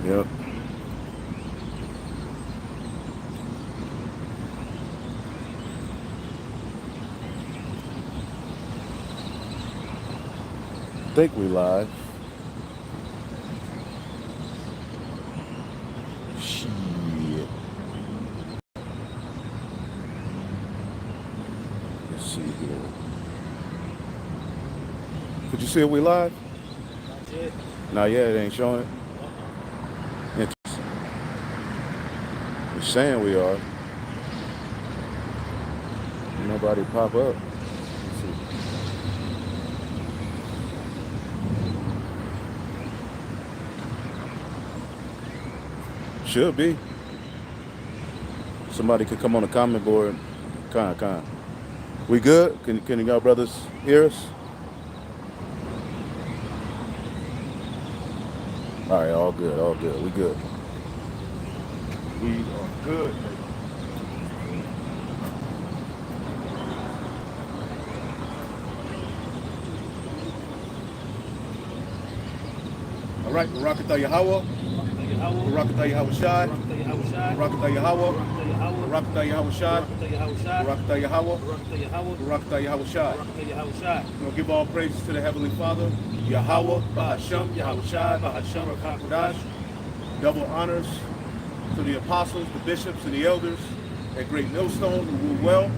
Yep. Think we live. Shit. Let's see here. Could you see if we live? Not yet. Not yet, it ain't showing it. Interesting. We're saying we are. Nobody pop up. Let's see. Should be. Somebody could come on the comment board. Con. We good? Can y'all brothers hear us? All right, all good. We good. We are good. All right, Barakatah Yahweh. Barakatah Yahweh Shai. Barakatah Yahweh. Barakatah Yahweh Shai. Barakatah Yahweh. Barakatah Yahweh Shai. We're going to give all praises to the Heavenly Father, Yahweh, Bahasham, Yahweh Shai, Bahasham, Rakakadash. Double honors to the apostles, the bishops, and the elders at Great Millstone who rule well.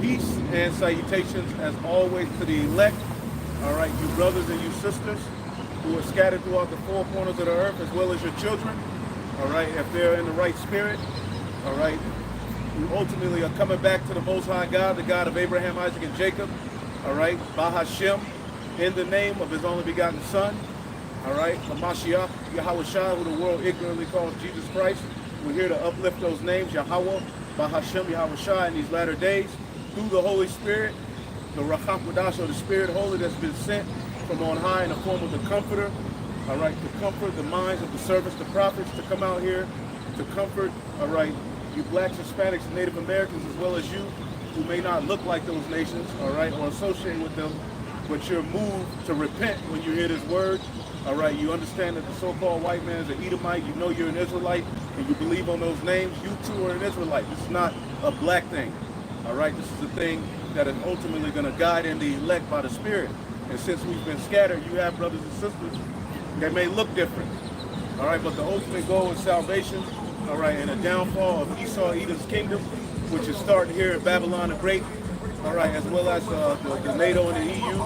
Peace and salutations, as always, to the elect. All right, you brothers and you sisters who are scattered throughout the four corners of the earth, as well as your children. All right, if they're in the right spirit. All right, we ultimately are coming back to the Most High God, the God of Abraham, Isaac, and Jacob. All right, Bahashem, in the name of his only begotten Son. All right, Hamashiach, Yahweh Shai, who the world ignorantly calls Jesus Christ. We're here to uplift those names, Yahweh, Bahashem, Yahweh Shai, in these latter days, through the Holy Spirit, the Racham Kodash, or the Spirit Holy that's been sent from on high in the form of the Comforter. All right, to comfort the minds of the servants, the prophets, to come out here to comfort, all right, you blacks, Hispanics, and Native Americans, as well as you, who may not look like those nations, all right, or associate with them, but you're moved to repent when you hear this word. All right, you understand that the so-called white man is an Edomite, you know you're an Israelite, and you believe on those names, you too are an Israelite. This is not a black thing. All right, this is a thing that is ultimately going to guide in the elect by the Spirit. And since we've been scattered, you have brothers and sisters that may look different. All right, but the ultimate goal is salvation. All right, and the downfall of Esau, Edom's kingdom, which is starting here in Babylon the Great. All right, as well as the NATO and the EU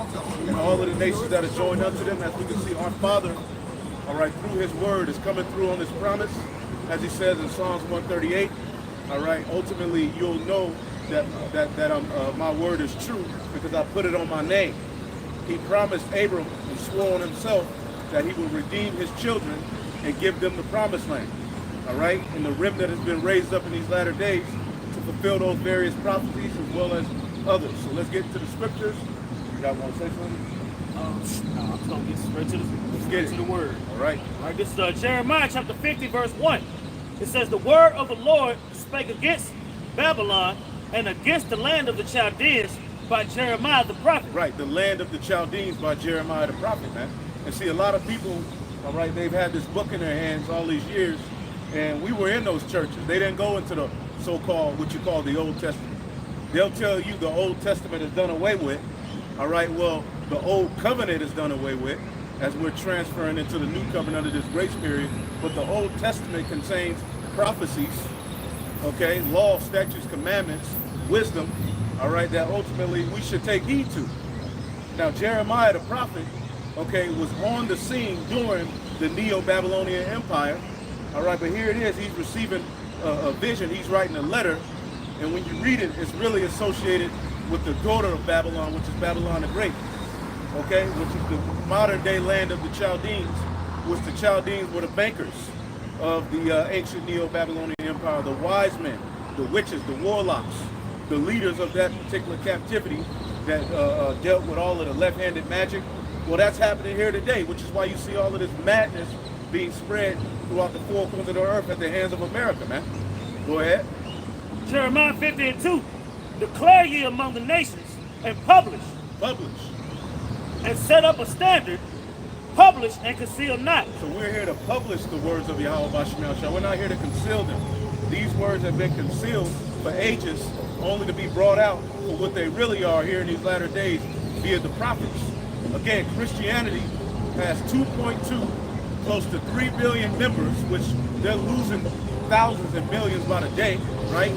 and all of the nations that are joined unto them. As we can see, our Father, all right, through his word is coming through on this promise, as he says in Psalms 138. All right, ultimately you'll know that my word is true because I put it on my name. He promised Abram and swore on himself that he will redeem his children and give them the promised land. All right, and the remnant has been raised up in these latter days to fulfill those various prophecies as well as others. So let's get into the scriptures. You guys want to say something? No, I'm just gonna get straight to the word. All right. All right. This is Jeremiah chapter 50, verse 1. It says, "The word of the Lord spake against Babylon and against the land of the Chaldeans by Jeremiah the prophet." Right, the land of the Chaldeans by Jeremiah the prophet, man. And see, a lot of people, all right, they've had this book in their hands all these years, and we were in those churches. They didn't go into the so-called, what you call the Old Testament. They'll tell you the Old Testament is done away with. All right, well, the Old Covenant is done away with as we're transferring into the New Covenant under this grace period. But the Old Testament contains prophecies, okay, law, statutes, commandments, wisdom, all right, that ultimately we should take heed to. Now, Jeremiah the prophet, okay, was on the scene during the Neo-Babylonian Empire, all right, but here it is, he's receiving a vision, he's writing a letter, and when you read it, it's really associated with the daughter of Babylon, which is Babylon the Great, okay, which is the modern day land of the Chaldeans, which the Chaldeans were the bankers of the ancient Neo-Babylonian Empire, the wise men, the witches, the warlocks, the leaders of that particular captivity that dealt with all of the left-handed magic. Well, that's happening here today, which is why you see all of this madness being spread throughout the four corners of the earth at the hands of America, man. Go ahead. Jeremiah 50 and 2. "Declare ye among the nations and publish Publish. and set up a standard Publish and conceal not. So we're here to publish the words of Yahweh Bashim Yahushua. We're not here to conceal them. These words have been concealed for ages, only to be brought out for what they really are here in these latter days via the prophets. Again, Christianity has 2.2, close to 3 billion members, which they're losing thousands and millions by the day, right?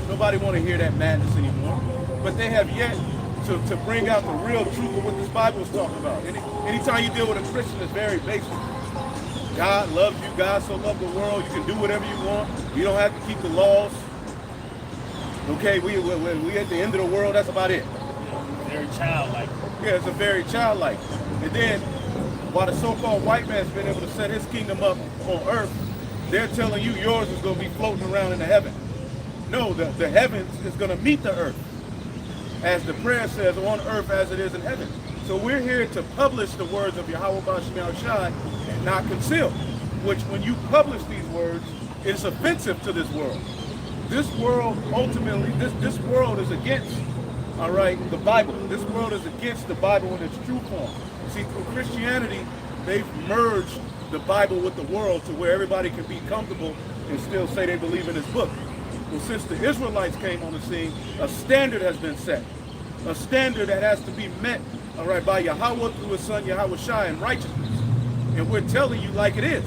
Nobody want to hear that madness anymore. But they have yet to bring out the real truth of what this Bible is talking about. Anytime you deal with a Christian, it's very basic. God loves you. God so loved the world. You can do whatever you want. You don't have to keep the laws. Okay, we at the end of the world. That's about it. Very childlike. Yeah, it's a very childlike. And then, while the so-called white man's been able to set his kingdom up on earth, they're telling you yours is going to be floating around in the heaven. No, the heavens is going to meet the earth, as the prayer says, on earth as it is in heaven. So we're here to publish the words of Yahweh Bashim Yahushua and not conceal, which when you publish these words, it's offensive to this world. This world, ultimately, this world is against, all right, the Bible. This world is against the Bible in its true form. See, through Christianity, they've merged the Bible with the world to where everybody can be comfortable and still say they believe in this book. Well, since the Israelites came on the scene, a standard has been set. A standard that has to be met, all right, by Yahweh through his son Yahushua in righteousness. And we're telling you like it is.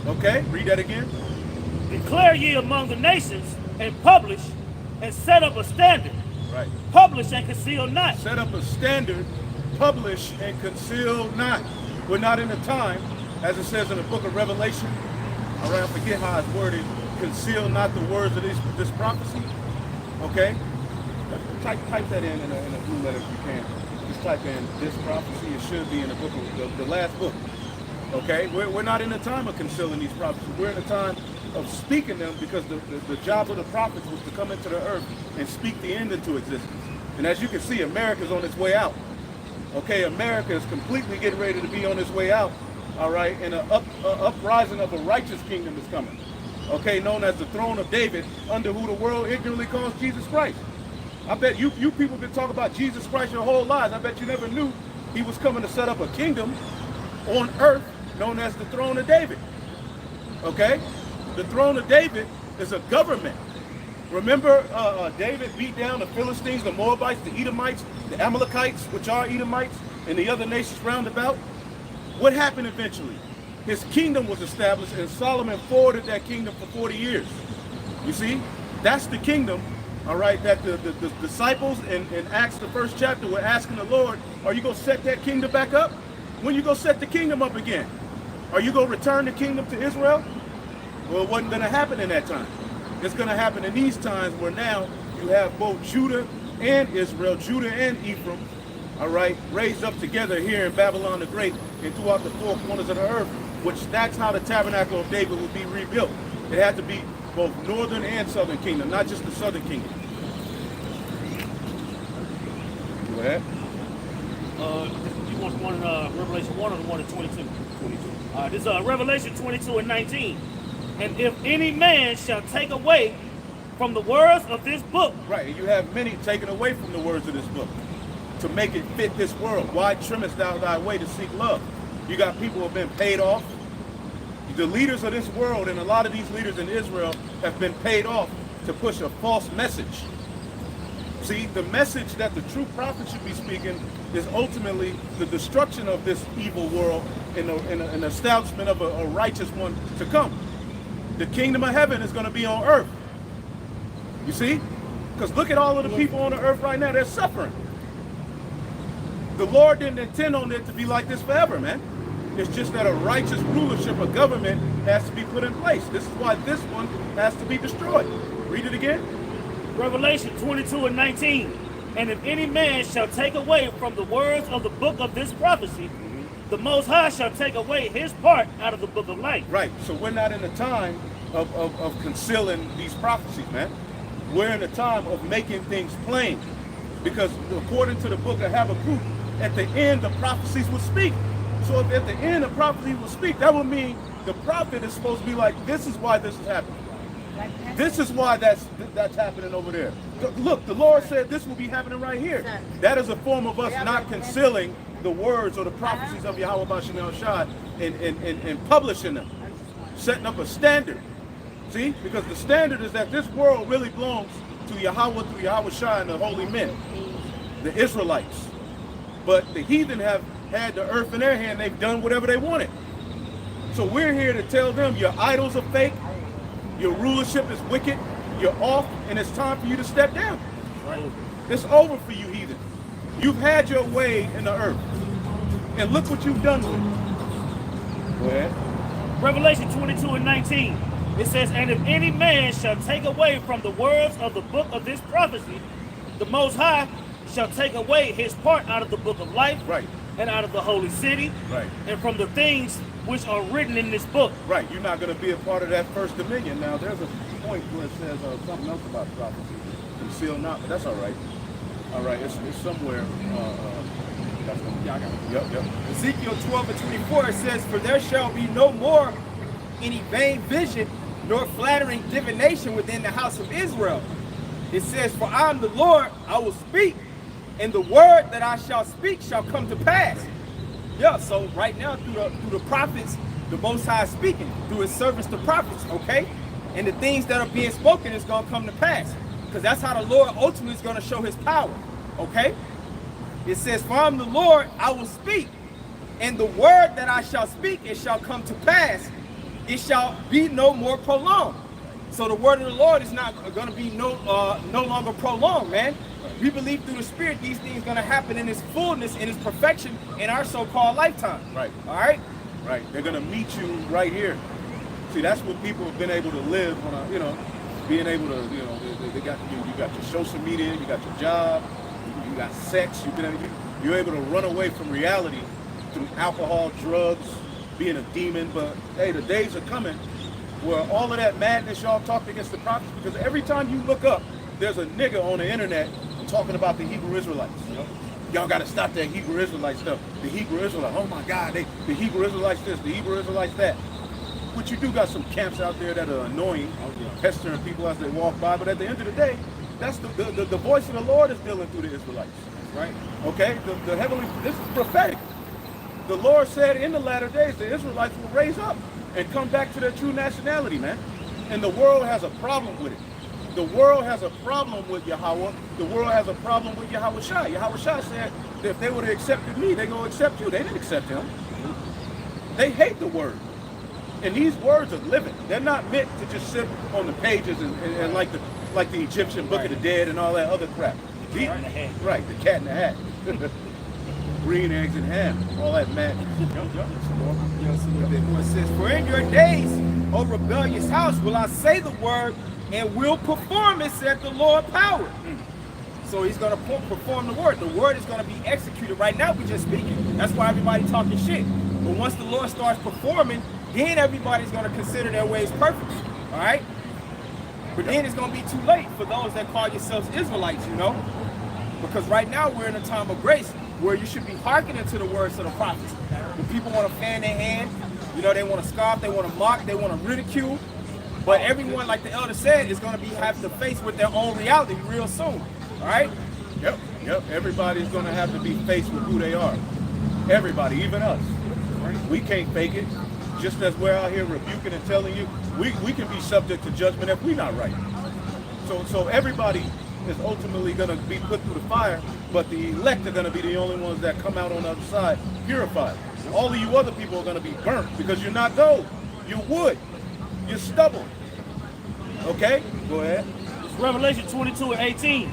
Okay, read that again. Declare ye among the nations and publish and set up a standard. Right. Publish and conceal not. Set up a standard, publish and conceal not. We're not in a time, as it says in the book of Revelation, all right, I forget how it's worded, conceal not the words of this prophecy. Okay? Type that in a blue letter if you can. Just type in this prophecy. It should be in the book of the last book. Okay? We're not in a time of concealing these prophecies. We're in a time of speaking them, because the job of the prophets was to come into the earth and speak the end into existence. And as you can see, America's on its way out. Okay, America is completely getting ready to be on its way out. All right, and an uprising of a righteous kingdom is coming. Okay, known as the throne of David, under who the world ignorantly calls Jesus Christ. I bet you people been talking about Jesus Christ your whole lives. I bet you never knew he was coming to set up a kingdom on earth known as the throne of David. Okay? The throne of David is a government. Remember David beat down the Philistines, the Moabites, the Edomites, the Amalekites, which are Edomites, and the other nations round about? What happened eventually? His kingdom was established, and Solomon forwarded that kingdom for 40 years. You see? That's the kingdom, all right, that the disciples in Acts, the 1st chapter, were asking the Lord, are you going to set that kingdom back up? When you going to set the kingdom up again? Are you going to return the kingdom to Israel? Well, it wasn't going to happen in that time. It's going to happen in these times where now you have both Judah and Israel, Judah and Ephraim, all right, raised up together here in Babylon the Great and throughout the four corners of the earth, which that's how the tabernacle of David will be rebuilt. It had to be both northern and southern kingdom, not just the southern kingdom. Go ahead. You want one in Revelation 1 or the one in 22? 22. This is Revelation 22 and 19. And if any man shall take away from the words of this book. Right, and you have many taken away from the words of this book to make it fit this world. Why trimmest thou thy way to seek love? You got people who have been paid off. The leaders of this world, and a lot of these leaders in Israel, have been paid off to push a false message. See, the message that the true prophet should be speaking is ultimately the destruction of this evil world and an establishment of a righteous one to come. The kingdom of heaven is going to be on earth. You see? Because look at all of the people on the earth right now. They're suffering. The Lord didn't intend on it to be like this forever, man. It's just that a righteous rulership of government has to be put in place. This is why this one has to be destroyed. Read it again. Revelation 22 and 19. And if any man shall take away from the words of the book of this prophecy, the Most High shall take away his part out of the book of life. Right. So we're not in a time of concealing these prophecies, man. We're in a time of making things plain. Because according to the book of Habakkuk, at the end the prophecies will speak. So if at the end the prophecy will speak, that would mean the prophet is supposed to be like, this is why this is happening. This is why that's happening over there. Look, the Lord said this will be happening right here. That is a form of us not concealing the words or the prophecies of Yahweh Bashim Shai and publishing them, setting up a standard. See, because the standard is that this world really belongs to Yahweh through Yahweh Shai and the holy men, the Israelites. But the heathen have had the earth in their hand. They've done whatever they wanted. So we're here to tell them your idols are fake, your rulership is wicked, you're off, and it's time for you to step down. It's over for you heathen. You've had your way in the earth. And look what you've done with it. Go ahead. Revelation 22:19. It says, and if any man shall take away from the words of the book of this prophecy, the Most High shall take away his part out of the book of life, right, and out of the holy city, right, and from the things which are written in this book. Right, you're not going to be a part of that first dominion. Now, there's a point where it says something else about prophecy. Conceal not, but that's all right. All right, it's somewhere. That's gonna, yeah, I got it. Yep. Ezekiel 12:24, it says, for there shall be no more any vain vision, nor flattering divination within the house of Israel. It says, for I am the Lord, I will speak, and the word that I shall speak shall come to pass. Yeah, so right now through the prophets, the Most High is speaking through his servants, the prophets, okay? And the things that are being spoken is going to come to pass, because that's how the Lord ultimately is going to show his power, okay? It says, for I am the Lord, I will speak, and the word that I shall speak, it shall come to pass. It shall be no more prolonged. So the word of the Lord is not going to be no longer prolonged, man. We believe through the Spirit these things are going to happen in its fullness, in its perfection, in our so-called lifetime. Right. All right? Right. They're going to meet you right here. See, that's what people have been able to live on a, being able to, they got you got your social media, you got your job, you got sex, you're able to run away from reality through alcohol, drugs, being a demon. But hey, the days are coming where all of that madness y'all talked against the prophets, because every time you look up, there's a nigga on the internet talking about the Hebrew Israelites. Y'all got to stop that Hebrew Israelite stuff. The Hebrew Israelites, oh my God, the Hebrew Israelites this, the Hebrew Israelites that. But you do got some camps out there that are annoying, pestering people as they walk by. But at the end of the day, that's the voice of the Lord is dealing through the Israelites, right? Okay, the heavenly, this is prophetic. The Lord said in the latter days, the Israelites will raise up and come back to their true nationality, man. And the world has a problem with it. The world has a problem with Yahweh. The world has a problem with Yahweh Shai. Yahweh Shai said that if they would have accepted me, they're going to accept you. They didn't accept him. They hate the word. And these words are living. They're not meant to just sit on the pages and like the Egyptian Book of the Dead and all that other crap. Right, the cat in the hat. Green eggs and ham, all that madness. It says, for in your days, O rebellious house, will I say the word and will perform it, said the Lord power. So he's going to perform the word. The word is going to be executed. Right now, we're just speaking. That's why everybody talking shit. But once the Lord starts performing, then everybody's going to consider their ways perfect. All right? But then it's going to be too late for those that call yourselves Israelites, Because right now, we're in a time of grace where you should be hearkening to the words of the prophets. When people want to fan their hand, they want to scoff, they want to mock, they want to ridicule. But everyone, like the elder said, is going to have to face with their own reality real soon. All right? Yep. Everybody's going to have to be faced with who they are. Everybody, even us. We can't fake it. Just as we're out here rebuking and telling you, we can be subject to judgment if we're not right. So everybody is ultimately going to be put through the fire, but the elect are going to be the only ones that come out on the other side purified. All of you other people are going to be burnt because you're not gold. You're wood. You're stubble. Okay? Go ahead. It's Revelation 22:18.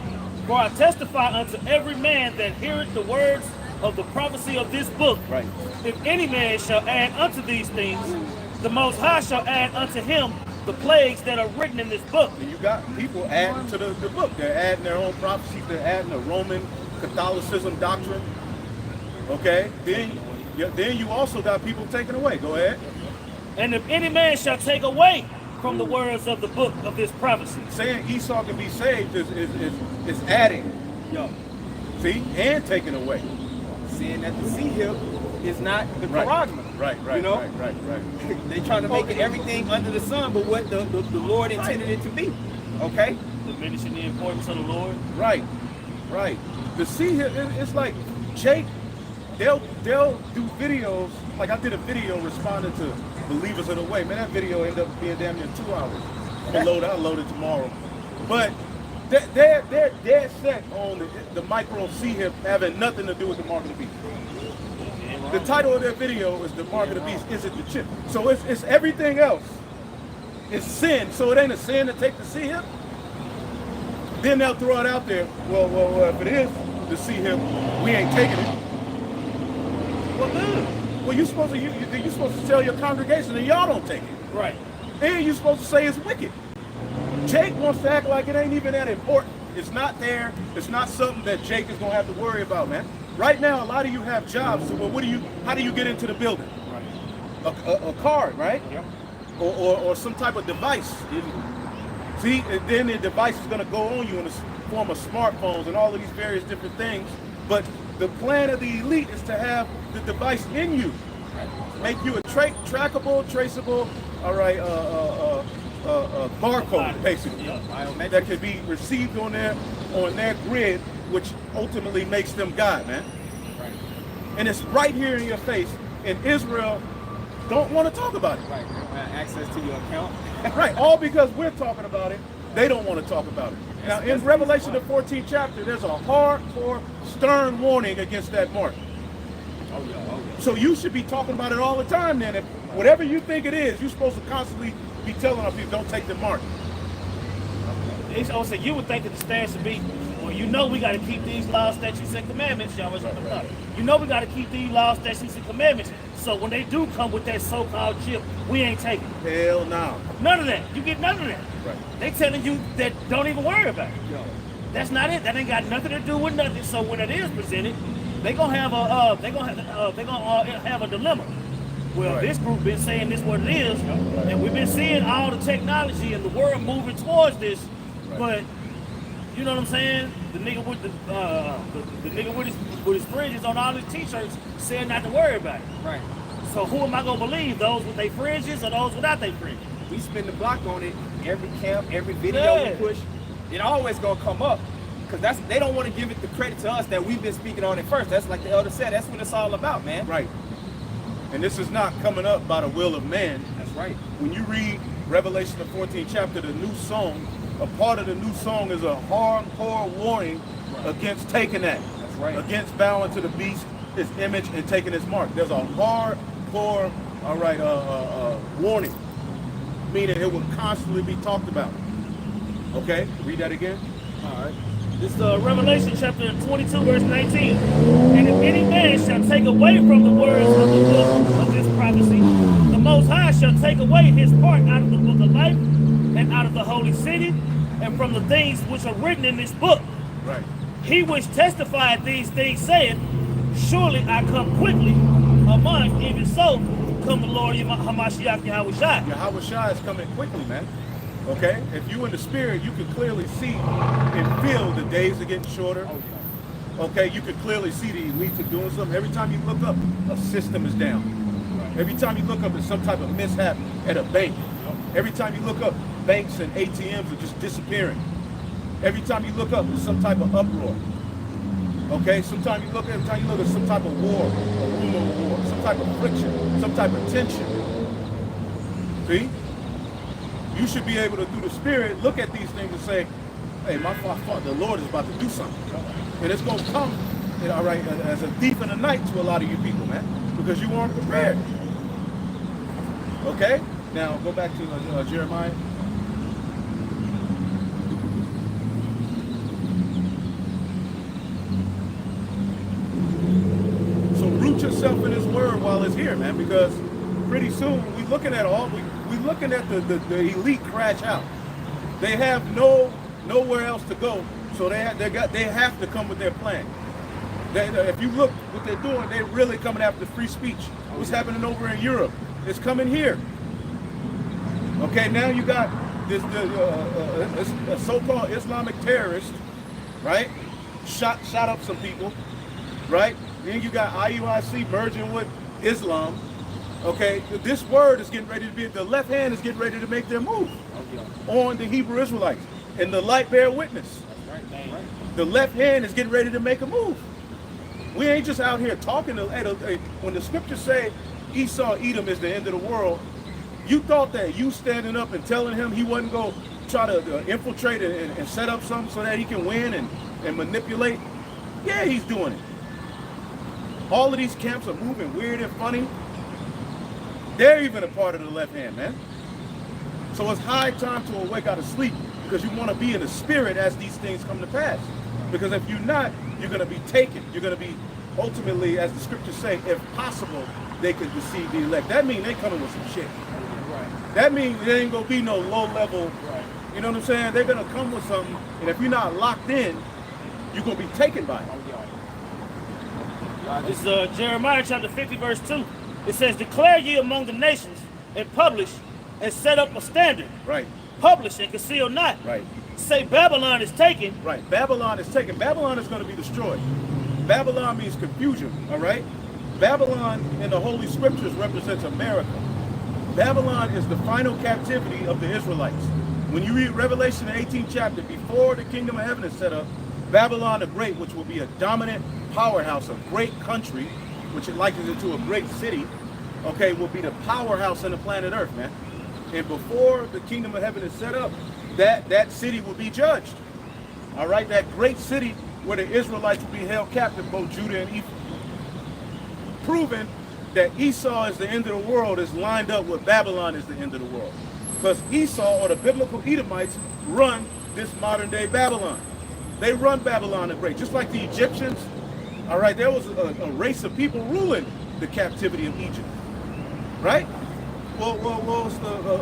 For I testify unto every man that heareth the words of the prophecy of this book. Right. If any man shall add unto these things, the Most High shall add unto him the plagues that are written in this book. And you got people adding to the book. They're adding their own prophecies. They're adding the Roman Catholicism doctrine. Okay? Then you also got people taking away. Go ahead. And if any man shall take away from the words of the book of this prophecy. Saying Esau can be saved is adding. See? And taking away. Saying that the sea hip is not the prerogative. Right. They trying to make it everything under the sun, but what the Lord intended it to be. Okay? Diminishing the importance of the Lord. Right. The sea hip, it's like Jake they'll do videos. Like I did a video responding to Believers of the Way. Man, that video ended up being damn near 2 hours. I'll load it tomorrow. But they're dead set on the micro C-hip having nothing to do with the mark of the beast. The title of their video is The Mark of the Beast Isn't the Chip. So it's everything else. It's sin. So it ain't a sin to take the C-hip. Then they'll throw it out there. Well, if it is the C-hip, we ain't taking it. Well, good. Well, you're supposed to tell your congregation that y'all don't take it. Right. And you're supposed to say it's wicked. Jake wants to act like it ain't even that important. It's not there. It's not something that Jake is gonna have to worry about, man. Right now, a lot of you have jobs. So, well, how do you get into the building? Right. A card, right? Yep. Or some type of device. See, and then the device is gonna go on you in the form of smartphones and all of these various different things. But the plan of the elite is to have the device in you, make you a trackable, traceable, all right, barcode basically that can be received on their grid, which ultimately makes them God, man. Right. And it's right here in your face. And Israel don't want to talk about it. Right. They don't have access to your account. Right. All because we're talking about it. They don't want to talk about it. Now, in Revelation, the 14th chapter, there's a hardcore, stern warning against that mark. Oh, yeah. So you should be talking about it all the time then. If whatever you think it is, you're supposed to constantly be telling our people, don't take the mark. It's also, you would think that the stance should be, well, you know we got to keep these laws, statutes, and commandments. Y'all always talking about it. You know we got to keep these laws, statutes, and commandments. So when they do come with that so-called chip, we ain't taking it. Hell no. None of that. You get none of that. Right. They telling you that don't even worry about it. Yo. That's not it. That ain't got nothing to do with nothing. So when it is presented, they gonna have a dilemma. Well, this group been saying this what it is, and we've been seeing all the technology and the world moving towards this, but you know what I'm saying? The nigga with the nigga with his fringes on all his t-shirts saying not to worry about it. Right. So who am I gonna believe? Those with their fringes or those without their fringes? We spin the block on it. Every camp, every video we push, it always gonna come up. Because they don't want to give it the credit to us that we've been speaking on it first. That's like the elder said, that's what it's all about, man. Right. And this is not coming up by the will of man. That's right. When you read Revelation the 14th chapter, the new song, a part of the new song is a hardcore warning against taking that. That's right. Against bowing to the beast, his image, and taking his mark. There's a hardcore, all right, warning, meaning it will constantly be talked about. Okay, read that again. All right. This is Revelation chapter 22, verse 19. And if any man shall take away from the words of the book of this prophecy, the Most High shall take away his part out of the book of life, and out of the holy city, and from the things which are written in this book. Right. He which testified these things saith, surely I come quickly among, even so come the Lord Hamashiach Yahushua. Yahushua is coming quickly, man. Okay? If you in the spirit, you can clearly see and feel the days are getting shorter. Okay? You can clearly see the elites are doing something. Every time you look up, a system is down. Every time you look up, it's some type of mishap at a bank. Every time you look up, banks and ATMs are just disappearing. Every time you look up, there's some type of uproar. Okay? Every time you look at some type of war, a rumor of war, some type of friction, some type of tension. See? You should be able to, through the spirit, look at these things and say, hey, my father, the Lord is about to do something. And it's going to come, all right, as a thief in the night to a lot of you people, man, because you weren't prepared. Okay? Now, go back to Jeremiah. So root yourself in his word while it's here, man, because pretty soon we're looking at the elite crash out. They have nowhere else to go, so they have to come with their plan. If you look what they're doing, they're really coming after free speech. What's happening over in Europe? It's coming here. Okay, now you got this a so-called Islamic terrorist, right? Shot up some people, right? Then you got IUIC merging with Islam. Okay, this word is getting ready to be, the left hand is getting ready to make their move on the Hebrew Israelites. And the light bear witness. The left hand is getting ready to make a move. We ain't just out here talking. When the scriptures say Esau, Edom is the end of the world, you thought that you standing up and telling him he wasn't going to try to infiltrate and set up something so that he can win and manipulate? Yeah, he's doing it. All of these camps are moving weird and funny. They're even a part of the left hand, man. So it's high time to awake out of sleep, because you want to be in the spirit as these things come to pass. Because if you're not, you're going to be taken. You're going to be ultimately, as the scriptures say, if possible, they could deceive the elect. That means they coming with some shit. Right. That means there ain't going to be no low level. Right. You know what I'm saying? They're going to come with something, and if you're not locked in, you're going to be taken by it. This is Jeremiah chapter 50, verse 2. It says, declare ye among the nations, and publish, and set up a standard. Right. Publish and conceal not. Right. Say Babylon is taken. Right. Babylon is taken. Babylon is going to be destroyed. Babylon means confusion. All right. Babylon in the Holy Scriptures represents America. Babylon is the final captivity of the Israelites. When you read Revelation, the 18th chapter, before the kingdom of heaven is set up, Babylon the Great, which will be a dominant powerhouse, a great country, which it likens it to a great city, okay, will be the powerhouse on the planet Earth, man. And before the kingdom of heaven is set up, that city will be judged. All right, that great city where the Israelites will be held captive, both Judah and Ephraim. Proving that Esau is the end of the world is lined up with Babylon is the end of the world. Because Esau, or the biblical Edomites, run this modern day Babylon. They run Babylon the Great, just like the Egyptians. All right, there was a race of people ruling the captivity of Egypt, right? Well, it's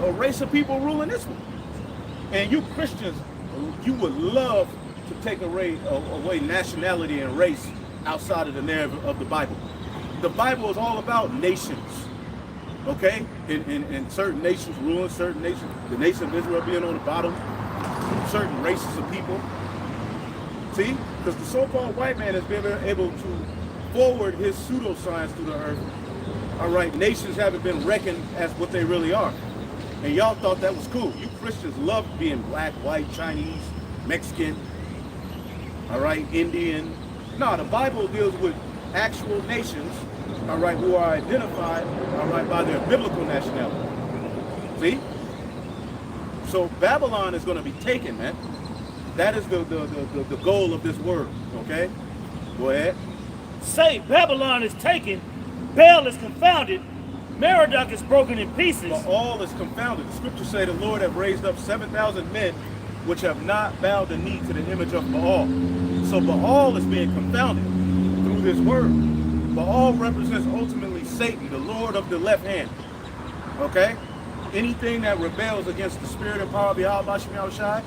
a race of people ruling this one. And you Christians, you would love to take away nationality and race outside of the narrative of the Bible. The Bible is all about nations, okay? And certain nations ruling certain nations. The nation of Israel being on the bottom, certain races of people. See? Because the so-called white man has been able to forward his pseudoscience to the earth. All right, nations haven't been reckoned as what they really are. And y'all thought that was cool. You Christians love being black, white, Chinese, Mexican, all right, Indian. No, the Bible deals with actual nations, all right, who are identified, all right, by their biblical nationality. See? So Babylon is going to be taken, man. That is the goal of this word, okay? Go ahead. Say Babylon is taken, Baal is confounded, Merodach is broken in pieces. But all is confounded. The scriptures say the Lord have raised up 7,000 men which have not bowed the knee to the image of Baal. So Baal is being confounded through this word. Baal represents ultimately Satan, the Lord of the left hand. Okay? Anything that rebels against the spirit and power of Yahweh Shem Yahushai,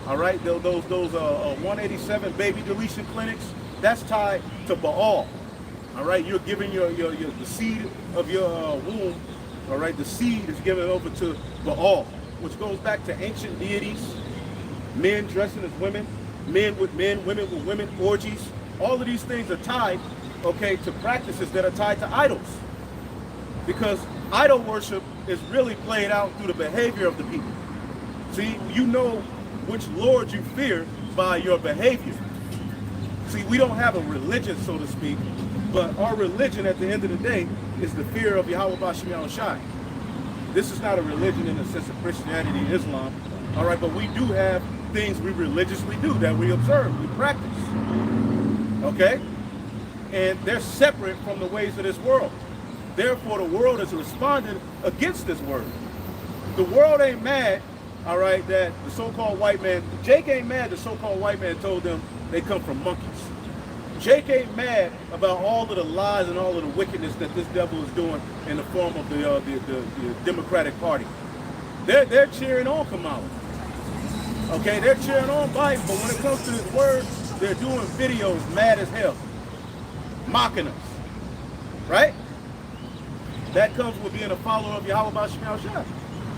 all right, those 187 baby deletion clinics, that's tied to Baal. All right, you're giving the seed of your womb, all right, the seed is given over to Baal, which goes back to ancient deities, men dressing as women, men with men, women with women, orgies. All of these things are tied, okay, to practices that are tied to idols. Because idol worship is really played out through the behavior of the people. See, you know which Lord you fear by your behavior. See, we don't have a religion, so to speak, but our religion at the end of the day is the fear of Yahweh Bashem Yahushai. This is not a religion in the sense of Christianity and Islam, all right, but we do have things we religiously do that we observe, we practice, okay? And they're separate from the ways of this world. Therefore, the world is responding against this word. The world ain't mad, all right, that the so-called white man, Jake ain't mad the so-called white man told them they come from monkeys. Jake ain't mad about all of the lies and all of the wickedness that this devil is doing in the form of the Democratic Party. They're cheering on Kamala. Okay, they're cheering on Biden, but when it comes to his word, they're doing videos mad as hell, mocking us, right? That comes with being a follower of Yahweh Bashem Yahushua.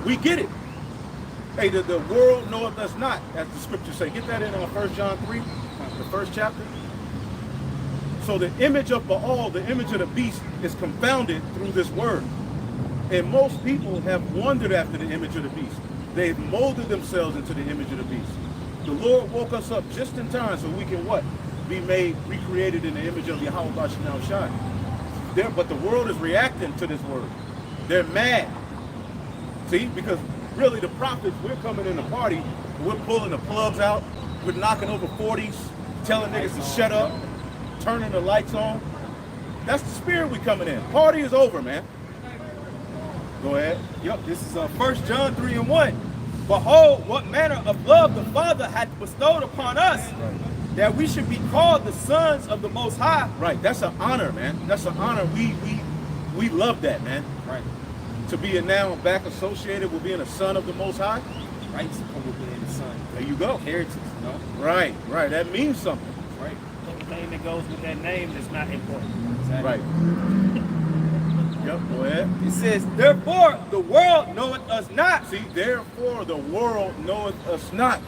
We get it. Hey, the world knoweth us not, as the scriptures say. Get that in 1 John 3, the first chapter. So the image of Baal, the image of the beast, is confounded through this word. And most people have wondered after the image of the beast. They've molded themselves into the image of the beast. The Lord woke us up just in time so we can what? be made, recreated in the image of Yahweh Bashim Shai. But the world is reacting to this word. They're mad. See, because really the prophets, we're coming in the party, we're pulling the plugs out, we're knocking over 40s, telling niggas to shut up, turning the lights on. That's the spirit we coming in. Party is over, man. Go ahead. Yep, this is 1 John 3:1. Behold, what manner of love the Father hath bestowed upon us, that we should be called the sons of the Most High. Right, that's an honor, man. That's an honor. We love that, man. Right. To be now back associated with being a son of the Most High. Right, so with being the son. There you go. Heritage, you know? Right, right. That means something. Right. Everything that goes with that name is not important. Exactly. Right. Yep, go ahead. It says, therefore the world knoweth us not. See, therefore the world knoweth us not.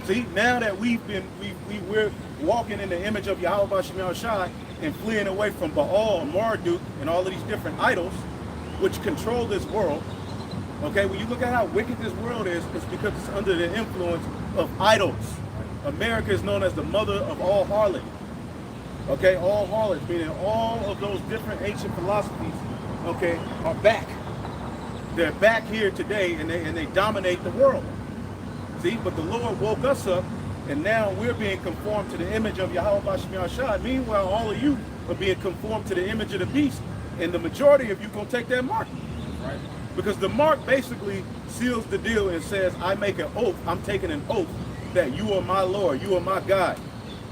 See, now that we're walking in the image of Yahweh Bashim Shai and fleeing away from Baal and Marduk and all of these different idols which control this world. Okay, when you look at how wicked this world is, it's because it's under the influence of idols. America is known as the mother of all harlot. Okay, all harlots, meaning all of those different ancient philosophies, okay, are back. They're back here today, and they dominate the world. See, but the Lord woke us up, and now we're being conformed to the image of Yahweh Bashim Shai. Meanwhile, all of you are being conformed to the image of the beast, and the majority of you gonna take that mark. Right. Because the mark basically seals the deal and says, I make an oath, I'm taking an oath that you are my Lord, you are my God.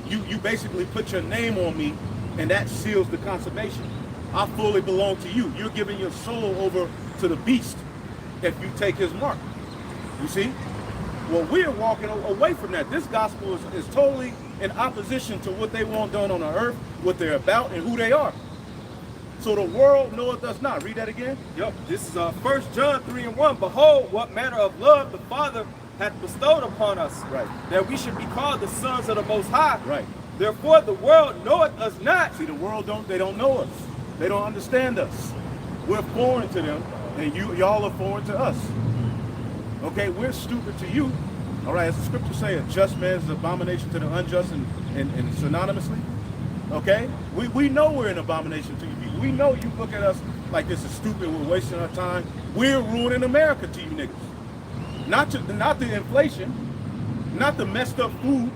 You basically put your name on me, and that seals the consummation. I fully belong to you. You're giving your soul over to the beast if you take his mark. You see? Well, we're walking away from that. This gospel is totally in opposition to what they want done on the earth, what they're about, and who they are. So the world knoweth us not. Read that again. Yep, this is 1 John 3:1. Behold, what manner of love the Father hath bestowed upon us, Right. that we should be called the sons of the Most High. Right. Therefore the world knoweth us not. See, the world don't know us. They don't understand us. We're foreign to them, and y'all are foreign to us. Okay, we're stupid to you. All right, as the scriptures say, a just man is an abomination to the unjust and synonymously. Okay? We know we're an abomination to you people. We know you look at us like this is stupid, we're wasting our time. We're ruining America to you niggas. Not the inflation, not the messed up food,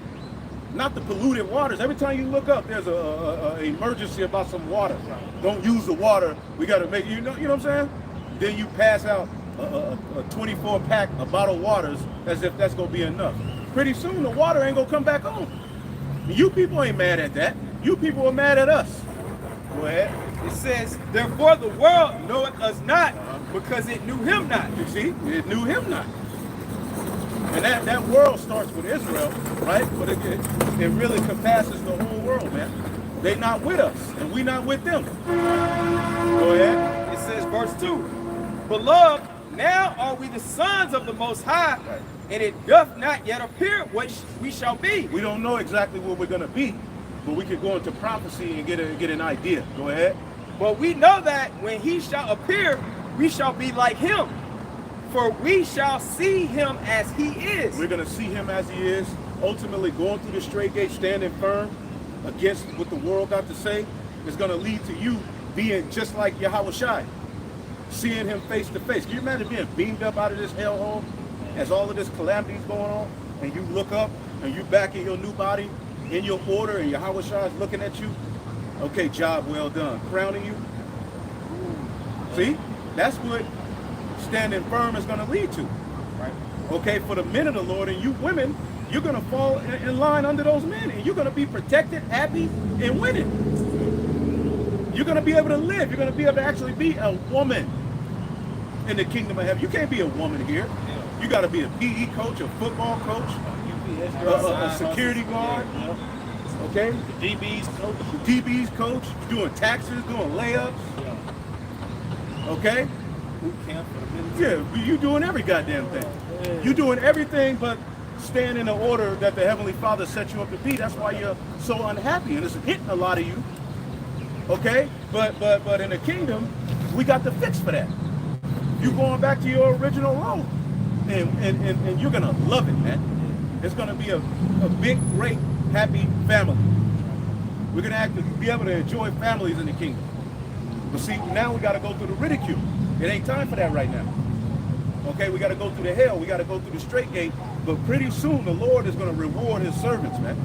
not the polluted waters. Every time you look up, there's a emergency about some water. Don't use the water. We got to make, you know what I'm saying? Then you pass out a 24-pack of bottled waters as if that's going to be enough. Pretty soon, the water ain't going to come back on. You people ain't mad at that. You people are mad at us. Go ahead. It says, therefore the world knoweth us not, because it knew him not. You see? It knew him not. And that world starts with Israel, right? But it really compasses the whole world, man. They not with us, and we not with them. Go ahead. It says, verse 2, beloved, now are we the sons of the Most High, Right. and it doth not yet appear what we shall be. We don't know exactly what we're going to be, but we could go into prophecy and get an idea. Go ahead. But we know that when he shall appear, we shall be like him, for we shall see him as he is. We're going to see him as he is, ultimately going through the straight gate, standing firm against what the world got to say. Is going to lead to you being just like Yahweh Shai, seeing him face to face. Can you imagine being beamed up out of this hellhole as all of this calamity is going on, and you look up and you back in your new body, in your order, and Yahweh Shai is looking at you? Okay, job well done. Crowning you. See? That's what standing firm is going to lead to. Right. Okay, for the men of the Lord, and you women, you're going to fall in line under those men, and you're going to be protected, happy, and winning. You're going to be able to live. You're going to be able to actually be a woman in the kingdom of heaven. You can't be a woman here. You got to be a PE coach, a football coach, a security guard. Okay? The DB's coach. DB's coach, doing taxes, doing layups. Okay? Boot camp for the military. Yeah, you doing every goddamn thing. You doing everything but stand in the order that the Heavenly Father set you up to be. That's why you're so unhappy, and it's hitting a lot of you. Okay? But in the kingdom, we got the fix for that. You going back to your original role. And you're gonna love it, man. It's gonna be a big, great, happy family. We're going to have to be able to enjoy families in the kingdom. But see, now we got to go through the ridicule. It ain't time for that right now. Okay, we got to go through the hell. We got to go through the straight gate. But pretty soon, the Lord is going to reward his servants, man.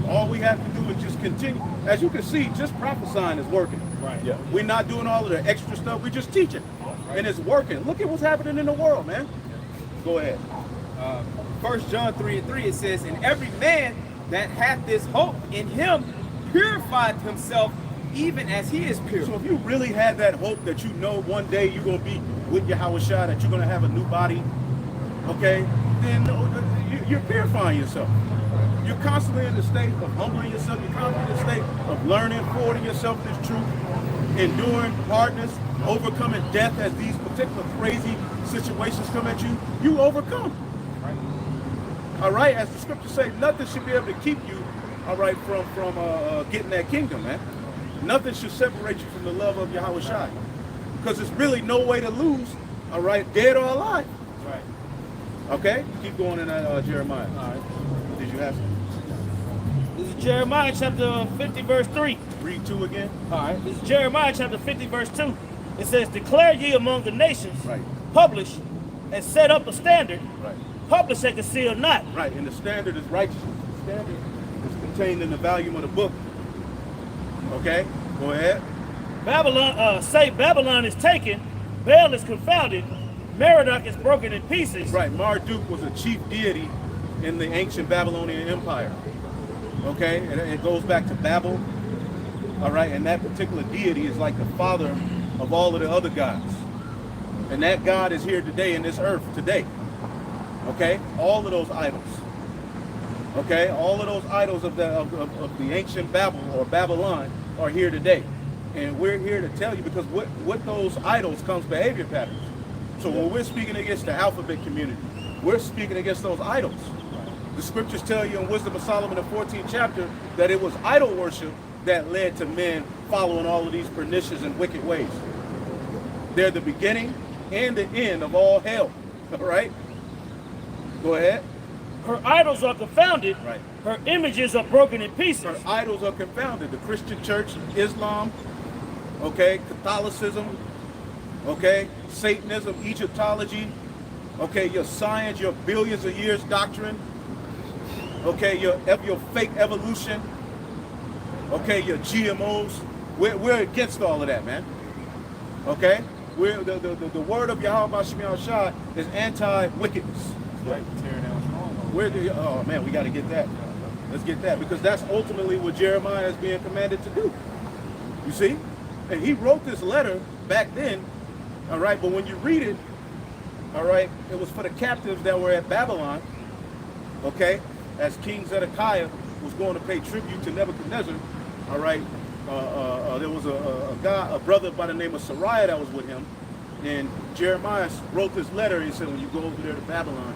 All we have to do is just continue. As you can see, just prophesying is working. Right. Yeah. We're not doing all of the extra stuff. We're just teaching. And it's working. Look at what's happening in the world, man. Go ahead. 1 John 3:3, it says, and every man that hath this hope in him purified himself even as he is pure. So if you really had that hope that you know one day you're going to be with Yahweh Shai, that you're going to have a new body, okay, then you're purifying yourself. You're constantly in the state of humbling yourself. You're constantly in the state of learning, forwarding yourself this truth, enduring hardness, overcoming death as these particular crazy situations come at you. You overcome. All right, as the scriptures say, nothing should be able to keep you, all right, from getting that kingdom, man. Nothing should separate you from the love of Yahweh Shai, because there's really no way to lose, all right, dead or alive. Right. Okay, keep going in that Jeremiah. All right. Did you have some? This is Jeremiah chapter 50, verse 3. Read 2 again. All right. This is Jeremiah chapter 50, verse 2. It says, declare ye among the nations, Right. publish and set up a standard, Right. publish and conceal not. Right, and the standard is righteousness. The standard is contained in the volume of the book. Okay, go ahead. Babylon, say Babylon is taken, Baal is confounded, Merodach is broken in pieces. Right, Marduk was a chief deity in the ancient Babylonian Empire. Okay, and it goes back to Babel. All right, and that particular deity is like the father of all of the other gods. And that God is here today in this earth today. Okay, all of those idols. Okay, all of those idols of the ancient Babel or Babylon are here today. And we're here to tell you, because with those idols comes behavior patterns. So when we're speaking against the alphabet community, we're speaking against those idols. The scriptures tell you in Wisdom of Solomon, the 14th chapter, that it was idol worship that led to men following all of these pernicious and wicked ways. They're the beginning and the end of all hell. All right? Go ahead. Her idols are confounded, Right. her images are broken in pieces. Her idols are confounded. The Christian church, Islam, okay, Catholicism, okay, Satanism, Egyptology, okay, your science, your billions of years doctrine, okay, your fake evolution, okay, your GMOs. We're against all of that, man. Okay? We're the word of Yahweh Shai Shai is anti-wickedness. Right. Tearing down strongholds. Oh man, we got to get that. Let's get that, because that's ultimately what Jeremiah is being commanded to do. You see? And he wrote this letter back then, all right, but when you read it, all right, it was for the captives that were at Babylon, okay, as King Zedekiah was going to pay tribute to Nebuchadnezzar, all right, there was a brother by the name of Sariah that was with him, and Jeremiah wrote this letter. He said, when you go over there to Babylon,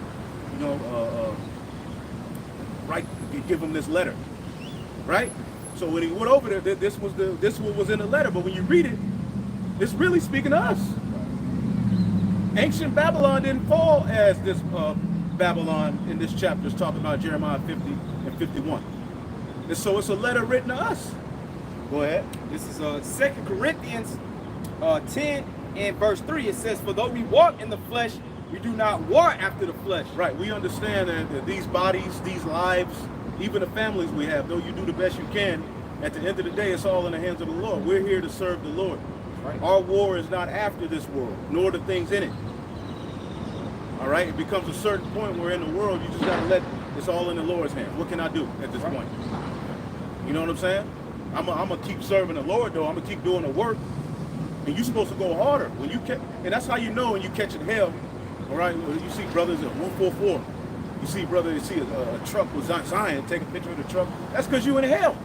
you know, give him this letter, right? So when he went over there, this was what was in the letter. But when you read it, it's really speaking to us. Ancient Babylon didn't fall as this Babylon in this chapter is talking about, Jeremiah 50 and 51. And so it's a letter written to us. Go ahead. This is 2 Corinthians 10 and verse 3. It says, for though we walk in the flesh, we do not war after the flesh. Right, we understand that these bodies, these lives, even the families we have, though you do the best you can, at the end of the day, it's all in the hands of the Lord. We're here to serve the Lord. Right. Our war is not after this world, nor the things in it. All right, it becomes a certain point where in the world, you just gotta let it's all in the Lord's hands. What can I do at this point? You know what I'm saying? I'm gonna keep serving the Lord, though. I'm gonna keep doing the work. And you're supposed to go harder. When you catch, and that's how you know when you catching hell. All right, you see brothers at 144. You see a truck with Zion, take a picture of the truck. That's because you in hell.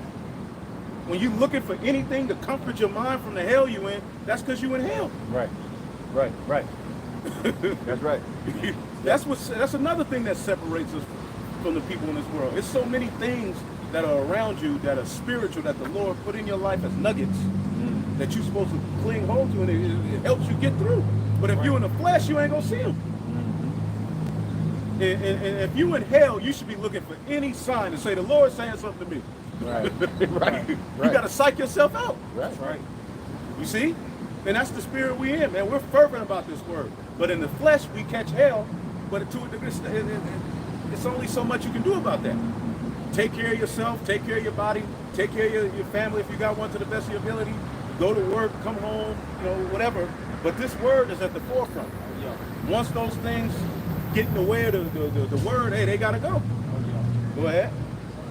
When you looking for anything to comfort your mind from the hell you in, that's because you in hell. Right. That's right. That's another thing that separates us from the people in this world. It's so many things that are around you that are spiritual, that the Lord put in your life as nuggets that you're supposed to cling hold to, and it helps you get through. But if you're in the flesh, you ain't gonna see them. And if you in hell, you should be looking for any sign to say, the Lord's saying something to me. Right. You got to psych yourself out. Right. You see? And that's the spirit we in, man. We're fervent about this word. But in the flesh, we catch hell. But to a degree, it's only so much you can do about that. Take care of yourself, take care of your body, take care of your family if you got one to the best of your ability. Go to work, come home, whatever. But this word is at the forefront. Once those things get in the way of the word, hey, they got to go. Go ahead.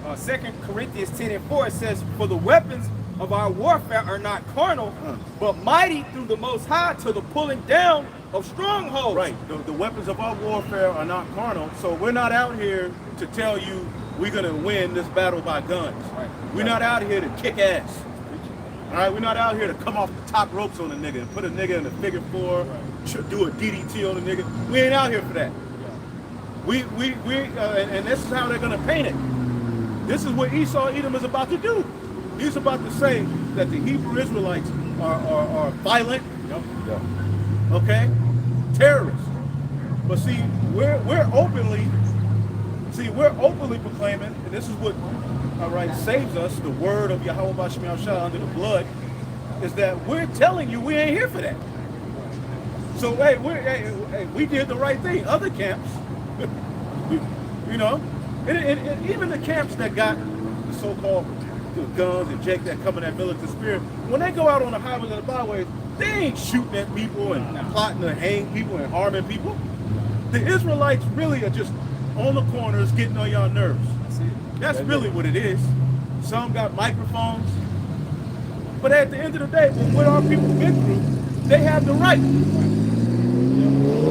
2 Corinthians 10:4, it says, for the weapons of our warfare are not carnal, but mighty through the Most High to the pulling down of strongholds. Right. The weapons of our warfare are not carnal. So we're not out here to tell you we're going to win this battle by guns. Right. We're not out here to kick ass. All right. We're not out here to come off the top ropes on a nigga and put a nigga in a figure four, do a DDT on a nigga. We ain't out here for that. And this is how they're going to paint it. This is what Esau Edom is about to do. He's about to say that the Hebrew Israelites are violent, okay, terrorists. But see, we're openly proclaiming, and this is what saves us, the word of Yahweh Bashim Yahushua under the blood, is that we're telling you we ain't here for that. So hey, we did the right thing. Other camps, and even the camps that got the so-called guns and Jake that come in that militant spirit, when they go out on the highways and the byways, they ain't shooting at people and plotting to hang people and harming people. The Israelites really are just on the corners getting on y'all nerves. That's really what it is. Some got microphones. But at the end of the day, what our people been through, they have the right.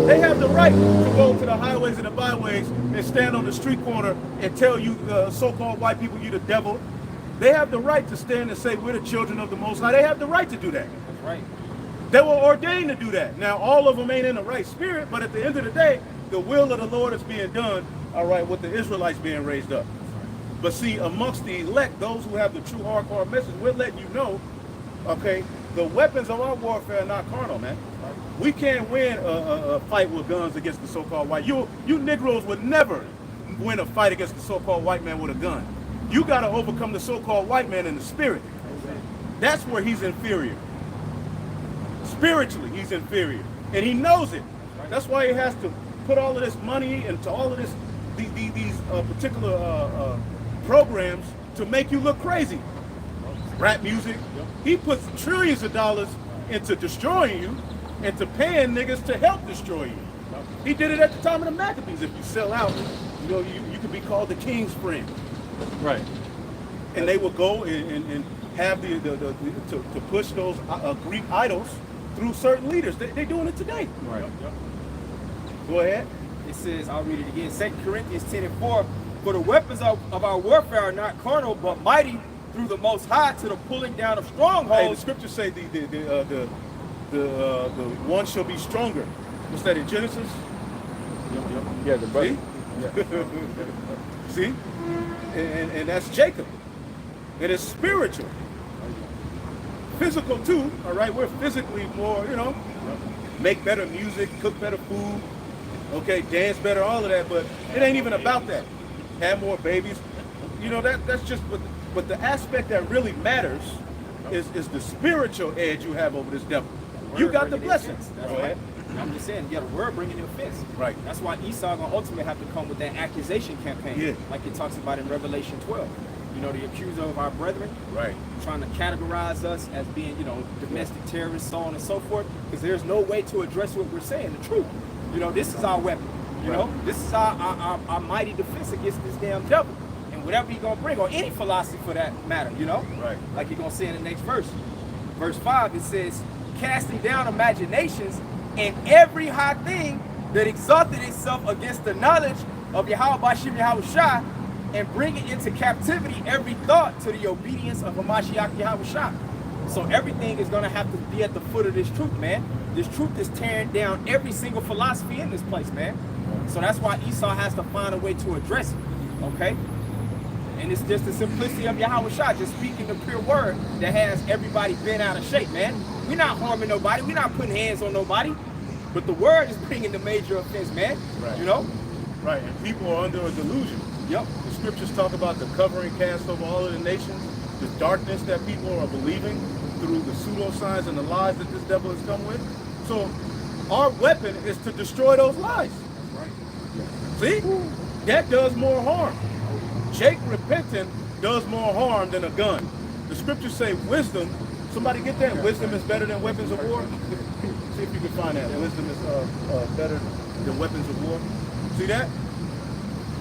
They have the right to go to the highways and the byways and stand on the street corner and tell you so-called white people you the devil. They have the right to stand and say we're the children of the Most High. They have the right to do that. That's right. They were ordained to do that. Now, all of them ain't in the right spirit, but at the end of the day, the will of the Lord is being done, with the Israelites being raised up. But see, amongst the elect, those who have the true hardcore message, we're letting you know, okay, the weapons of our warfare are not carnal, man. We can't win a fight with guns against the so-called white. You Negroes would never win a fight against the so-called white man with a gun. You got to overcome the so-called white man in the spirit. That's where he's inferior. Spiritually, he's inferior. And he knows it. That's why he has to put all of this money into all of these particular programs to make you look crazy. Rap music. He puts trillions of dollars into destroying you and to paying niggas to help destroy you. He did it at the time of the Maccabees. If you sell out, you could be called the king's friend. Right. And they will go and have to push those Greek idols through certain leaders. They're doing it today. Right. Go ahead. It says, I'll read it again, 2 Corinthians 10:4, for the weapons of our warfare are not carnal, but mighty through the Most High to the pulling down of strongholds. Hey, the scriptures say the one shall be stronger. What's that in Genesis? Yeah, the brother. See? And that's Jacob. It is spiritual. Physical too, all right? We're physically more, make better music, cook better food, okay, dance better, all of that, but it ain't even about that. Have more babies. That's just, but the aspect that really matters is the spiritual edge you have over this devil. You got the blessings. That's right. I'm just saying, you got a word bringing the offense. Right. That's why Esau gonna ultimately have to come with that accusation campaign, like it talks about in Revelation 12. The accuser of our brethren, right? Trying to categorize us as being, domestic terrorists, so on and so forth. Because there's no way to address what we're saying, the truth. This is our weapon. This is our mighty defense against this damn devil. And whatever he's gonna bring, or any philosophy for that matter, Right. Like he's gonna say in the next verse. Verse 5, it says, casting down imaginations and every high thing that exalted itself against the knowledge of Yahweh Bashim Yahushua, and bringing into captivity every thought to the obedience of Hamashiach Yahushua. So everything is going to have to be at the foot of this truth, man. This truth is tearing down every single philosophy in this place, man. So that's why Esau has to find a way to address it, okay? And it's just the simplicity of Yahushua, just speaking the pure word that has everybody bent out of shape, man. We're not harming nobody. We're not putting hands on nobody. But the word is bringing the major offense, man. Right. You know? Right, and people are under a delusion. Yep. The scriptures talk about the covering cast over all of the nations, the darkness that people are believing through the pseudoscience and the lies that this devil has come with. So our weapon is to destroy those lies. See? That does more harm. Jake repenting does more harm than a gun. The scriptures say wisdom, somebody get that? Wisdom is better than weapons of war. See if you can find that. Wisdom is better than weapons of war. See that?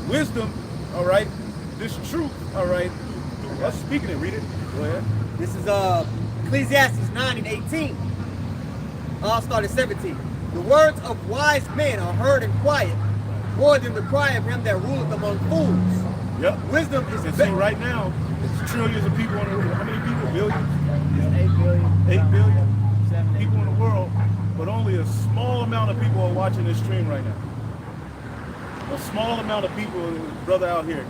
Wisdom, all right, this truth, all right. Let's speak it and read it. Go ahead. This is Ecclesiastes 9 and 18. I'll start at 17. The words of wise men are heard in quiet, more than the cry of him that ruleth among fools. Yep. Wisdom is And see, right now, it's trillions of people in the world. How many people? Billions? 8 billion. 8 billion 7, 8 people in the world, but only a small amount of people are watching this stream right now. A small amount of people, brother out here.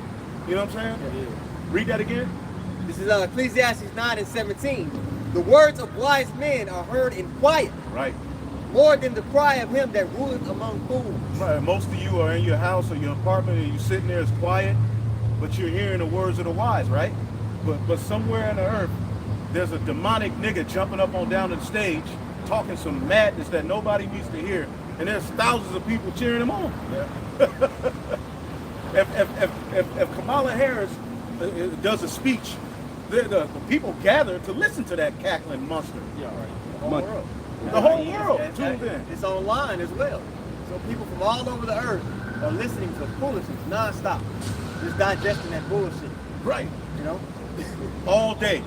You know what I'm saying? Yeah. Read that again. This is Ecclesiastes 9 and 17. The words of wise men are heard in quiet, Right. more than the cry of him that ruleth among fools. Right. Most of you are in your house or your apartment and you're sitting there, it's quiet, but you're hearing the words of the wise, right? But somewhere in the earth, there's a demonic nigga jumping up on down to the stage, talking some madness that nobody needs to hear, and there's thousands of people cheering him on. Yeah. If Kamala Harris does a speech, the people gather to listen to that cackling monster. Yeah, right. The whole Money. world. The whole world tuned in. It's online as well. So people from all over the earth are listening to foolishness nonstop, just digesting that bullshit. Right. You know? All day.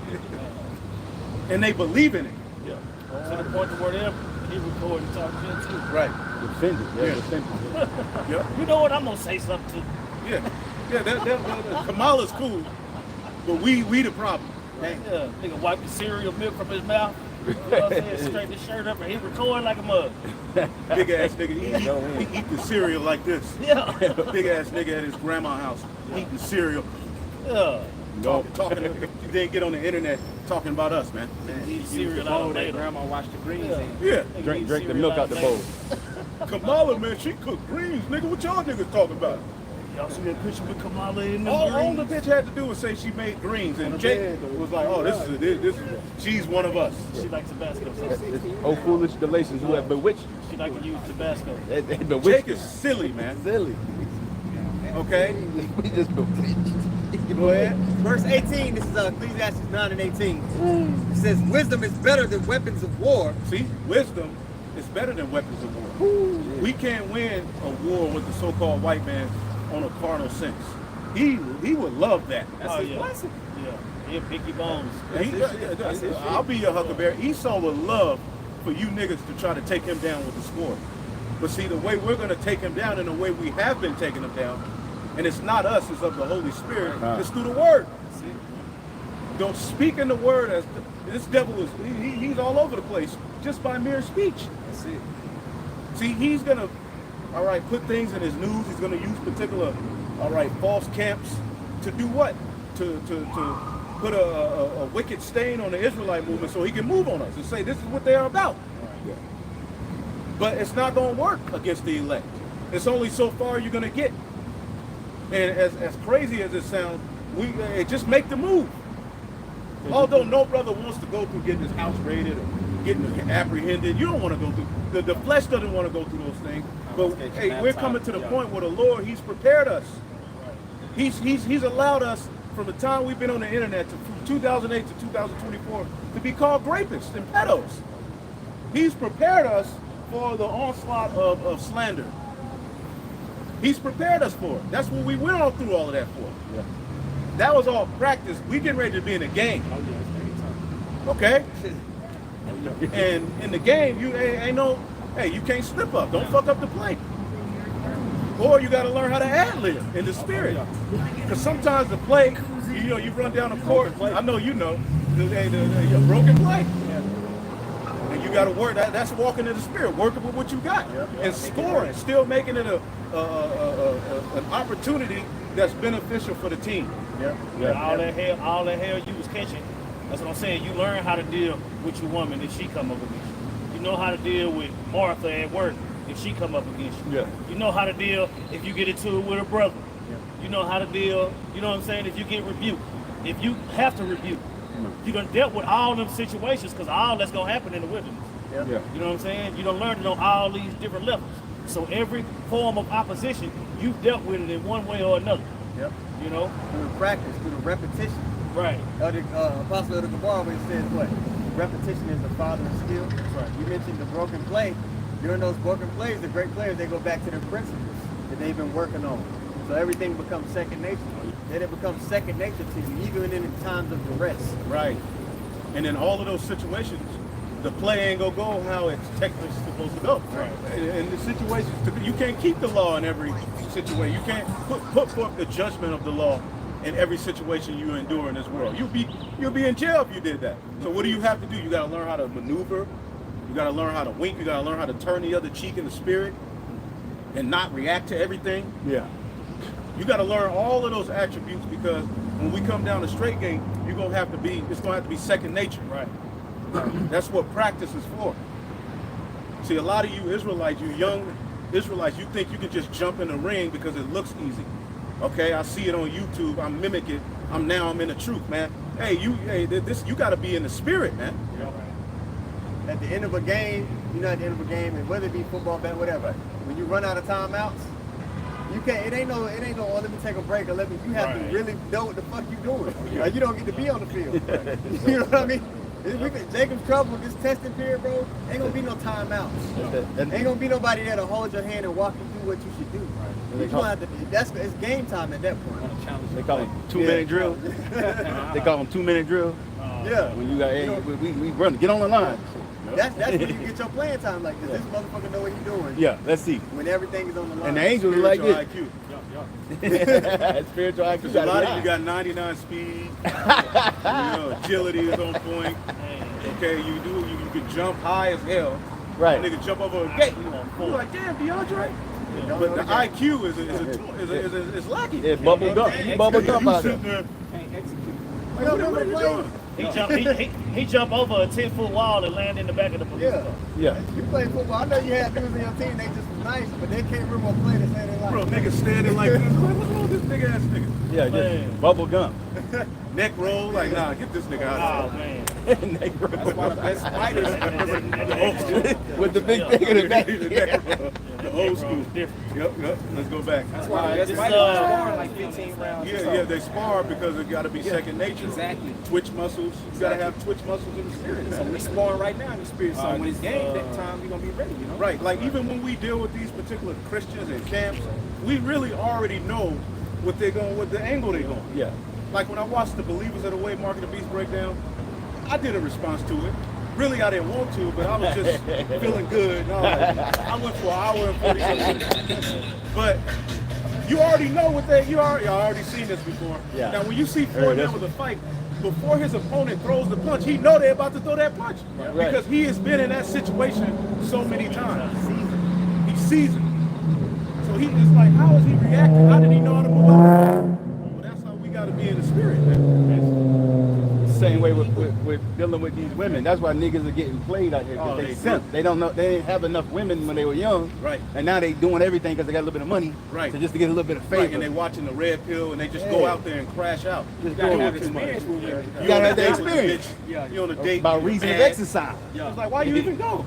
And they believe in it. Yeah. To the point to where he record and talk shit too. Right. Defended. Yeah. Yeah. Defended. Yep. You know what? I'm gonna say something too. Yeah. Yeah, that Kamala's cool, but we the problem. Yeah, nigga wipe the cereal milk from his mouth. You know what I'm saying? Straighten his shirt up and he record like a mug. Big ass nigga. He eat the cereal like this. Yeah. Big ass nigga at his grandma's house eating cereal. Yeah. Talking. Then get on the internet talking about us, man. Eat cereal out of that later. grandma washed the greens in. Yeah. Drink the milk out the bowl. Kamala, man, she cooked greens, nigga. What y'all niggas talking about? Y'all see that picture with Kamala in the All the greens? bitch had to do was say she made greens, and Jake was like, "Oh, this is she's one of us." She likes Tabasco sauce. Oh, foolish Galatians who have bewitched you. She like to use Tabasco. They bewitched Jake you. is silly, man. Silly. Okay, We just bewitched. go ahead. Verse 18, this is Ecclesiastes 9 and 18. It says, wisdom is better than weapons of war. See, wisdom is better than weapons of war. We can't win a war with the so-called white man on a carnal sense. He would love that. That's Oh, his yeah. blessing. Yeah. He'll pick your bones. I'll be your Huckleberry. Esau would love for you niggas to try to take him down with the sword. But see, the way we're going to take him down and the way we have been taking him down, and it's not us, it's of the Holy Spirit, it's through the word. Don't speak in the word as this devil is, he's all over the place just by mere speech. That's it. See, he's going to, all right, put things in his news. He's going to use particular, all right, false camps to do what? To put a wicked stain on the Israelite movement so he can move on us and say this is what they are about. But it's not going to work against the elect. It's only so far you're going to get. And as crazy as it sounds, just make the move. Although no brother wants to go through getting his house raided or getting apprehended, you don't want to go through. The flesh doesn't want to go through those things. But hey, we're coming to the point where the Lord, He's prepared us. He's allowed us from the time we've been on the internet from 2008 to 2024 to be called rapists and pedos. He's prepared us for the onslaught of slander. He's prepared us for it. That's what we went all through all of that for. Yeah. That was all practice. We getting ready to be in a game. Okay? And in the game, you ain't no, hey, you can't slip up. Don't fuck up the play. Or you got to learn how to ad-lib in the spirit. Because sometimes the play, you run down the court, I know you know, the broken play. And you got to work, that's walking in the spirit, working with what you got. And scoring, still making it an opportunity that's beneficial for the team. All that hell you was catching. That's what I'm saying. You learn how to deal with your woman if she come up against you. You know how to deal with Martha at work if she come up against you. Yeah. You know how to deal if you get into it with a brother. You know how to deal. You know what I'm saying? If you get rebuked, if you have to rebuke, you done dealt with all them situations because all that's gonna happen in the wilderness. Yeah. You know what I'm saying? You don't learn on all these different levels. So every form of opposition, you've dealt with it in one way or another. Yep. You know? Through the practice, through the repetition. Right. Apostle Elder Gabar always says what? Repetition is the father of skill. Right. You mentioned the broken play. During those broken plays, the great players, they go back to their principles that they've been working on. So everything becomes second nature. Then it becomes second nature to you, even in times of duress. Right. And in all of those situations, the play ain't gonna go how it's technically supposed to go. Right. In the situations, you can't keep the law in every situation. You can't put forth the judgment of the law in every situation you endure in this world. You'll be in jail if you did that. So what do you have to do? You gotta learn how to maneuver. You gotta learn how to wink. You gotta learn how to turn the other cheek in the spirit and not react to everything. Yeah. You got to learn all of those attributes because when we come down the straight game, it's going to have to be second nature. Right. That's what practice is for. See, a lot of you Israelites, you young Israelites, you think you can just jump in the ring because it looks easy. Okay, I see it on YouTube. I'm mimicking. I'm in the truth, man. Hey, you got to be in the spirit, man. Yeah. At the end of a game, at the end of a game, and whether it be football, bat, whatever, when you run out of timeouts, you can't. It ain't no. Oh, let me take a break or let me. You have to really know what the fuck you doing. Like, you don't get to be on the field. You know what I mean? Jacob's trouble with this testing period, bro. Ain't gonna be no timeouts. Ain't gonna be nobody there to hold your hand and walk you through what you should do. You don't have to. It's game time at that point. They call them 2-minute drill. They call them 2-minute drill. Yeah. When you got, hey, we run, get on the line. That's when you get your playing time like this. This motherfucker know what he's doing. Yeah, let's see. When everything is on the line. And the angels are like this. IQ. Spiritual IQ. Because a lot of you got 99 speed. Agility is on point. Okay, you can jump high as hell. Right. Nigga jump over a gate. You're like, damn, DeAndre. But the IQ is lacking. It's bubble gum. You bubble gum out there. What are you doing? He jumped over a 10-foot wall and landed in the back of the police car. Yeah. You play football. I know you had dudes in your team. They just was nice, but they can't remember what play they say they like. Bro, niggas standing like this. What's wrong with this nigga ass nigga? Yeah, just bubble gum. Neck roll, like, nah, get this nigga out Oh, man. Neck roll. That's one of the best fighters. With the big thing in the back. The old school. Different. Yep. Let's go back. That's why the best This, fighters sparring like 15 rounds. Yeah, they spar because it got to be second nature. Exactly. Twitch muscles. You got to have twitch muscles in the spirit. So we sparring right now in the spirit. So when it's game that time, we're gonna be ready. Right. Like even when we deal with these particular Christians in camps, we really already know what they're going, what the angle they're going. Yeah. Like when I watched the Believers of the Way Mark of the Beast breakdown, I did a response to it. Really, I didn't want to, but I was just feeling good. And I went for an hour and 40 minutes. But you already know what y'all already seen this before. Yeah. Now, when you see four men with a fight, before his opponent throws the punch, he know they're about to throw that punch. Right. Because he has been in that situation so many times. He's seasoned. So it's like, how is he reacting? How did he know how to move out? Well, that's how we got to be in the spirit, man. Same way with dealing with these women. That's why niggas are getting played out here. Cause they simp. They don't know. They didn't have enough women when they were young. Right. And now they doing everything because they got a little bit of money. Right. So just to get a little bit of favor. Right, and they watching the red pill and they just go out there and crash out. Just You gotta go have with experience with women. You gotta on a have the date with a experience. bitch. You on a date by you're reason of mad. exercise. It's like, why you even go?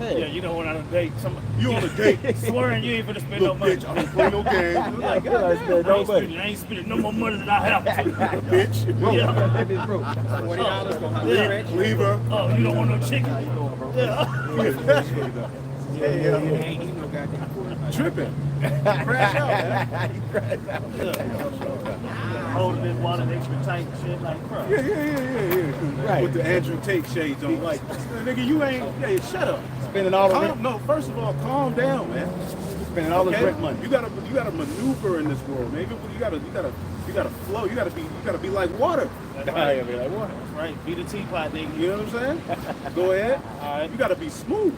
Yeah, you don't want on a date. You on a date. Swearing you ain't gonna spend no Look, money. bitch, I don't play no games. Yeah, Yeah, I said, no way. I ain't spending no more money than I have to. Bitch. Yeah. That bitch broke. $40 gonna have Yeah. rent. Leave her. Oh, you don't want no chicken? Yeah. Ain't eating no goddamn food. Tripping. Crash out, man. Holding this water extra tight and shit like, bro. Yeah. Right. With the Andrew Tate shades on. Like, nigga, you ain't, hey, shut up. Spending all the rent. No, first of all, calm down, man. Spending all the rent money. You gotta maneuver in this world, man. You gotta flow. You gotta be like water. That's Yeah, right. be like, what? That's right. Be the teapot, nigga. You know what I'm saying? Go ahead. All right. You gotta be smooth.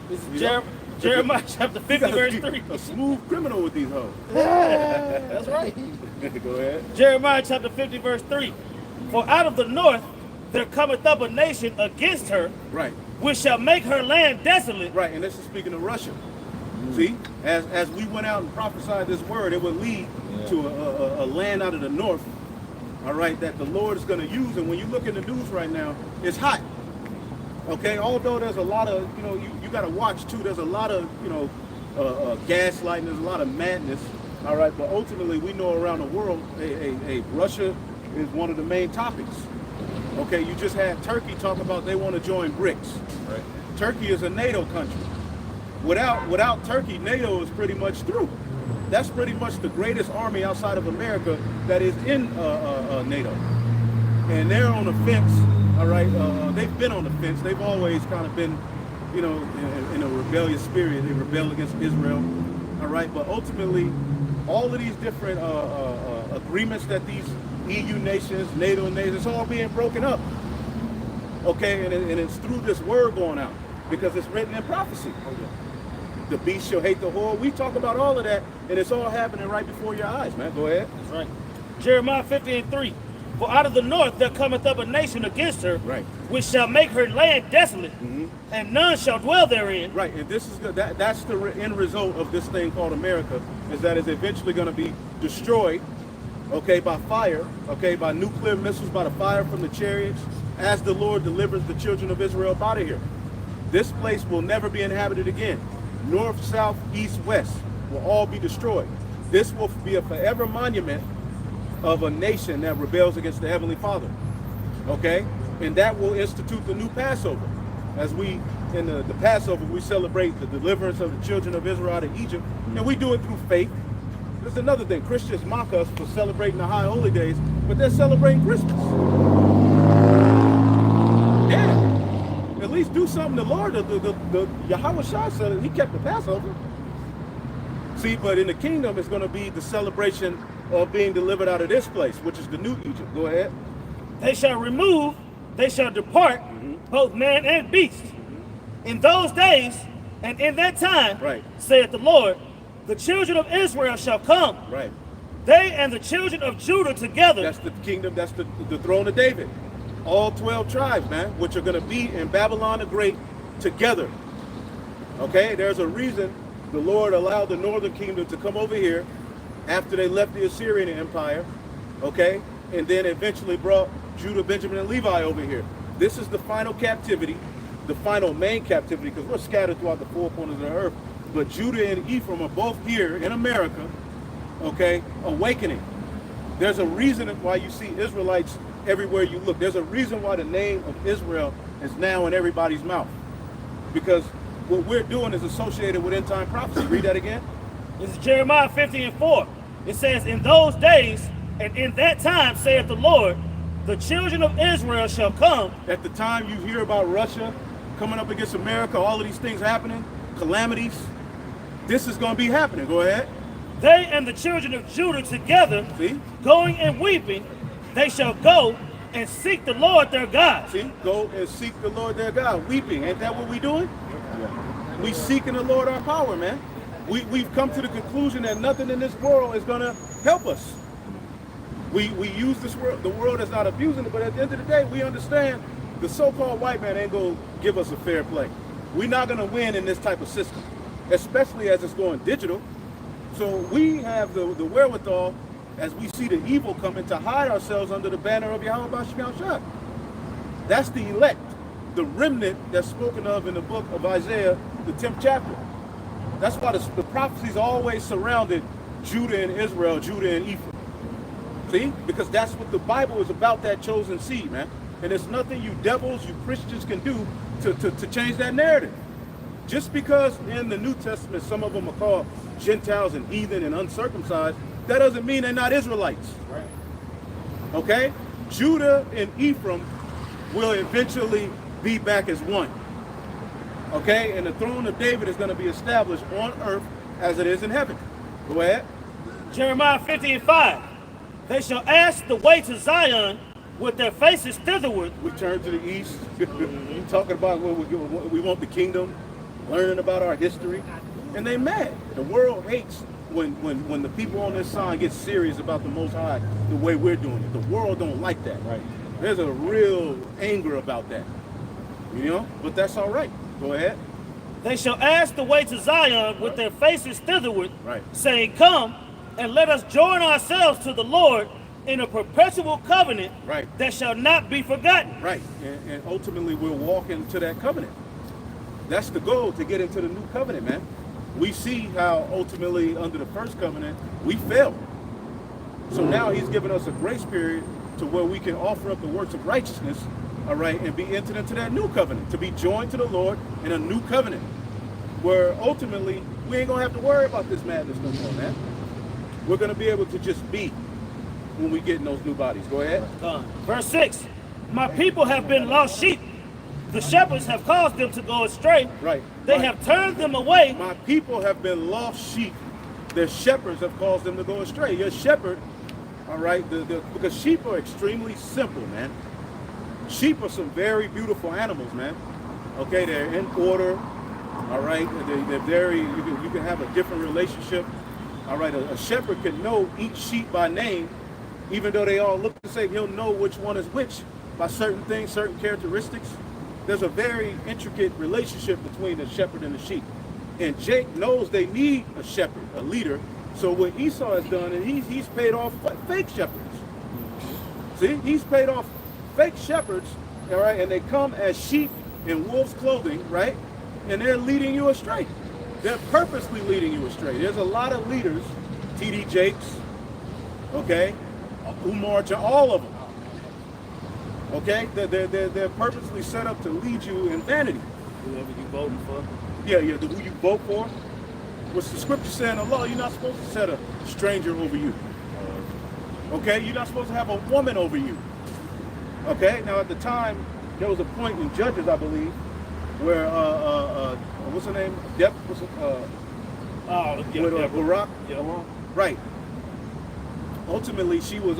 This is Jeremiah chapter 50, verse 3. A smooth criminal with these hoes. That's right. Go ahead. Jeremiah chapter 50, verse 3. For out of the north there cometh up a nation against her, Right. which shall make her land desolate. Right. And this is speaking of Russia. See, as we went out and prophesied this word, it would lead to a land out of the north, all right, that the Lord is going to use. And when you look in the news right now, it's hot. Okay, although there's a lot of, you know, you got to watch too. There's a lot of, you know, gaslighting. There's a lot of madness. All right, but ultimately we know around the world, Russia is one of the main topics. Okay, you just had Turkey talk about they want to join BRICS. Right. Turkey is a NATO country. Without Turkey, NATO is pretty much through. That's pretty much the greatest army outside of America that is in NATO. And they're on the fence, all right? They've been on the fence. They've always kind of been, you know, in a rebellious spirit. They rebel against Israel, all right? But ultimately, all of these different agreements that these EU nations, NATO nations, it's all being broken up, okay? And it's through this word going out because it's written in prophecy. The beast shall hate the whore. We talk about all of that, and it's all happening right before your eyes, man. Go ahead. That's right. Jeremiah 50:3. For out of the north there cometh up a nation against her, Right. which shall make her land desolate, and none shall dwell therein. Right, and this is good. That's the end result of this thing called America, is that it's eventually going to be destroyed, okay, by fire, okay, by nuclear missiles, by the fire from the chariots, as the Lord delivers the children of Israel out of here. This place will never be inhabited again. North, south, east, west will all be destroyed. This will be a forever monument of a nation that rebels against the Heavenly Father. Okay? And that will institute the new Passover. As we, in the Passover, we celebrate the deliverance of the children of Israel out of Egypt. And we do it through faith. There's another thing. Christians mock us for celebrating the high holy days, but they're celebrating Christmas. Yeah. At least do something. The Lord, the Yahweh Shai said he kept the Passover. See, but in the kingdom, it's going to be the celebration of being delivered out of this place, which is the new Egypt. Go ahead. They shall remove, they shall depart, both man and beast. In those days and in that time, Right. saith the Lord, the children of Israel shall come, Right. they and the children of Judah together. That's the kingdom. That's the throne of David. All 12 tribes, man, which are going to be in Babylon the Great together. Okay, there's a reason the Lord allowed the northern kingdom to come over here after they left the Assyrian Empire, okay, and then eventually brought Judah, Benjamin, and Levi over here. This is the final captivity, the final main captivity, because we're scattered throughout the four corners of the earth. But Judah and Ephraim are both here in America, okay, awakening. There's a reason why you see Israelites everywhere you look. There's a reason why the name of Israel is now in everybody's mouth. Because what we're doing is associated with end time prophecy. Read that again. This is Jeremiah 50:4. It says, in those days and in that time, saith the Lord, the children of Israel shall come. At the time you hear about Russia coming up against America, all of these things happening, calamities, this is going to be happening. Go ahead. They and the children of Judah together, See? going and weeping, they shall go and seek the Lord their God. See? Go and seek the Lord their God. Weeping. Ain't that what we doing? We seeking the Lord our power, man. We've come to the conclusion that nothing in this world is going to help us. We use this world, the world is not abusing it, but at the end of the day, we understand the so-called white man ain't going to give us a fair play. We're not going to win in this type of system, especially as it's going digital. So we have the wherewithal, as we see the evil coming, to hide ourselves under the banner of Yahweh B'Shem Shai. That's the elect, the remnant that's spoken of in the book of Isaiah, the 10th chapter. That's why the prophecies always surrounded Judah and Israel, Judah and Ephraim. See? Because that's what the Bible is about, that chosen seed, man. And there's nothing you devils, you Christians can do to change that narrative. Just because in the New Testament some of them are called Gentiles and heathen and uncircumcised, that doesn't mean they're not Israelites. Right. Okay? Judah and Ephraim will eventually be back as one. Okay? And the throne of David is going to be established on earth as it is in heaven. Go ahead. Jeremiah 50:5. They shall ask the way to Zion with their faces thitherward. We turn to the east, talking about what we want the kingdom, learning about our history, and they mad. The world hates when the people on this side get serious about the Most High the way we're doing it. The world don't like that. Right. There's a real anger about that, you know. But that's all right. Go ahead. They shall ask the way to Zion with their faces thitherward, Right. saying, Come, and let us join ourselves to the Lord in a perpetual covenant Right. that shall not be forgotten. Right. And ultimately we'll walk into that covenant. That's the goal, to get into the new covenant, man. We see how ultimately under the first covenant we failed. So now he's given us a grace period to where we can offer up the works of righteousness, all right, and be entered into that new covenant, to be joined to the Lord in a new covenant, where ultimately we ain't gonna have to worry about this madness no more, man. We're gonna be able to just be when we get in those new bodies. Go ahead. Verse 6, my people have been lost sheep. The shepherds have caused them to go astray. Right. They Right. have turned them away. My people have been lost sheep. Their shepherds have caused them to go astray. Your shepherd, all right, because sheep are extremely simple, man. Sheep are some very beautiful animals, man. Okay, they're in order, all right. They're very, you can have a different relationship. All right, a shepherd can know each sheep by name, even though they all look the same. He'll know which one is which by certain things, certain characteristics. There's a very intricate relationship between the shepherd and the sheep. And Jake knows they need a shepherd, a leader. So what Esau has done, and he's paid off fake shepherds. See, he's paid off fake shepherds, all right, and they come as sheep in wolf's clothing, right? And they're leading you astray. They're purposely leading you astray. There's a lot of leaders, T.D. Jakes, okay, Umar, all of them. Okay, they're purposely set up to lead you in vanity. Whoever you voting for. Yeah, who you vote for. What's the scripture saying in the law? You're not supposed to set a stranger over you. Okay, you're not supposed to have a woman over you. Okay, now at the time, there was a point in Judges, I believe, where, what's her name? Barak? Yeah. Right. Ultimately, she was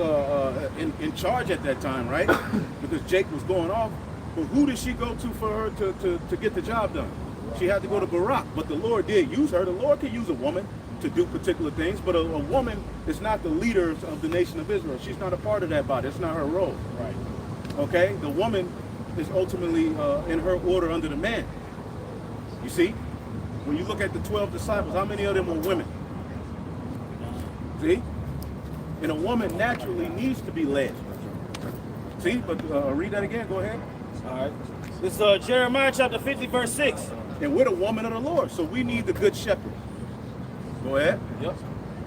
in charge at that time, right? Because Jake was going off. But who did she go to for her to get the job done? She had to go to Barak, but the Lord did use her. The Lord can use a woman to do particular things, but a woman is not the leader of the nation of Israel. She's not a part of that body. It's not her role. Right. Okay? The woman is ultimately in her order under the man. You see? When you look at the 12 disciples, how many of them were women? See? And a woman naturally needs to be led. See? But read that again. Go ahead. All right. This is Jeremiah chapter 50, verse 6. And we're the woman of the Lord, so we need the good shepherd. Go ahead. Yep.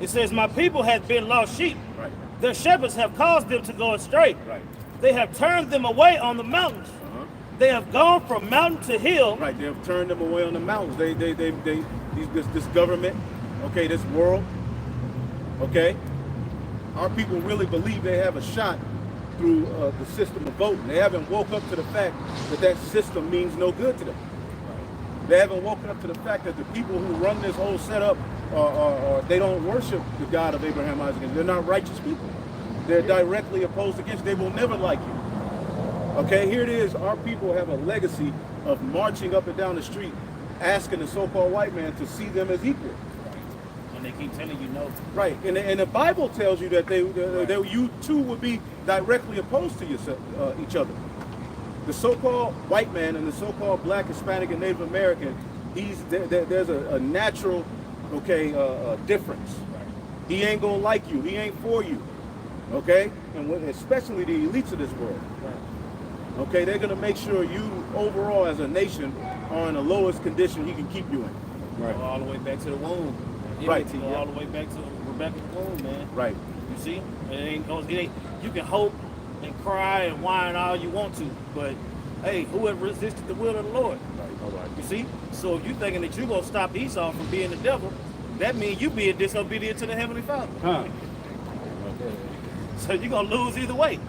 It says, my people have been lost sheep. Right. Their shepherds have caused them to go astray. Right. They have turned them away on the mountains. They have gone from mountain to hill. Right. They have turned them away on the mountains. This government, okay, this world, okay. Our people really believe they have a shot through the system of voting. They haven't woke up to the fact that system means no good to them. They haven't woken up to the fact that the people who run this whole setup, they don't worship the God of Abraham, Isaac, and they're not righteous people. They're directly opposed against. They will never like you. Okay, here it is. Our people have a legacy of marching up and down the street, asking the so-called white man to see them as equal. And they keep telling you no. Right, and the Bible tells you that you too would be directly opposed to each other. The so-called white man and the so-called black, Hispanic, and Native American, there's a natural, difference. He ain't gonna like you. He ain't for you. Okay, and especially the elites of this world. Okay, they're gonna make sure you overall as a nation are in the lowest condition he can keep you in. Right. All the way back to the womb. Right. All the way back to Rebecca's womb, man. Right. You see? It ain't. You can hope and cry and whine all you want to, but hey, who have resisted the will of the Lord? Right. You see? So if you're thinking that you're gonna stop Esau from being the devil, that means you being disobedient to the Heavenly Father. Huh. So you're gonna lose either way.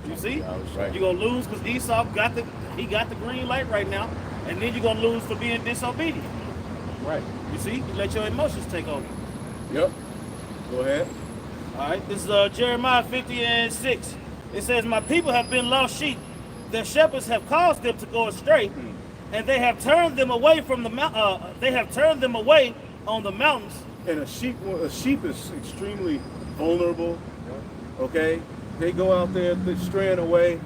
You see? Right. You're gonna lose because Esau got the green light right now, and then you're gonna lose for being disobedient. Right. You see? You let your emotions take over. Yep. Go ahead. All right. This is Jeremiah 50 and 6. It says, my people have been lost sheep. Their shepherds have caused them to go astray, and they have turned them away from the they have turned them away on the mountains. And a sheep is extremely vulnerable. Okay, they go out there, they're straying away,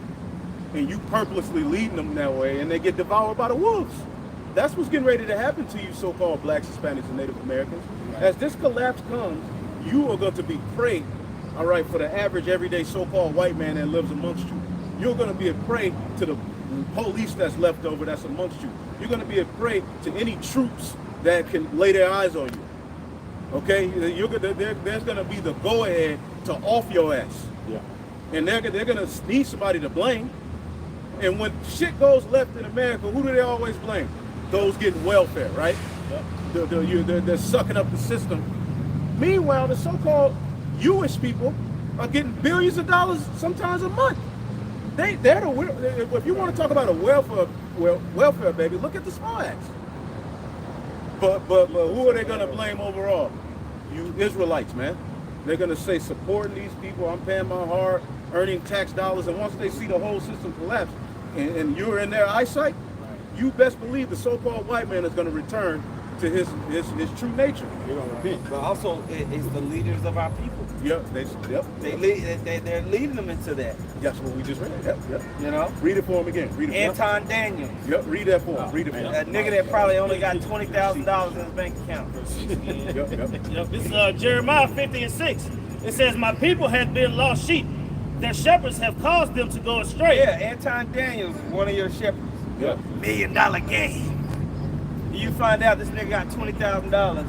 and you purposely leading them that way, and they get devoured by the wolves. that's what's getting ready to happen to you, so-called blacks, Hispanics, and Native Americans. As this collapse comes, you are going to be prey, all right, for the average, everyday so-called white man that lives amongst you. You're going to be a prey to the police that's left over that's amongst you. You're going to be a prey to any troops that can lay their eyes on you. Okay? There's going to be the go-ahead to off your ass. Yeah. And they're going to need somebody to blame. And when shit goes left in America, who do they always blame? Those getting welfare, right? Yep. They're sucking up the system. Meanwhile, the so-called Jewish people are getting billions of dollars sometimes a month. If you want to talk about a welfare baby, look at the small acts. But who are they going to blame overall? You Israelites, man. They're going to say supporting these people. I'm paying my hard, earning tax dollars, and once they see the whole system collapse, and you're in their eyesight, you best believe the so-called white man is going to return to his true nature. They're gonna repent. But also, it's the leaders of our people. Yep. They're leading them into that. That's what we just read. Yep. You know? Read it for him again. Read it. Anton Daniels. Yep. Read that for him. Read it for him. A nigga that probably only got $20,000 in his bank account. Yep. This is Jeremiah 50:6. It says, "My people have been lost sheep. Their shepherds have caused them to go astray." Yeah, Anton Daniels, one of your shepherds. Yep. $1 million game. You find out this nigga got $20,000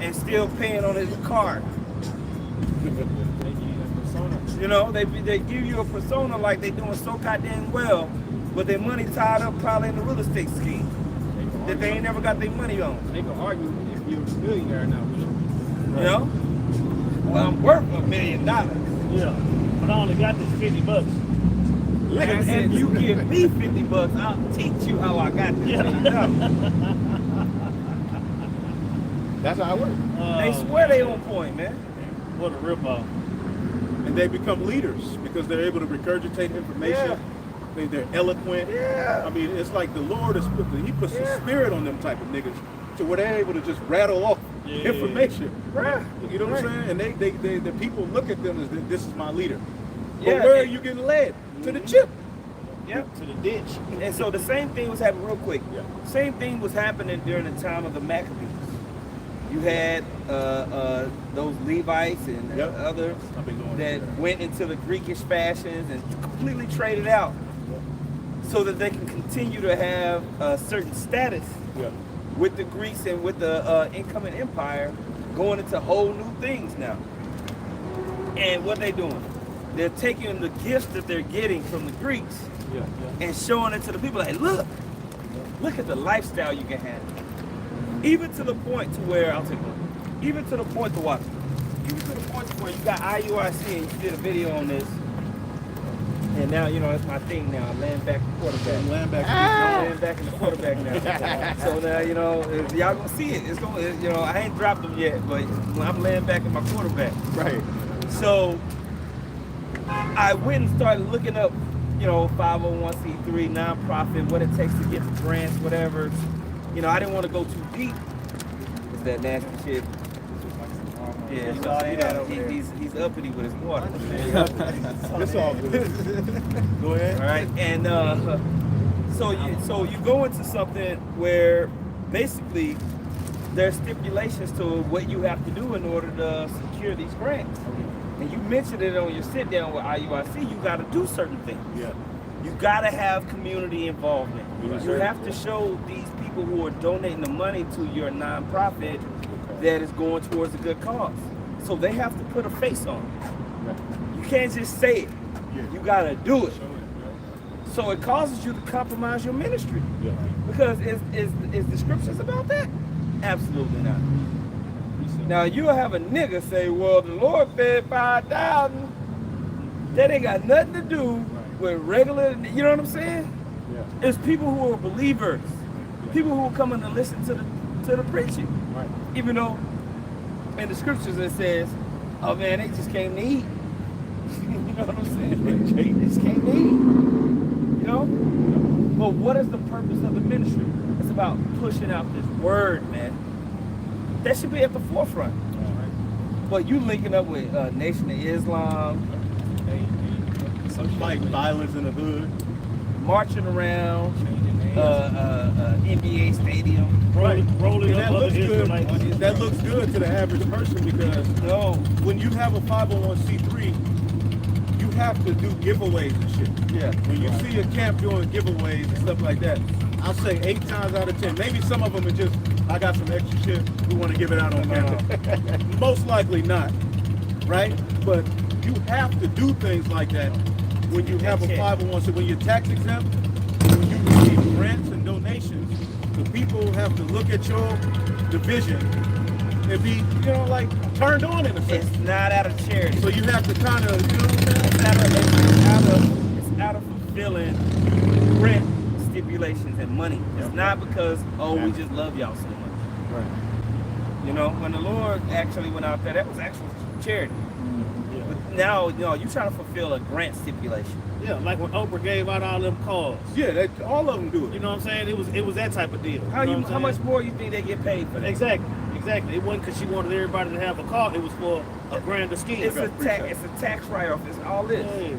and still paying on his card. You know, they give you a persona like they doing so goddamn well, but their money tied up probably in the real estate scheme that they ain't never got their money on. They can argue if you're a millionaire now. You know? Well, I'm worth $1 million. Yeah. But I only got this $50. And you give me $50, I'll teach you how I got this $1 million. That's how it works. They swear they on point, man. What a ripoff. And they become leaders because they're able to regurgitate information. Yeah. They're eloquent. Yeah. I mean, it's like the Lord has put some spirit on them type of niggas to where they're able to just rattle off information. Right. You know what I'm saying? And the people look at them as this is my leader. But Yeah, where are you getting led? To the chip. Yep. To the ditch. And so the same thing was happening real quick. Yeah. Same thing was happening during the time of the Maccabees. You had those Levites and others that went into the Greekish fashions and completely traded out so that they can continue to have a certain status with the Greeks and with the incoming empire going into whole new things now. And what they doing? They're taking the gifts that they're getting from the Greeks and showing it to the people like, look at the lifestyle you can have. Even to the point to where, I'll take one. Even to the point to watch. Even to the point to where you got IUIC and you did a video on this. And now, you know, it's my thing now. I'm laying back the quarterback. I'm laying back in the quarterback now. So now, you know, y'all gonna see it. It's gonna, you know, I ain't dropped them yet, but I'm laying back in my quarterback. Right. So I went and started looking up, you know, 501c3, nonprofit, what it takes to get the grants, whatever. You know, I didn't want to go too deep. It's that nasty shit. Yeah, so, you know, he's uppity with his water. It's all good. Go ahead. All right, and so you go into something where basically there's stipulations to what you have to do in order to secure these grants. And you mentioned it on your sit down with IUIC. You got to do certain things. Yeah. You got to have community involvement. Yes, You sir. have to show these people who are donating the money to your nonprofit that is going towards a good cause. So they have to put a face on it. You can't just say it. You got to do it. So it causes you to compromise your ministry. Yeah. Because is the scriptures about that? Absolutely not. Now you'll have a nigga say, well, the Lord fed 5,000. That ain't got nothing to do with regular, you know what I'm saying? Yeah. It's people who are believers. People who are coming to listen to the preaching. Right. Even though in the scriptures it says, oh man, they just came to eat. You know what I'm saying? They just came to eat. You know? But what is the purpose of the ministry? It's about pushing out this word, man. That should be at the forefront. But you linking up with Nation of Islam, Like violence in the hood. marching around NBA stadium. Rolling And up that other looks good. Israelites. That looks good to the average person because when you have a 501c3, you have to do giveaways and shit. Yeah. When you see a camp doing giveaways and stuff like that, I'll say 8 times out of 10. Maybe some of them are just, I got some extra shit, we want to give it out on camera. Most likely not, right? But you have to do things like that when you have a 501c. When you're tax exempt, when you receive grants and donations, the people have to look at your division and be, like turned on in a sense. It's not out of charity. So you have to kind of, It's out of fulfilling grant stipulations and money. It's not because, we just love y'all so much. Right. When the Lord actually went out there, that was actually charity. Yeah. But now, you're trying to fulfill a grant stipulation. Yeah, like when Oprah gave out all them cars. Yeah, all of them do it. You know what I'm saying? It was that type of deal. How much more you think they get paid for that? Exactly. It wasn't because she wanted everybody to have a car. It was for a grander scheme. It's a tax write-off. It's all this. Hey,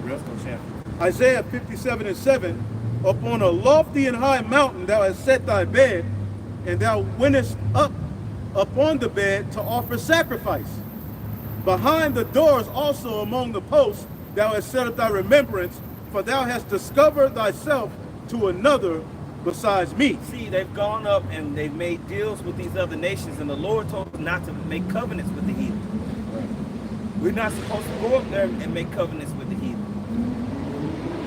Isaiah 57:7, upon a lofty and high mountain thou hast set thy bed, and thou wentest up upon the bed to offer sacrifice. Behind the doors also among the posts thou hast set up thy remembrance, for thou hast discovered thyself to another besides me. See, they've gone up and they've made deals with these other nations, and the Lord told us not to make covenants with the heathen. We're not supposed to go up there and make covenants with the heathen.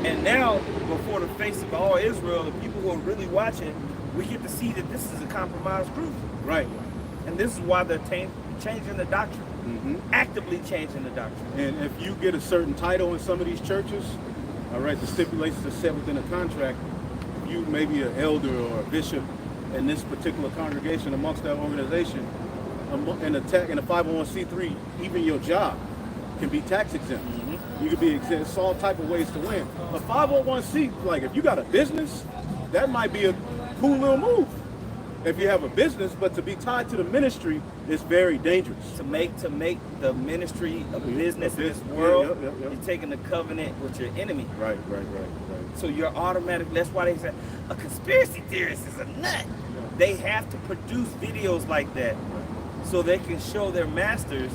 And now, before the face of all Israel, the people who are really watching, we get to see that this is a compromised group. Right. And this is why they're changing the doctrine. Actively changing the doctrine. And if you get a certain title in some of these churches, all right, the stipulations are set within a contract. You may be an elder or a bishop in this particular congregation amongst that organization, in a 501c3, even your job can be tax exempt. You could be exempt. It's all type of ways to win. A 501c, like if you got a business, that might be a cool little move. If you have a business, but to be tied to the ministry is very dangerous. To make the ministry a business in this world, you're taking the covenant with your enemy. Right. So you're automatic. That's why they say a conspiracy theorist is a nut. They have to produce videos like that so they can show their masters,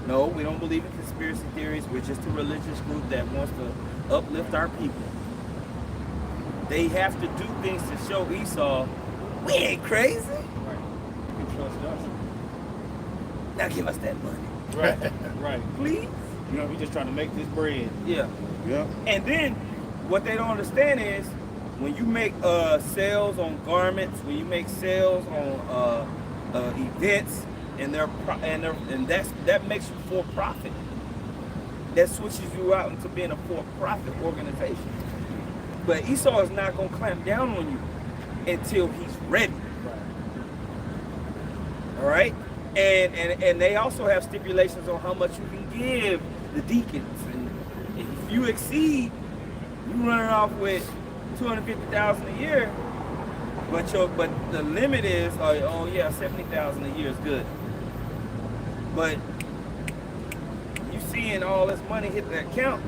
no, we don't believe in conspiracy theories. We're just a religious group that wants to uplift our people. They have to do things to show Esau, we ain't crazy. Right. You can trust us. Now give us that money. Right. Please? We just trying to make this bread. Yeah. And then what they don't understand is when you make sales on garments, when you make sales on events, and that makes you for profit. That switches you out into being a for-profit organization. But Esau is not going to clamp down on you until he's ready. All right? And they also have stipulations on how much you can give the deacons. And if you exceed, you running off with $250,000 a year, but the limit is $70,000 a year is good. But you seeing all this money hit the account,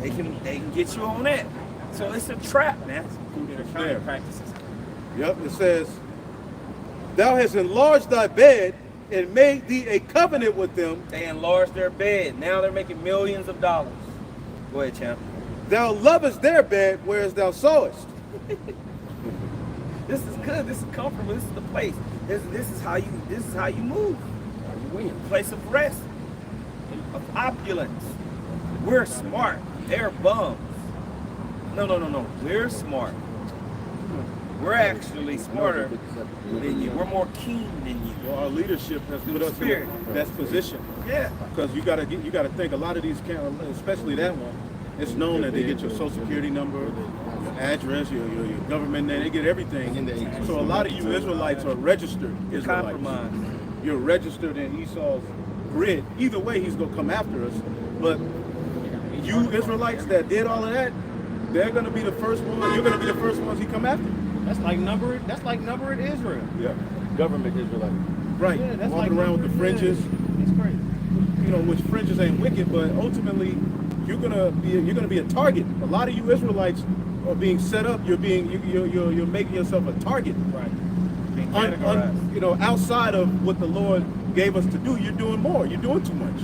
they can get you on that. So it's a trap, man. Fair. Practices. Yep, it says, thou hast enlarged thy bed and made thee a covenant with them. They enlarged their bed. Now they're making millions of dollars. Go ahead, champ. Thou lovest their bed, whereas thou sawest. This is good. This is comfortable. This is the place. This is how you move. Place of rest, of opulence. We're smart. They're bums. No. We're smart. We're actually smarter than you. We're more keen than you. Well, our leadership has put us in that position. Yeah. Because you got to think a lot of these camps, especially that one, it's known that they get your social security number, your address, your government name. They get everything. So a lot of you Israelites are registered Israelites. Compromise. You're registered in Esau's grid. Either way, he's gonna come after us. But you Israelites that did all of that, they're gonna be the first ones. You're gonna be the first ones he come after. That's like numbering Israel. Yeah. Government Israelite. Right. Yeah, that's walking like around with the fringes. It's crazy. Which fringes ain't wicked, but ultimately you're gonna be a target. A lot of you Israelites are being set up. You're making yourself a target. Right. Being categorized. Outside of what the Lord gave us to do, you're doing more. You're doing too much.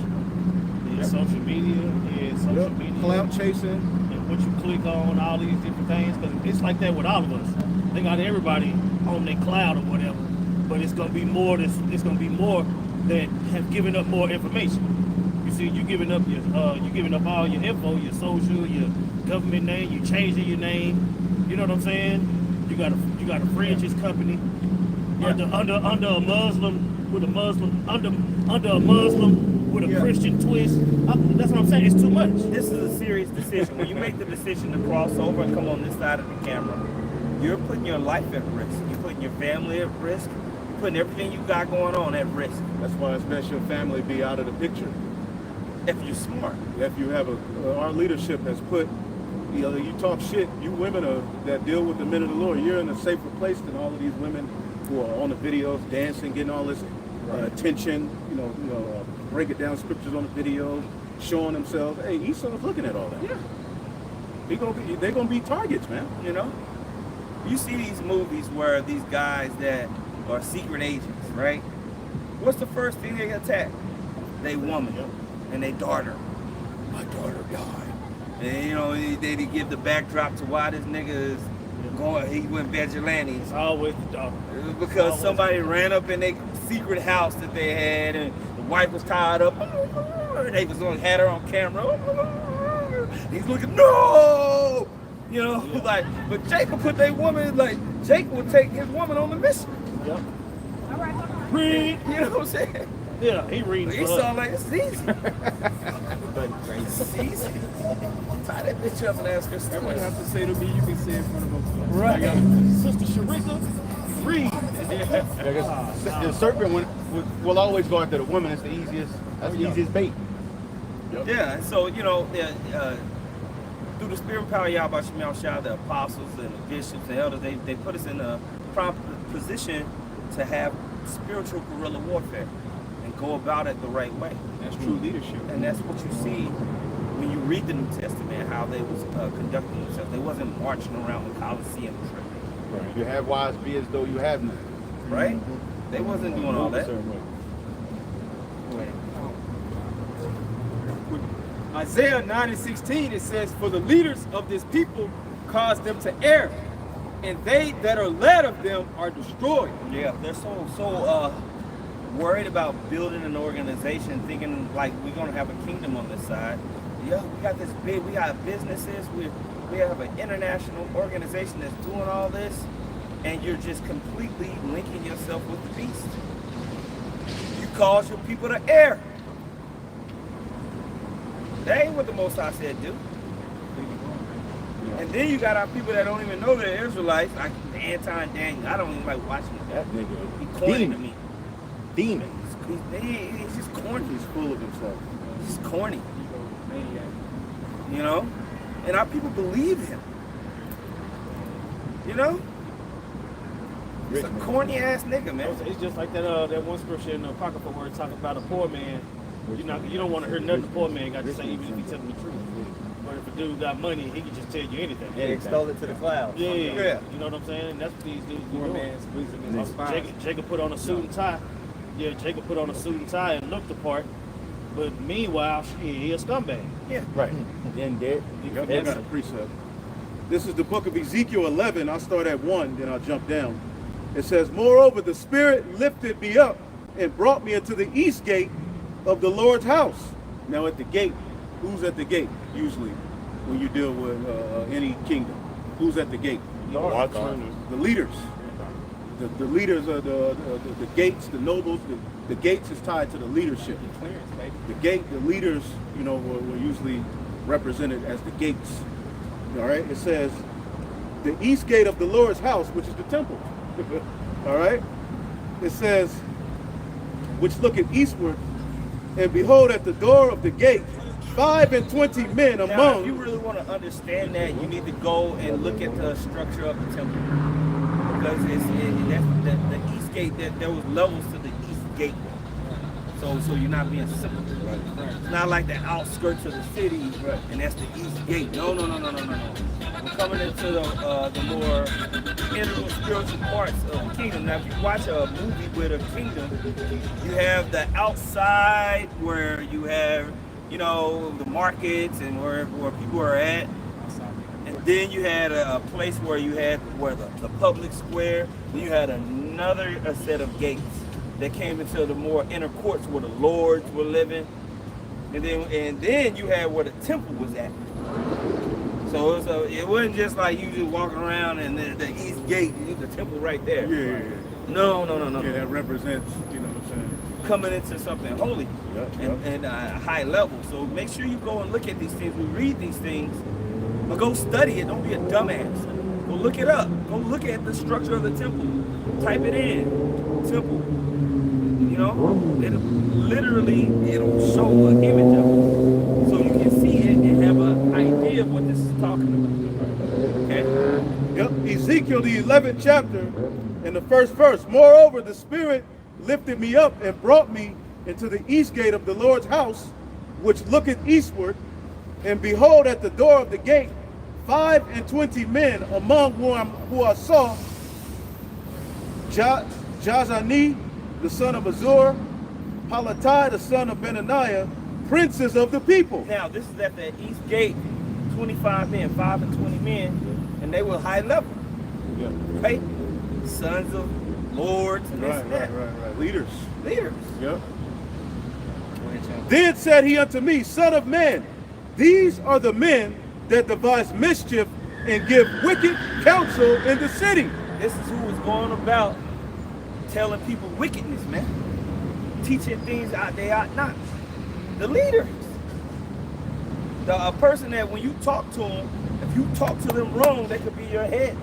Yeah, social media, Clout chasing. and what you click on, all these different things. Because it's like that with all of us. They got everybody on their cloud or whatever, but it's gonna be more. It's gonna be more that have given up more information. You see, you giving up all your info, your social, your government name. You changing your name. You know what I'm saying? You got a fringes company under a Muslim with a Muslim under a Muslim with a Christian twist. That's what I'm saying. It's too much. This is a serious decision. When you make the decision to cross over and come on this side of the camera, you're putting your life at risk. You're putting your family at risk. You're putting everything you got going on at risk. That's why it's best your family be out of the picture. If you're smart. If you have our leadership has put, you talk shit, you women that deal with the men of the Lord, you're in a safer place than all of these women who are on the videos, dancing, getting all this attention, breaking down scriptures on the videos, showing themselves. Hey, Esau's looking at all that. Yeah. They're gonna be targets, man. You see these movies where these guys that are secret agents, right? What's the first thing they attack? They woman and they daughter. My daughter died. And they give the backdrop to why this nigga is going. He went vigilante. It's always the daughter. Because somebody ran up in their secret house that they had, and the wife was tied up. They had her on camera. He's looking, no! But Jacob put their woman, Jacob would take his woman on the mission. Yep. Read. You know what I'm saying? Yeah, he reads. He saw like, it's easy. It's easy. Tie that bitch up and ask her Everyone story. have to say to me, you can say in front of us. Right. Sister Sharika, read. The serpent will always go after the woman. It's the easiest. That's the easiest bait. Yeah, so, through the spirit and power of Yahweh Shemel Shah, the apostles and the bishops and elders, they put us in a prompt position to have spiritual guerrilla warfare and go about it the right way. That's true leadership. And that's what you see when you read the New Testament, how they was conducting themselves. They wasn't marching around the Colosseum tripping. Right. You have wives, be as though you have none. Right? They wasn't doing all that. Isaiah 9:16, it says, for the leaders of this people cause them to err, and they that are led of them are destroyed. Yeah, they're so worried about building an organization, thinking like we're gonna have a kingdom on this side. Yeah, we got businesses, we have an international organization that's doing all this, and you're just completely linking yourself with the beast. You cause your people to err. That ain't what the Most High said do. And then you got our people that don't even know they're Israelites, like Anton Daniel. I don't even like watching That nigga. He corny to me. Demon. He's just corny. He's full of himself. He's corny. And our people believe him. He's a corny ass nigga, man. It's just like that one scripture in the Apocrypha where it talks about a poor man. You don't want to hear nothing the poor man got to say, even if he's telling the truth. But if a dude got money, he can just tell you anything. And extol it to the clouds. Yeah. Yeah. You know what I'm saying? That's what these dudes Poor do. man's wisdom is inspired. Jacob put on a suit and tie. Yeah, Jacob put on a suit and tie and looked the part. But meanwhile, he a scumbag. Yeah. Right. Then dead. I got a precept. This is the book of Ezekiel 11. I'll start at 1, then I'll jump down. It says, moreover, the Spirit lifted me up and brought me into the east gate of the Lord's house. Now at the gate, who's at the gate usually when you deal with any kingdom? Who's at the gate? The watchman. The leaders. The leaders are the gates, the nobles. The gates is tied to the leadership. The leaders, were usually represented as the gates. All right, it says the east gate of the Lord's house, which is the temple. All right, it says, which looketh eastward, and behold, at the door of the gate, 25 men Now, among. if you really want to understand that, you need to go and look at the structure of the temple. Because that's the east gate, there was levels to the east gate. So you're not being simple. Right. It's not like the outskirts of the city, Right. and that's the east gate. No. We're coming into the more integral spiritual parts of the kingdom. Now, if you watch a movie with a kingdom, you have the outside where you have, you know, the markets and where people are at. And then you had a place where you had the public square. Then you had another set of gates that came into the more inner courts where the lords were living. And then you had where the temple was at. So it wasn't just like you just walking around and the east gate, the temple right there. Yeah. No. Yeah, that represents, you know what I'm saying? Coming into something holy and a high level. So make sure you go and look at these things. We read these things, but go study it. Don't be a dumbass. Go look it up. Go look at the structure of the temple. Type it in. Temple. You know, it'll show an image of it, so you can see it and have an idea of what this is talking about. Okay. Yep. Ezekiel, the 11th chapter, in the first verse. Moreover, the Spirit lifted me up and brought me into the east gate of the Lord's house, which looketh eastward. And behold, at the door of the gate, 25 men, among whom I saw Jazani, the son of Azur, Palatai, the son of Benaniah, princes of the people. Now, this is at the east gate, 25 men, 5 and 20 men, and they were high level, Yeah. right? Sons of lords and this and that. Right. Leaders. Leaders. Yep. Then said he unto me, Son of man, these are the men that devise mischief and give wicked counsel in the city. This is who is going about telling people wickedness, man. Teaching things out they ought not. The leaders. A person that when you talk to them, if you talk to them wrong, they could be your head.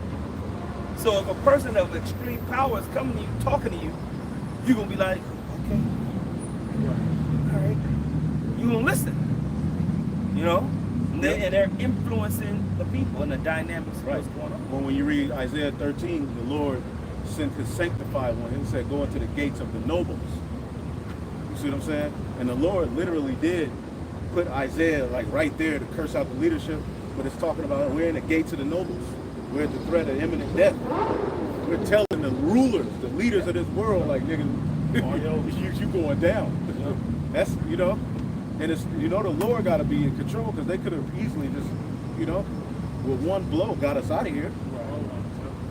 So if a person of extreme power is coming to you, talking to you, you're going to be like, okay, all right. You're going to listen, you know? And they're influencing the people and the dynamics of what's going on. When you read Isaiah 13, the Lord sent his sanctified one. He said, go into the gates of the nobles. You see what I'm saying? And the Lord literally did put Isaiah like right there to curse out the leadership, but it's talking about we're in the gates of the nobles. We're at the threat of imminent death. We're telling the rulers, the leaders of this world, like, nigga, you going down. That's, you know, and it's, you know, the Lord got to be in control, because they could have easily just, you know, with one blow got us out of here.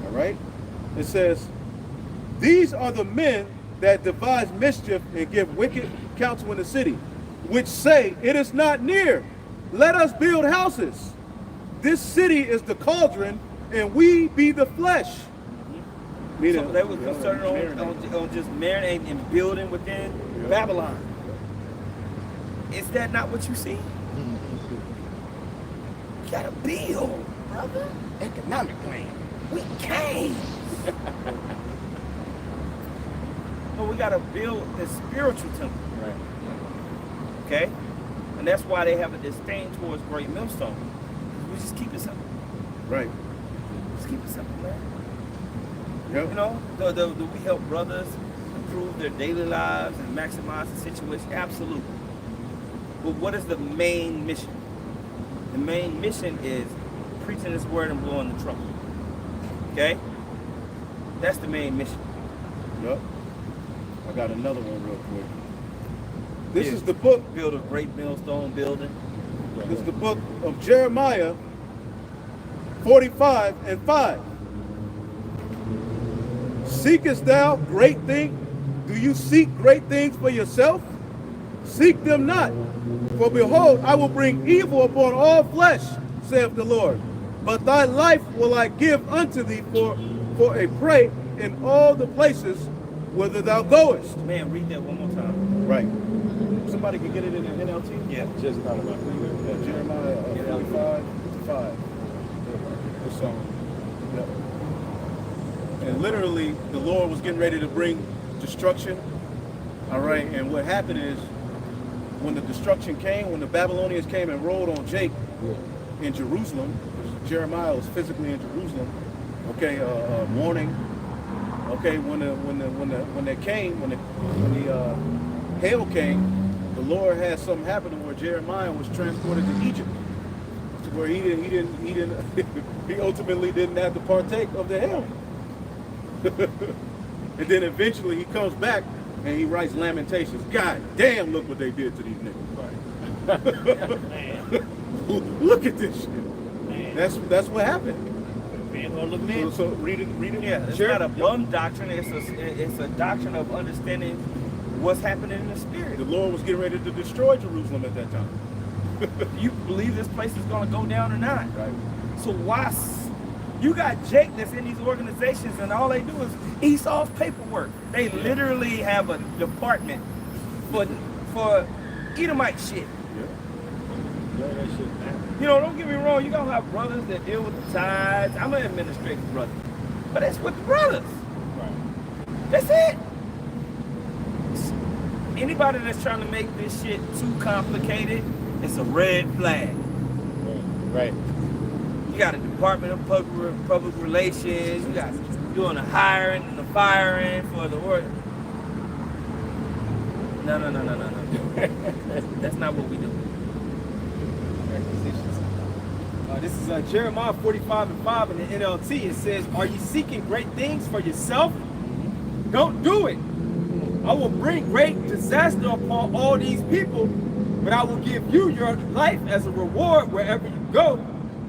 All right? It says, these are the men that devise mischief and give wicked counsel in the city, which say, it is not near. Let us build houses. This city is the cauldron, and we be the flesh. So they were concerned on just marinating and building within Babylon. Is that not what you see? You gotta build, brother. Economic plan. We came. But we gotta build the spiritual temple. Right. Okay? And that's why they have a disdain towards Great Millstone. We just keep it simple. Right. Just keep it simple, man. Yep. You know, do we help brothers improve their daily lives and maximize the situation? Absolutely. But what is the main mission? The main mission is preaching this word and blowing the trumpet. Okay? That's the main mission. Yep. I got another one real quick. This is the book. Build a great millstone building. This is the book of Jeremiah 45 and 5. Seekest thou great things? Do you seek great things for yourself? Seek them not. For behold, I will bring evil upon all flesh, saith the Lord. But thy life will I give unto thee for a prey in all the places whither thou goest. Man, read that one more time. Right. Somebody can get it in the NLT? Yeah. Just thought about it. Jeremiah 45 5. This song. Yep. And literally, the Lord was getting ready to bring destruction. All right. And what happened is, when the destruction came, when the Babylonians came and rolled on Jake in Jerusalem, Jeremiah was physically in Jerusalem. Okay, warning. Okay, when they came, when the hail came, the Lord had something happen where Jeremiah was transported to Egypt, to where he ultimately didn't have to partake of the hail. And then eventually he comes back and he writes Lamentations. God damn, look what they did to these niggas. Man. Look at this shit. Man. That's what happened. Man, well, look, man. So read it. Yeah, it's not a bum doctrine. It's a doctrine of understanding what's happening in the spirit. The Lord was getting ready to destroy Jerusalem at that time. Do you believe this place is going to go down or not? Right. So why? You got Jake that's in these organizations, and all they do is Esau's paperwork. They literally have a department for Edomite shit. You know, don't get me wrong. You gonna have brothers that deal with the tithes. I'm an administrative brother, but it's with the brothers. Right. That's it. Anybody that's trying to make this shit too complicated, it's a red flag. Right. You got a Department of Public Relations. You got doing the hiring and the firing for the work. No. That's not what we do. This is Jeremiah 45:5 in the NLT. It says, "Are you seeking great things for yourself? Don't do it. I will bring great disaster upon all these people, but I will give you your life as a reward wherever you go.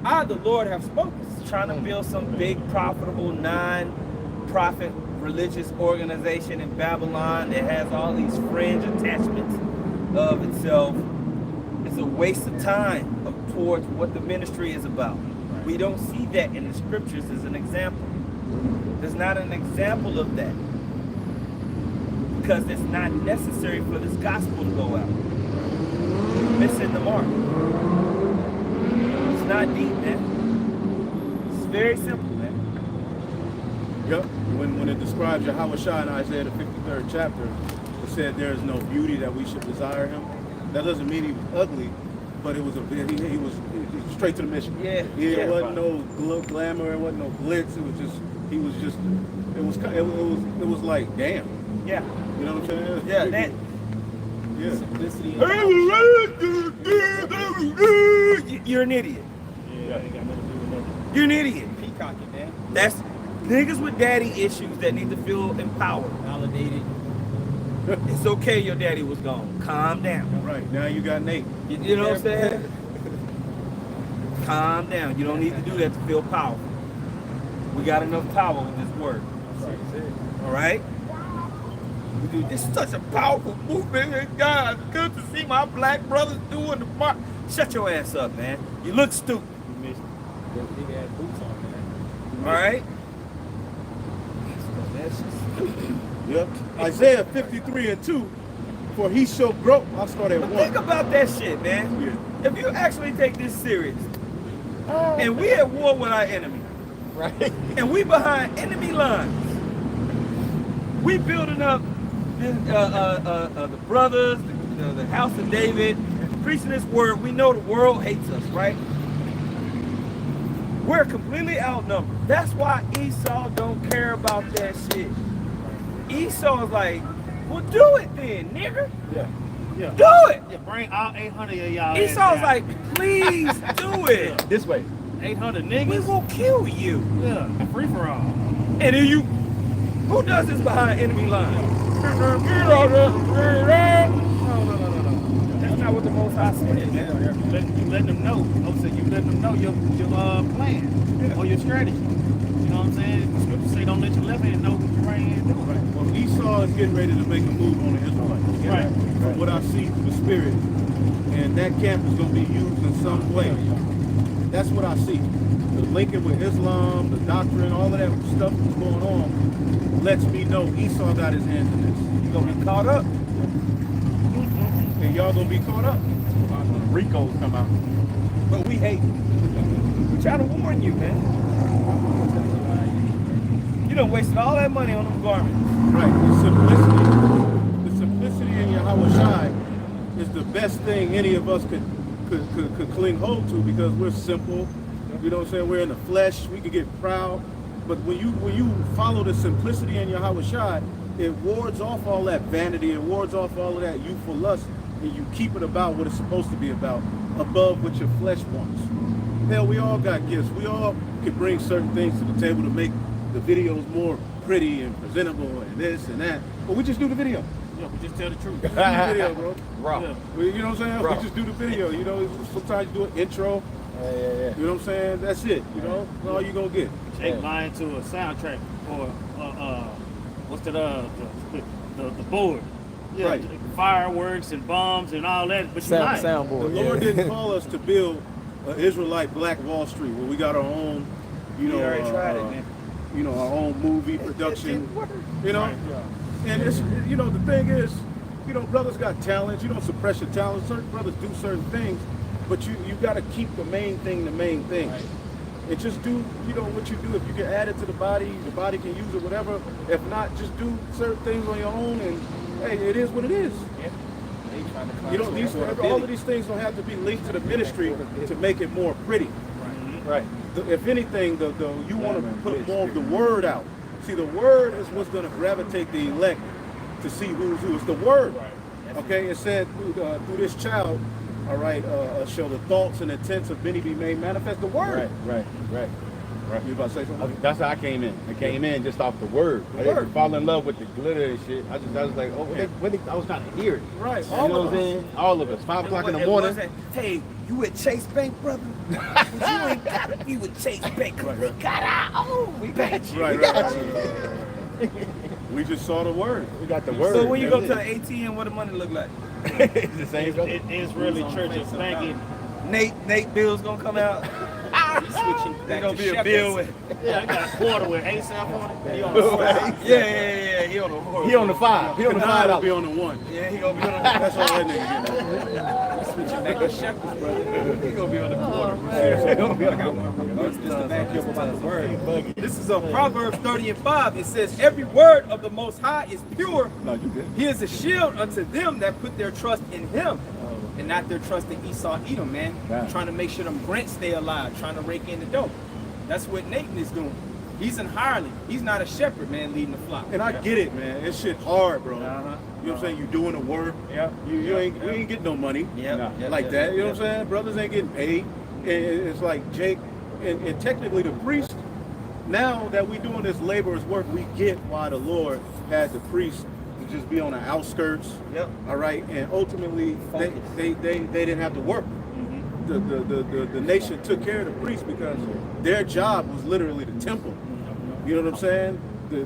I, the Lord, have spoken." Trying to build some big, profitable, non-profit religious organization in Babylon that has all these fringe attachments of itself. It's a waste of time towards what the ministry is about. We don't see that in the scriptures as an example. There's not an example of that because it's not necessary for this gospel to go out. Missing the mark. It's not deep, man. It's very simple, man. Yep. When it describes Yahushua in Isaiah the 53rd chapter, it said there is no beauty that we should desire him. That doesn't mean he was ugly, but it was he was straight to the mission. Yeah. It wasn't no glamour. It wasn't no glitz. It was like damn. Yeah. You know what I'm saying? Yeah. That. Yeah. Simplicity. You're an idiot. Yeah, ain't got nothing to do with nothing. You're an idiot. Peacocking, man. That's niggas with daddy issues that need to feel empowered. Validated. It's okay your daddy was gone. Calm down. Right. Now you got Nate. You know what I'm saying? Calm down. You don't need to do that to feel powerful. We got enough power with this word. All right? This is such a powerful movement, and God, it's good to see my black brothers doing the march. Shut your ass up, man. You look stupid. You missed those big ass boots on, man. All right? Yep. Isaiah 53:2. For he shall grow. I'll start at But 1. think about that shit, man. Yeah. If you actually take this serious, and we at war with our enemy, Right. and we behind enemy lines, we building up the brothers, the house of David, preaching this word. We know the world hates us, right? We're completely outnumbered. That's why Esau don't care about that shit. Esau is like, well, do it then, nigga. Yeah. Yeah. Do it. Yeah, bring all 800 of y'all. Esau's like, please do it. This way. 800 We niggas. will kill you. Yeah, free for all. And then who does this behind enemy lines? No. That's not what the Most High said, man. You letting them know. You letting them know your plan or your strategy. You know what I'm saying? The scriptures say don't let your left hand know what your right hand do. Right. Well, Esau is getting ready to make a move on the Israelites. Right. From what I see through the spirit, and that camp is going to be used in some way. That's what I see. The linking with Islam, the doctrine, all of that stuff that's going on lets me know Esau got his hands in this. He's going to be caught up. And y'all going to be caught up. When Rico's come out. But we hate you. We try to warn you, man. You done wasted all that money on them garments. Right. The simplicity in Yahushua is the best thing any of us could cling hold to, because we're simple. You know what I'm saying? We're in the flesh. We could get proud. But when you follow the simplicity in Yahushua, it wards off all that vanity, it wards off all of that youthful lust, and you keep it about what it's supposed to be about, above what your flesh wants. Hell, we all got gifts. We all can bring certain things to the table to make the videos more pretty and presentable and this and that. But we just do the video. Yeah, we just tell the truth. We just do the video, bro. Raw. Yeah. You know what I'm saying? Bro. We just do the video. You know, sometimes you do an intro. Yeah. You know what I'm saying? That's it. You know, that's all you gonna get. Take mine to a soundtrack or what's the board. Yeah, Right. fireworks and bombs and all that. But you're lying. The Soundboard. Lord didn't call us to build an Israelite Black Wall Street where we got our own, you know, We already tried it, man. you know, our own movie production. You know, and it's, you know, the thing is, you know, brothers got talents. You don't suppress your talents. Certain brothers do certain things, but you got to keep the main thing the main thing. And just do, you know, what you do. If you can add it to the body can use it, whatever. If not, just do certain things on your own, and hey, it is what it is. You don't these all of these things don't have to be linked to the ministry to make it more pretty. Right. If anything, you want to put more of the word out. See, the word is what's going to gravitate the elect to see who's who. It's the word. Okay, it said through this child, all right, shall the thoughts and intents of many be made manifest. The word. Right. You about to say something? That's how I came in. I came in just off the word. I didn't fall in love with the glitter and shit. I was like, oh, I was trying to hear it. Right. You know what I'm saying? All of us. 5 o'clock in the morning. Hey, you with Chase Bank, brother? You ain't gotta be with Chase Bank, cause we got our own. We got you. Right. We just saw the word. We got the word. So when you go to man. the ATM, what the money look like? It's the same. It is really church of banking. Nate Bill's gonna come out. There's gonna be a bill with. Yeah, I got a quarter with ASAP on it. He on the Yeah. He on the He on the 5. He on the Nine will $5. be on the one. Yeah, he gonna be on the. That's all that nigga get. Switching back to shekels, brother. He gonna be on the quarter. Just to back you up about the word. This is Proverbs 30:5. It says, every word of the Most High is pure. No, you good. He is a shield unto them that put their trust in him and not their trust in Esau Edom, man. Yeah. Trying to make sure them grants stay alive, trying to rake in the dough. That's what Nathan is doing. He's in hireling. He's not a shepherd, man, leading the flock. And I get it, man. This shit hard, bro. Uh-huh. You know what I'm saying? You doing the work. Yeah. We ain't getting no money like that. You know what I'm saying? Brothers ain't getting paid. And it's like Jake, and technically the priest, now that we doing this laborer's work, we get why the Lord had the priest to just be on the outskirts. Yep. All right. And ultimately they didn't have to work. The nation took care of the priests because their job was literally the temple. You know what I'm saying? The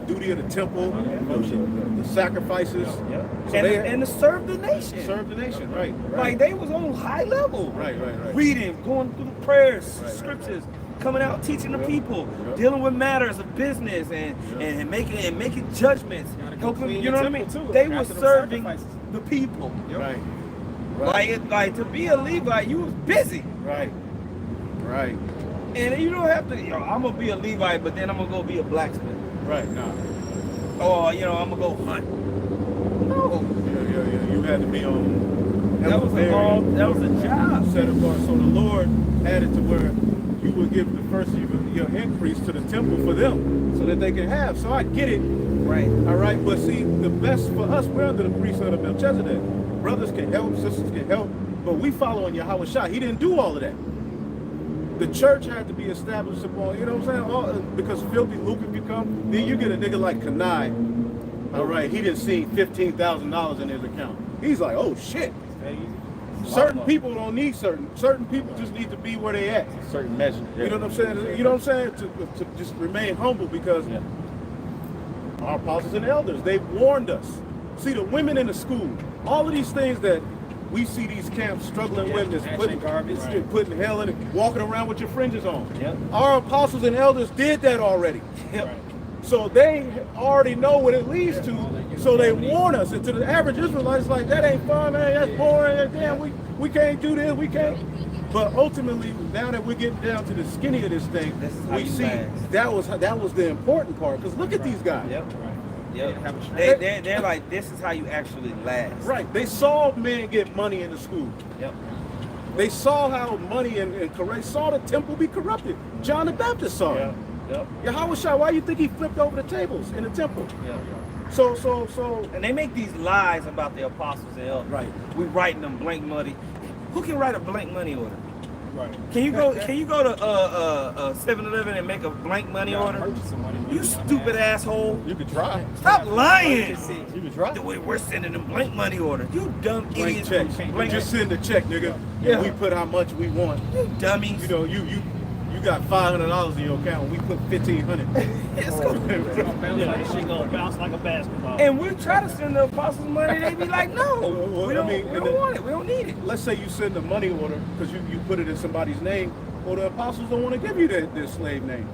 duty of the temple, the sacrifices. So And to serve the nation. serve the nation, right? Like they was on high level. Right. Reading, going through the prayers, scriptures, coming out teaching the people, dealing with matters of business and making judgments. Helping, you know what I mean? They were serving the people. Right. Like to be a Levite, you was busy. Right. And you don't have to, I'm gonna be a Levite, but then I'm gonna go be a blacksmith. Right. Nah. Or, I'm gonna go hunt. No. Yeah. You had to be on. That was a job. Set apart. So the Lord had it to where you would give the first of your increase to the temple for them, so that they can have. So I get it. Right. All right. But see, the best for us, we're under the priesthood of Melchizedek. Brothers can help, sisters can help, but we following Yahweh Shai. He didn't do all of that. The church had to be established upon, you know what I'm saying? Because filthy lucre can come. Then you get a nigga like Kanai. All right, he didn't see $15,000 in his account. He's like, oh shit. Certain people don't need certain people just need to be where they at. Certain measure. You know what I'm saying? You know what I'm saying? To just remain humble because our apostles and elders, they warned us. See, the women in the school, all of these things that we see these camps struggling with, is putting hell in it, walking around with your fringes on. Yep. Our apostles and elders did that already. Yep. So they already know what it leads to. So they warn us. And to the average Israelite, it's like, that ain't fun, man. That's boring. Damn, we can't do this. We can't. But ultimately, now that we're getting down to the skinny of this thing, we see that was the important part. Because look at these guys. Yep. They're like, this is how you actually last. Right. They saw men get money in the school. Yep. They saw how money and correct, saw the temple be corrupted. John the Baptist saw it. Yep. Yahweh Shai, why you think he flipped over the tables in the temple? Yep. So And they make these lies about the apostles and elders. Right. We writing them blank money. Who can write a blank money order? Right. Can you go to 7-Eleven and make a blank money order? Purchase some money. You stupid asshole. you could try. Stop lying. You could try. The way we're sending them blank money orders. You dumb Blank idiots. checks. Blank Just send a check, nigga. Yeah. And we put how much we want. You dummies. You know, you got $500 in your account. We put $1,500. It's gonna Yeah, this shit gonna bounce like a basketball. And we try to send the apostles money, they be like, no, Well, we don't, I mean, we and don't then- want it, we don't need it. Let's say you send a money order because you put it in somebody's name. Well, the apostles don't want to give you their slave name.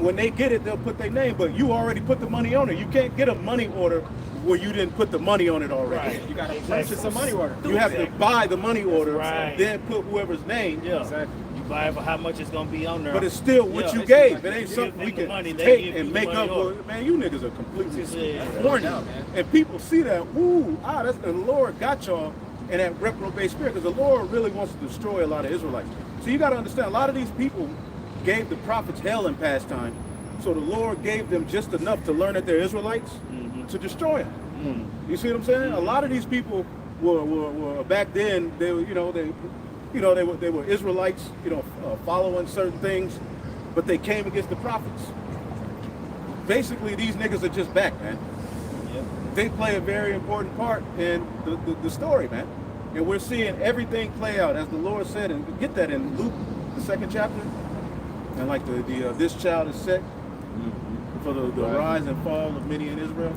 When they get it, they'll put their name, but you already put the money on it. You can't get a money order where you didn't put the money on it already. Right. You got to purchase a money order. You have to buy the money order, Right. then put whoever's name. Yeah. Exactly. You buy it for how much it's gonna be on there. But it's still what Yeah, you it's gave. like It ain't you something give we them the can money, they take give and you make the up. money For. Man, you niggas are completely Yeah. horny. out, man. And people see that. Ooh, that's the Lord got y'all in that reprobate spirit because the Lord really wants to destroy a lot of Israelites. So you got to understand, a lot of these people gave the prophets hell in past time. So the Lord gave them just enough to learn that they're Israelites to destroy them. You see what I'm saying? A lot of these people were back then. They were, they were Israelites, following certain things, but they came against the prophets. Basically, these niggas are just back, man. They play a very important part in the story, man. And we're seeing everything play out as the Lord said, and we get that in Luke, the 2nd chapter. And like this child is set for the rise and fall of many in Israel.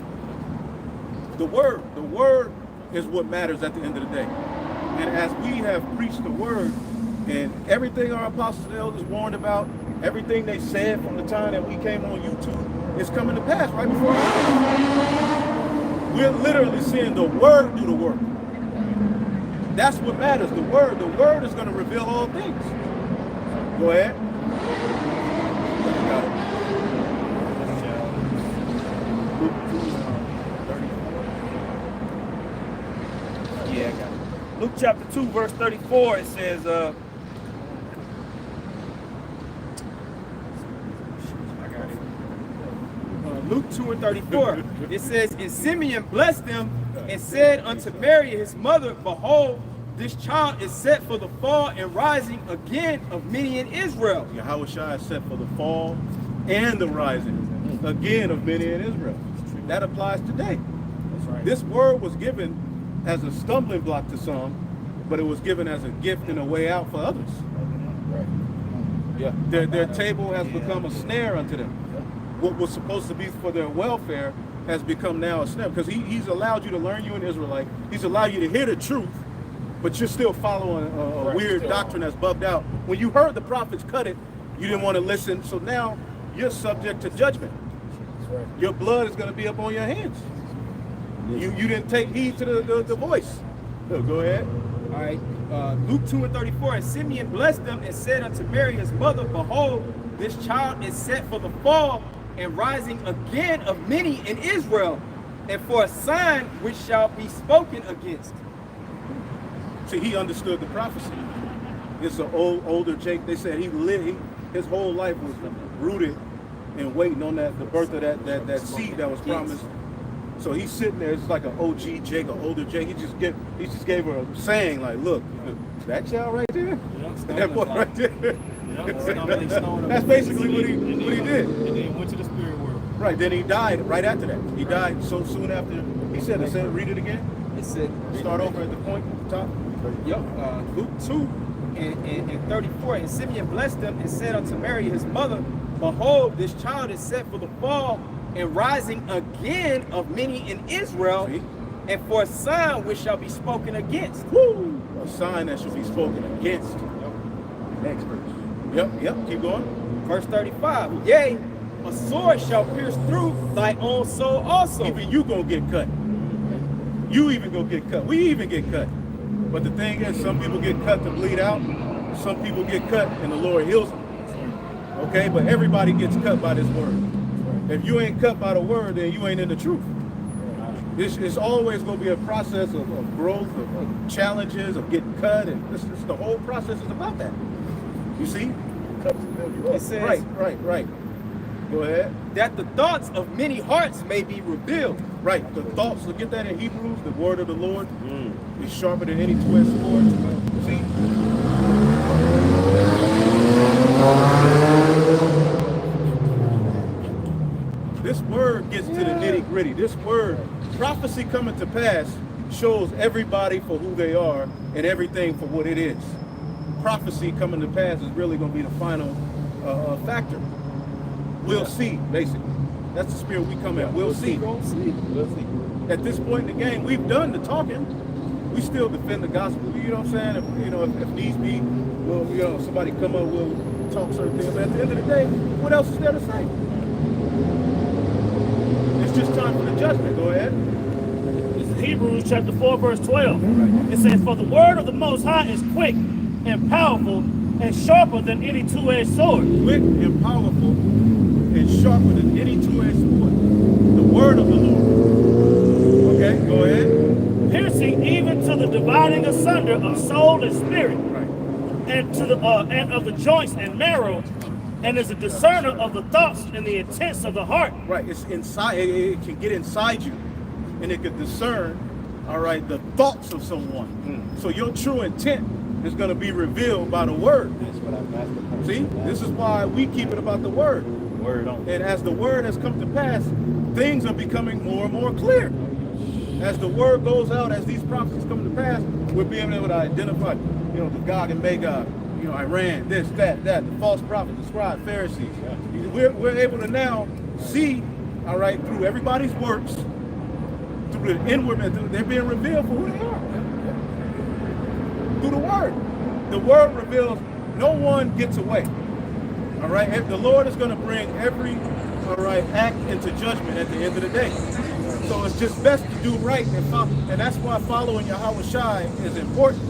The word is what matters at the end of the day. And as we have preached the word, and everything our apostles and elders warned about, everything they said from the time that we came on YouTube is coming to pass right before our eyes. We're literally seeing the word do the work. That's what matters, the word. The word is going to reveal all things. Go ahead. Got it. Luke 2:34. Yeah, I got it. Luke chapter 2, verse 34, it says, Luke 2:34. It says, and Simeon blessed them and said unto Mary his mother, behold, this child is set for the fall and rising again of many in Israel. Yahushua is set for the fall and the rising again of many in Israel. That applies today. That's right. This word was given as a stumbling block to some, but it was given as a gift and a way out for others. Yeah. Their table has become a snare unto them. What was supposed to be for their welfare has become now a snare, because he's allowed you to learn you an Israelite. He's allowed you to hear the truth, but you're still following a weird doctrine that's bugged out. When you heard the prophets cut it, you didn't want to listen, so now you're subject to judgment. Your blood is going to be up on your hands. You didn't take heed to the voice. So go ahead. All right. Luke 2:34. And Simeon blessed them and said unto Mary his mother, behold, this child is set for the fall and rising again of many in Israel, and for a sign which shall be spoken against. See, he understood the prophecy. It's an older Jake. They said his whole life was rooted and waiting on the birth of that seed that was promised. So he's sitting there. It's like an OG Jake, an older Jake. He just gave her a saying like, "Look, that child right there, that boy right there." That's basically what he did. And then he went to the spirit world. Right. Then he died right after that. He died so soon after. He said, "Read it again. It said, Start over at the point at the top." Luke 2 and 34. And Simeon blessed them and said unto Mary his mother, behold, this child is set for the fall and rising again of many in Israel, See? and for a sign which shall be spoken against. Woo! A sign that should be spoken against. Next verse. Yep. Keep going. Verse 35. Yea, a sword shall pierce through thy own soul also. Even you gonna get cut. You even gonna get cut. We even get cut. But the thing is, some people get cut to bleed out. Some people get cut and the Lord heals them. Okay, but everybody gets cut by this word. If you ain't cut by the word, then you ain't in the truth. It's always going to be a process of growth, of challenges, of getting cut, and the whole process is about that. You see? It says, Right. Go ahead. that the thoughts of many hearts may be revealed. Right. The thoughts, look at that in Hebrews, the word of the Lord is sharper than any two-edged sword. See? This word gets to the nitty-gritty. This word, prophecy coming to pass, shows everybody for who they are and everything for what it is. Prophecy coming to pass is really going to be the final factor. We'll see, basically. That's the spirit we come at. We'll see. We'll see. At this point in the game, we've done the talking. We still defend the gospel. You know what I'm saying? If needs be, we'll, somebody come up, we'll talk certain things. But at the end of the day, what else is there to say? It's just time for the judgment. Go ahead. This is Hebrews chapter 4, verse 12. It says, "For the word of the Most High is quick and powerful and sharper than any two-edged sword." Quick and powerful and sharper than any two-edged sword. The word of the Lord. Okay, go ahead. Piercing even to the dividing asunder of soul and spirit, Right. and to the and of the joints and marrow, and is a discerner of the thoughts and the intents of the heart. Right. It's inside. It can get inside you, and it can discern, all right, the thoughts of someone. So your true intent is going to be revealed by the word. That's what I'm asking. See, this is why we keep it about the word. Word on. And as the word has come to pass, things are becoming more and more clear. As the word goes out, as these prophecies come to pass, we're being able to identify, the Gog and Magog, Iran, this, that, the false prophet, the scribe, Pharisees. We're able to now see, all right, through everybody's works, through the inward man, they're being revealed for who they are. Through the word. The word reveals no one gets away. All right, the Lord is going to bring every, act into judgment at the end of the day. So it's just best to do right, and that's why following Yahweh Shai is important,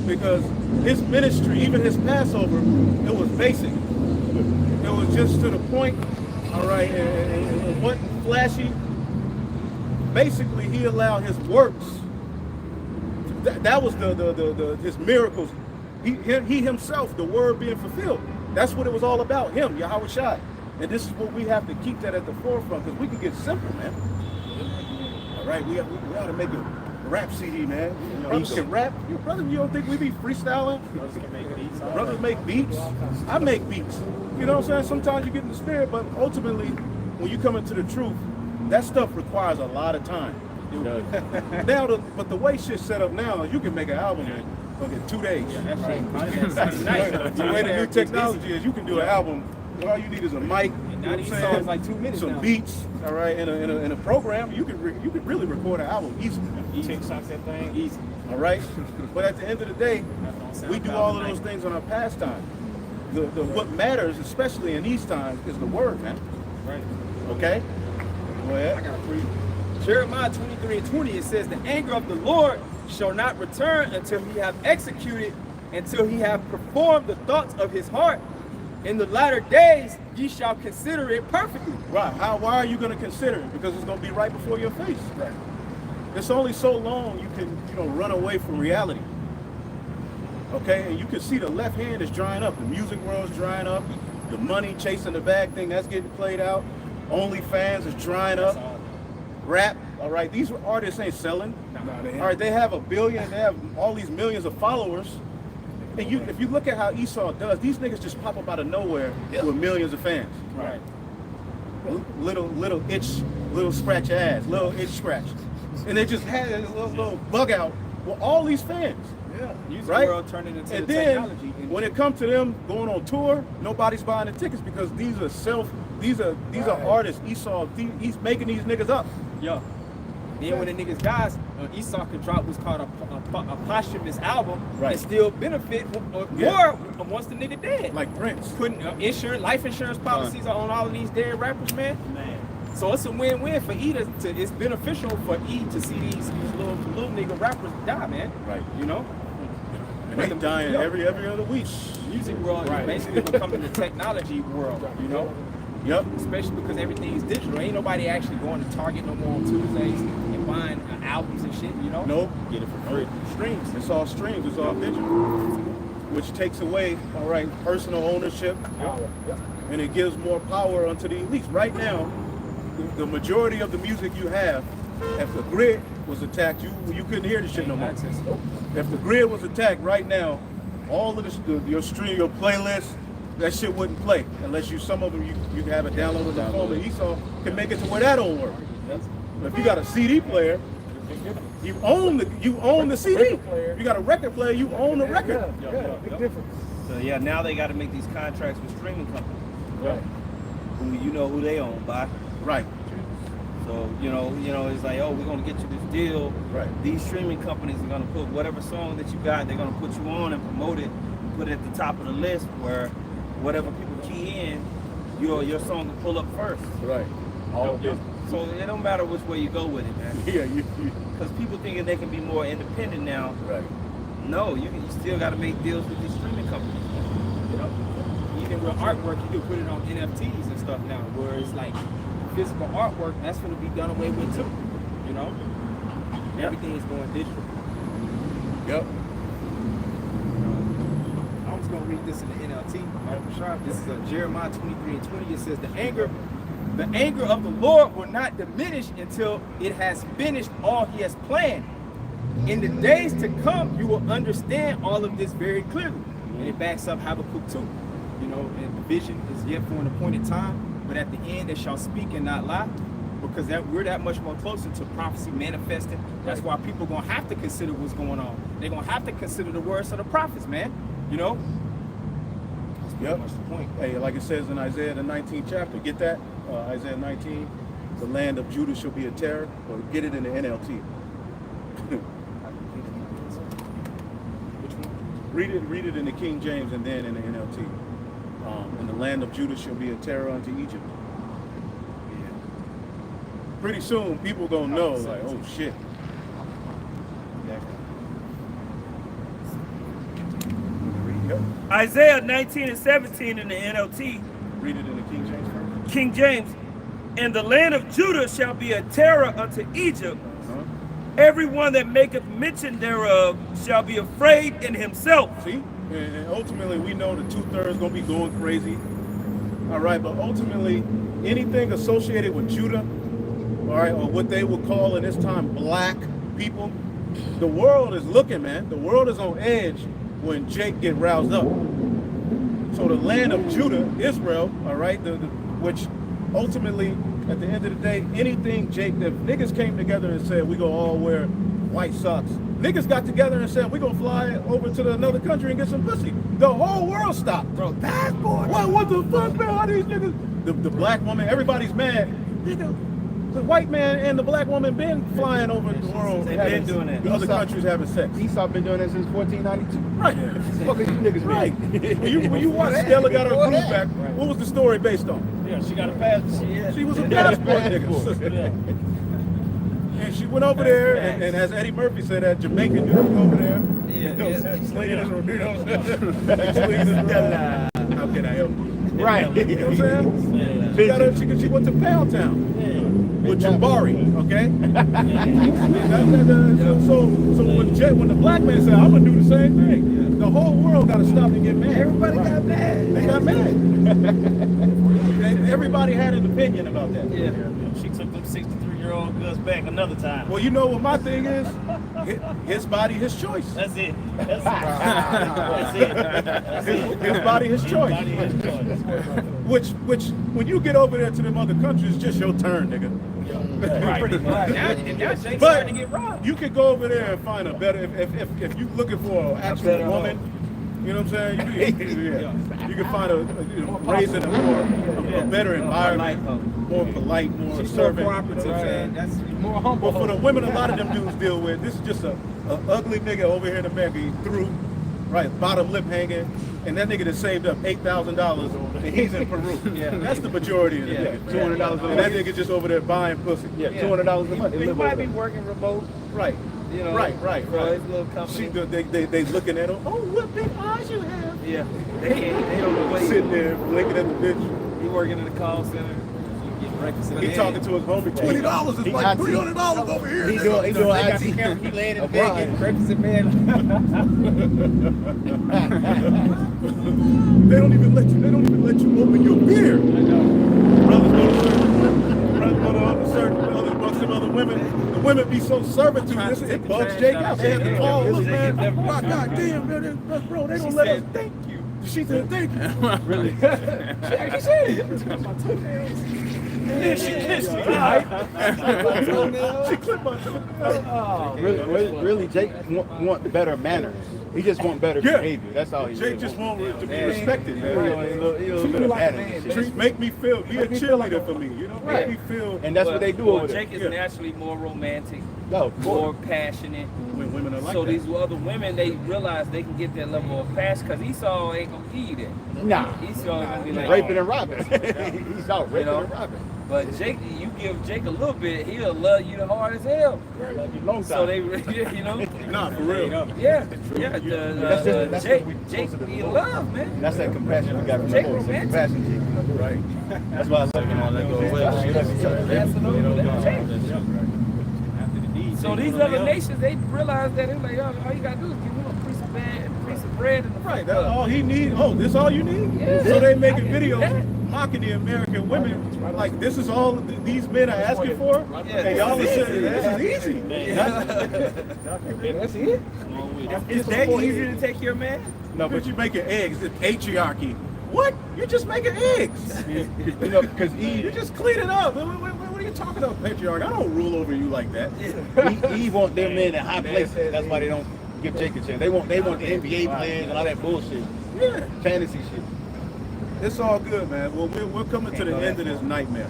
because his ministry, even his Passover, it was basic. It was just to the point, and it wasn't flashy. Basically, he allowed his works. That was his miracles. He himself, the word being fulfilled. That's what it was all about. Him, Yahweh Shai. And this is what we have to keep that at the forefront, because we can get simple, man. All right, we ought to make a rap CD, man. Brothers can rap. Brothers, you don't think we be freestyling? Brothers make beats. I make beats. You know what I'm saying? Sometimes you get in the spirit, but ultimately, when you come into the truth, that stuff requires a lot of time. But the way shit's set up now, you can make an album in 2 days. The way the new technology is, you can do an album. All you need is a mic. Now these songs like 2 minutes some now. beats, all right, in a program. You could really record an album easily. TikTok that thing easy. All right, but at the end of the day, we do all of those things on our pastime. What matters, especially in these times, is the word, man. Right. Okay. Go ahead. I got to read. Jeremiah 23:20, it says, "The anger of the Lord shall not return until he have executed, until he have performed the thoughts of his heart. In the latter days, ye shall consider it perfectly." Right. Why are you going to consider it? Because it's going to be right before your face. Right. It's only so long you can, run away from reality. Okay, and you can see the left hand is drying up. The music world's drying up. The money chasing the bag thing, that's getting played out. OnlyFans is drying up. Rap, all right, these artists ain't selling. All right, they have 1 billion, they have all these millions of followers. And if you look at how Esau does, these niggas just pop up out of nowhere with millions of fans. Right. Little itch, little scratch ass, little itch scratch. And they just had a little bug out with all these fans. Yeah. Music Right? world turned it into And the then technology. when it comes to them going on tour, nobody's buying the tickets because these are artists. Esau, he's making these niggas up. Yeah. Then when the niggas dies, Esau could drop what's called a posthumous album Right. and still benefit more once the nigga dead. Like Prince. Putting life insurance policies on all of these dead rappers, man. So it's a win-win for E it's beneficial for E to see these little nigga rappers die, man. Right. You know? And they dying every other week. Music world is basically becoming the technology world, you know? Yep. Especially because everything is digital. Ain't nobody actually going to Target no more on Tuesdays and buying albums and shit, you know? Nope. Get it for free. Streams. It's all streams. It's all digital. which takes away, all right, personal ownership, and it gives more power unto the elites. Right now, the majority of the music you have, if the grid was attacked, you couldn't hear the shit no more. If the grid was attacked right now, all of your stream, your playlist, that shit wouldn't play unless some of them you have it downloaded on the phone. And Esau can make it to where that don't work. If you got a CD player, you own the CD. You got a record player, you own the record. Big difference. So yeah, now they got to make these contracts with streaming companies. Right. You know who they own by. Right. So you know, it's like, oh, we're gonna get you this deal. Right. These streaming companies are gonna put whatever song that you got, they're gonna put you on and promote it, put it at the top of the list where whatever people key in, your song will pull up first. Right. So it don't matter which way you go with it, man. Yeah, Because people thinking they can be more independent now. right. No, you still got to make deals with these streaming companies. You know, even with artwork, you can put it on NFTs and stuff now, where it's like physical artwork, that's going to be done away with too. You know, everything is going digital. Yep. I'm just going to read this in the NLT. This is Jeremiah 23:20. It says, the anger of the Lord will not diminish until it has finished all he has planned. In the days to come, you will understand all of this very clearly. And it backs up Habakkuk 2. You know, and the vision is yet for an appointed time, but at the end they shall speak and not lie, because we're that much more closer to prophecy manifesting. That's why people are going to have to consider what's going on. They're going to have to consider the words of the prophets, man. You know? Yep. That's the point. Hey, like it says in Isaiah the 19th chapter, get that? Isaiah 19, the land of Judah shall be a terror, or get it in the NLT. Which one? Read it in the King James and then in the NLT. And the land of Judah shall be a terror unto Egypt. Yeah. Pretty soon, people gonna know, like, oh shit. Yep. Isaiah 19:17 in the NLT, Read it in the King James first. King James. And the land of Judah shall be a terror unto Egypt. Everyone that maketh mention thereof shall be afraid in himself. See? And ultimately, we know the 2/3 gonna be going crazy. All right, but ultimately, anything associated with Judah, all right, or what they would call in this time black people, the world is looking, man. The world is on edge when Jake get roused up. So the land of Judah, Israel, all right, which ultimately, at the end of the day, anything Jake, if niggas came together and said we gonna all wear white socks, niggas got together and said we gonna fly over to another country and get some pussy, the whole world stopped. Bro, that's boy. What the fuck, man? How these niggas? The black woman, everybody's mad. The white man and the black woman been flying over the world. They've been doing it. The other countries having sex. Esau been doing that since 1492. Right. Fuck is you niggas Right. When you watch Stella got her groove back, what was the story based on? Yeah, she got a passport. She was a passport nigga. And she went over there, and as Eddie Murphy said, that Jamaican dude over there, slinging his, you know what I'm saying? How can I help you? Right. You know what I'm saying? She went to Pound Town with Jabari, okay? So when the black man said, I'm gonna do the same thing, the whole world got to stop and get mad. Everybody got mad. They got mad. Everybody had an opinion about that. Yeah. She took them 63-year-old girls back another time. Well, you know what my thing is? His body, his choice. That's it. That's it. That's it. His body, his choice. Body, his choice. Which, when you get over there to them other countries, it's just your turn, nigga. Right. Pretty much. Now Jake's But starting to get robbed. you could go over there and find a better, if you're looking for an actual woman, you know what I'm saying? You can find raised in a better environment, more polite, more She's observant. more cooperative, man. That's more humble. But for the women a lot of them dudes deal with, this is just a ugly nigga over here in America. He through, right, bottom lip hanging, and that nigga that saved up $8,000 and he's in Peru. That's the majority of the niggas. $200 a month. And that nigga just over there buying pussy. $200 a month. He might be working remote, Right. you know. Right. For his little company. They looking at him. Oh, what big eyes you have. Yeah. They don't know what Sitting there blinking at the bitch. he working in the call center. He talking to his homie. $20 is like $300 over here. He doing They got the camera, he laying in bed getting breakfast in bed. They don't even let you open your beer. Brothers go to certain amongst them other women. The women be so servitude. It bugs Jake out. They have to call. Look, man. God damn, man. Bro, they don't let us thank you. She said thank you. Really? She said. Yeah, she kissed me. She clipped my toenails. Really, Jake want better manners. He just want better behavior. That's all he Jake just want to be respected, He man. a little bit of manners. Make me feel, be a cheerleader for me, you know? Make me feel. And that's what they do over there. Jake is naturally more romantic, No, more passionate. When women are like So that. these other women, they realize they can get that level of passion because Esau ain't gonna give you that. Nah. Esau gonna be like Raping and robbing. He's out raping and robbing. But Jake, you give Jake a little bit, he'll love you the hard as hell. Long time. So they, you know, Nah, for real. yeah. That's Jake be in love, man. That's that compassion we got from Jake the Lord. romantic. Compassion, right? That's why I love him all that goes well. So these other nations, they realize that they're like, oh, all you gotta do is give him a piece of bread and a Right, that's all he needs. Oh, this all you need? Yeah. So they making I can do videos that. mocking the American women. Like, this is all these men are asking for? And y'all are saying, this is easy. That's it. Is that easy to take your man? No, but you're making eggs. It's patriarchy. What? You're just making eggs. You know, because You just clean it up. What are you talking about, patriarchy? I don't rule over you like that. Eve want them men in high places. That's why they don't give Jake a chance. They want the NBA players and all that bullshit. Yeah. Fantasy shit. It's all good, man. Well, we're coming to the end of this nightmare.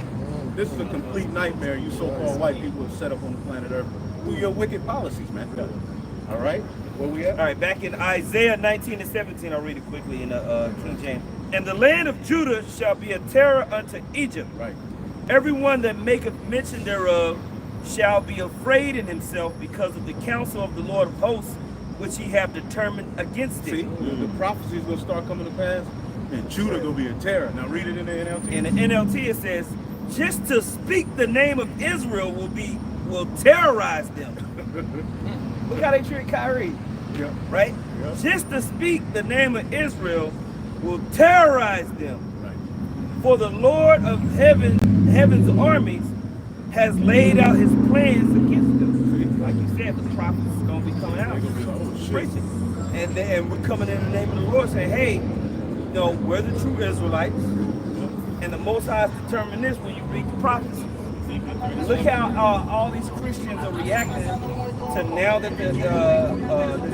This is a complete nightmare you so-called white people have set up on the planet Earth through your wicked policies, man. All right? Where we at? All right, back in Isaiah 19 and 17, I'll read it quickly in King James. And the land of Judah shall be a terror unto Egypt. Right. Everyone that maketh mention thereof shall be afraid in himself because of the counsel of the Lord of hosts, which he have determined against See, it. the prophecies will start coming to pass, and Judah gonna be a terror. Now read it in the NLT. In the NLT it says, just to speak the name of Israel will terrorize them. Look how they treat Kyrie, Yeah. right? Yeah. Just to speak the name of Israel will terrorize them. Right. For the Lord of heaven's armies has laid out his plans against them. Like you said, the prophets is going to be coming out. They're gonna be like, oh shit. Preaching. And we're coming in the name of the Lord saying, hey, you know, we're the true Israelites. And the Most High has determined this when you read the prophets. Look how all these Christians are reacting to now that this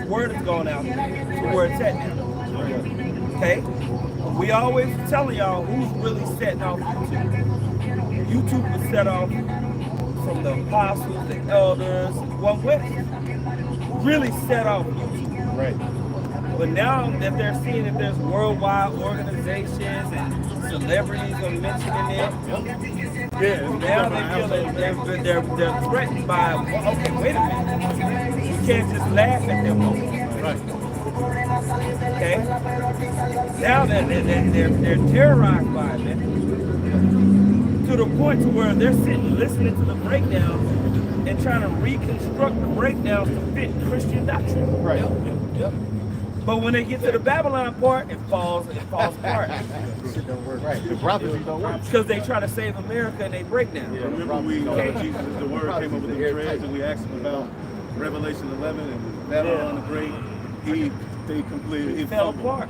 word has gone out to where it's at now. Okay? We always telling y'all who's really setting off YouTube. YouTube was set off from the apostles, the elders, one West. Really set off YouTube. Right. But now that they're seeing that there's worldwide organizations and celebrities are mentioning it, Yeah. now they feel that they're threatened by, well, okay, wait a minute. You can't just laugh at them. Right. Okay? Now they're terrorized by it, man. To the point to where they're sitting listening to the breakdowns and trying to reconstruct the breakdowns to fit Christian doctrine. Right. Yep. But when they get to the Babylon part, it falls apart. Right. The prophecies don't work. Because they try to save America and they break down. Yeah, remember we Jesus, the word came over the dreads, and we asked him about Revelation 11 and Babylon the Great. They completely It fell apart.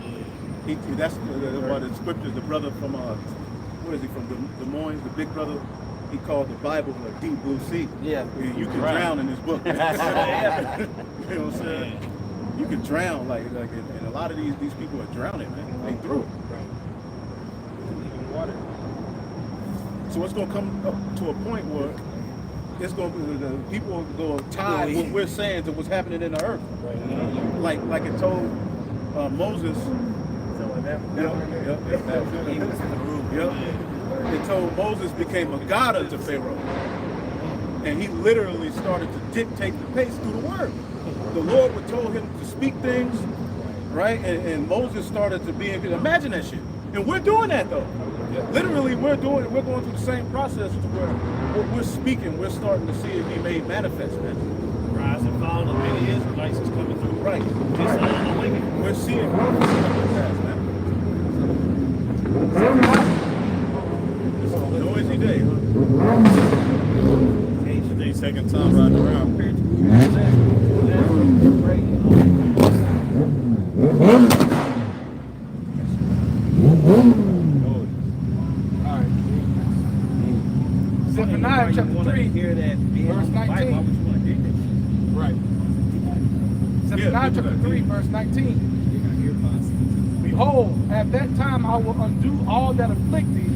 That's one of the scriptures. The brother from what is he from Des Moines? The big brother. He called the Bible a deep blue sea. Yeah. You can drown in this book. You know what I'm saying? You can drown like and a lot of these people are drowning, man. They through it. So it's gonna come up to a point where it's gonna be the people are gonna tie what we're saying to what's happening in the earth. Like it told Moses. It told Moses became a god unto Pharaoh. And he literally started to dictate the pace through the word. The Lord would told him to speak things, right? And Moses started to be, imagine that shit. And we're doing that though. Literally, we're going through the same process to where we're speaking, we're starting to see it be made manifest, man. Rise and fall of many Israelites is coming through. Right. Just the wicked. We're seeing prophecy coming fast, man. It's a noisy day, huh? Today's second time riding around. Zephaniah chapter 3, verse 19. Right. Zephaniah chapter 3, verse 19. Behold, at that time I will undo all that afflict thee,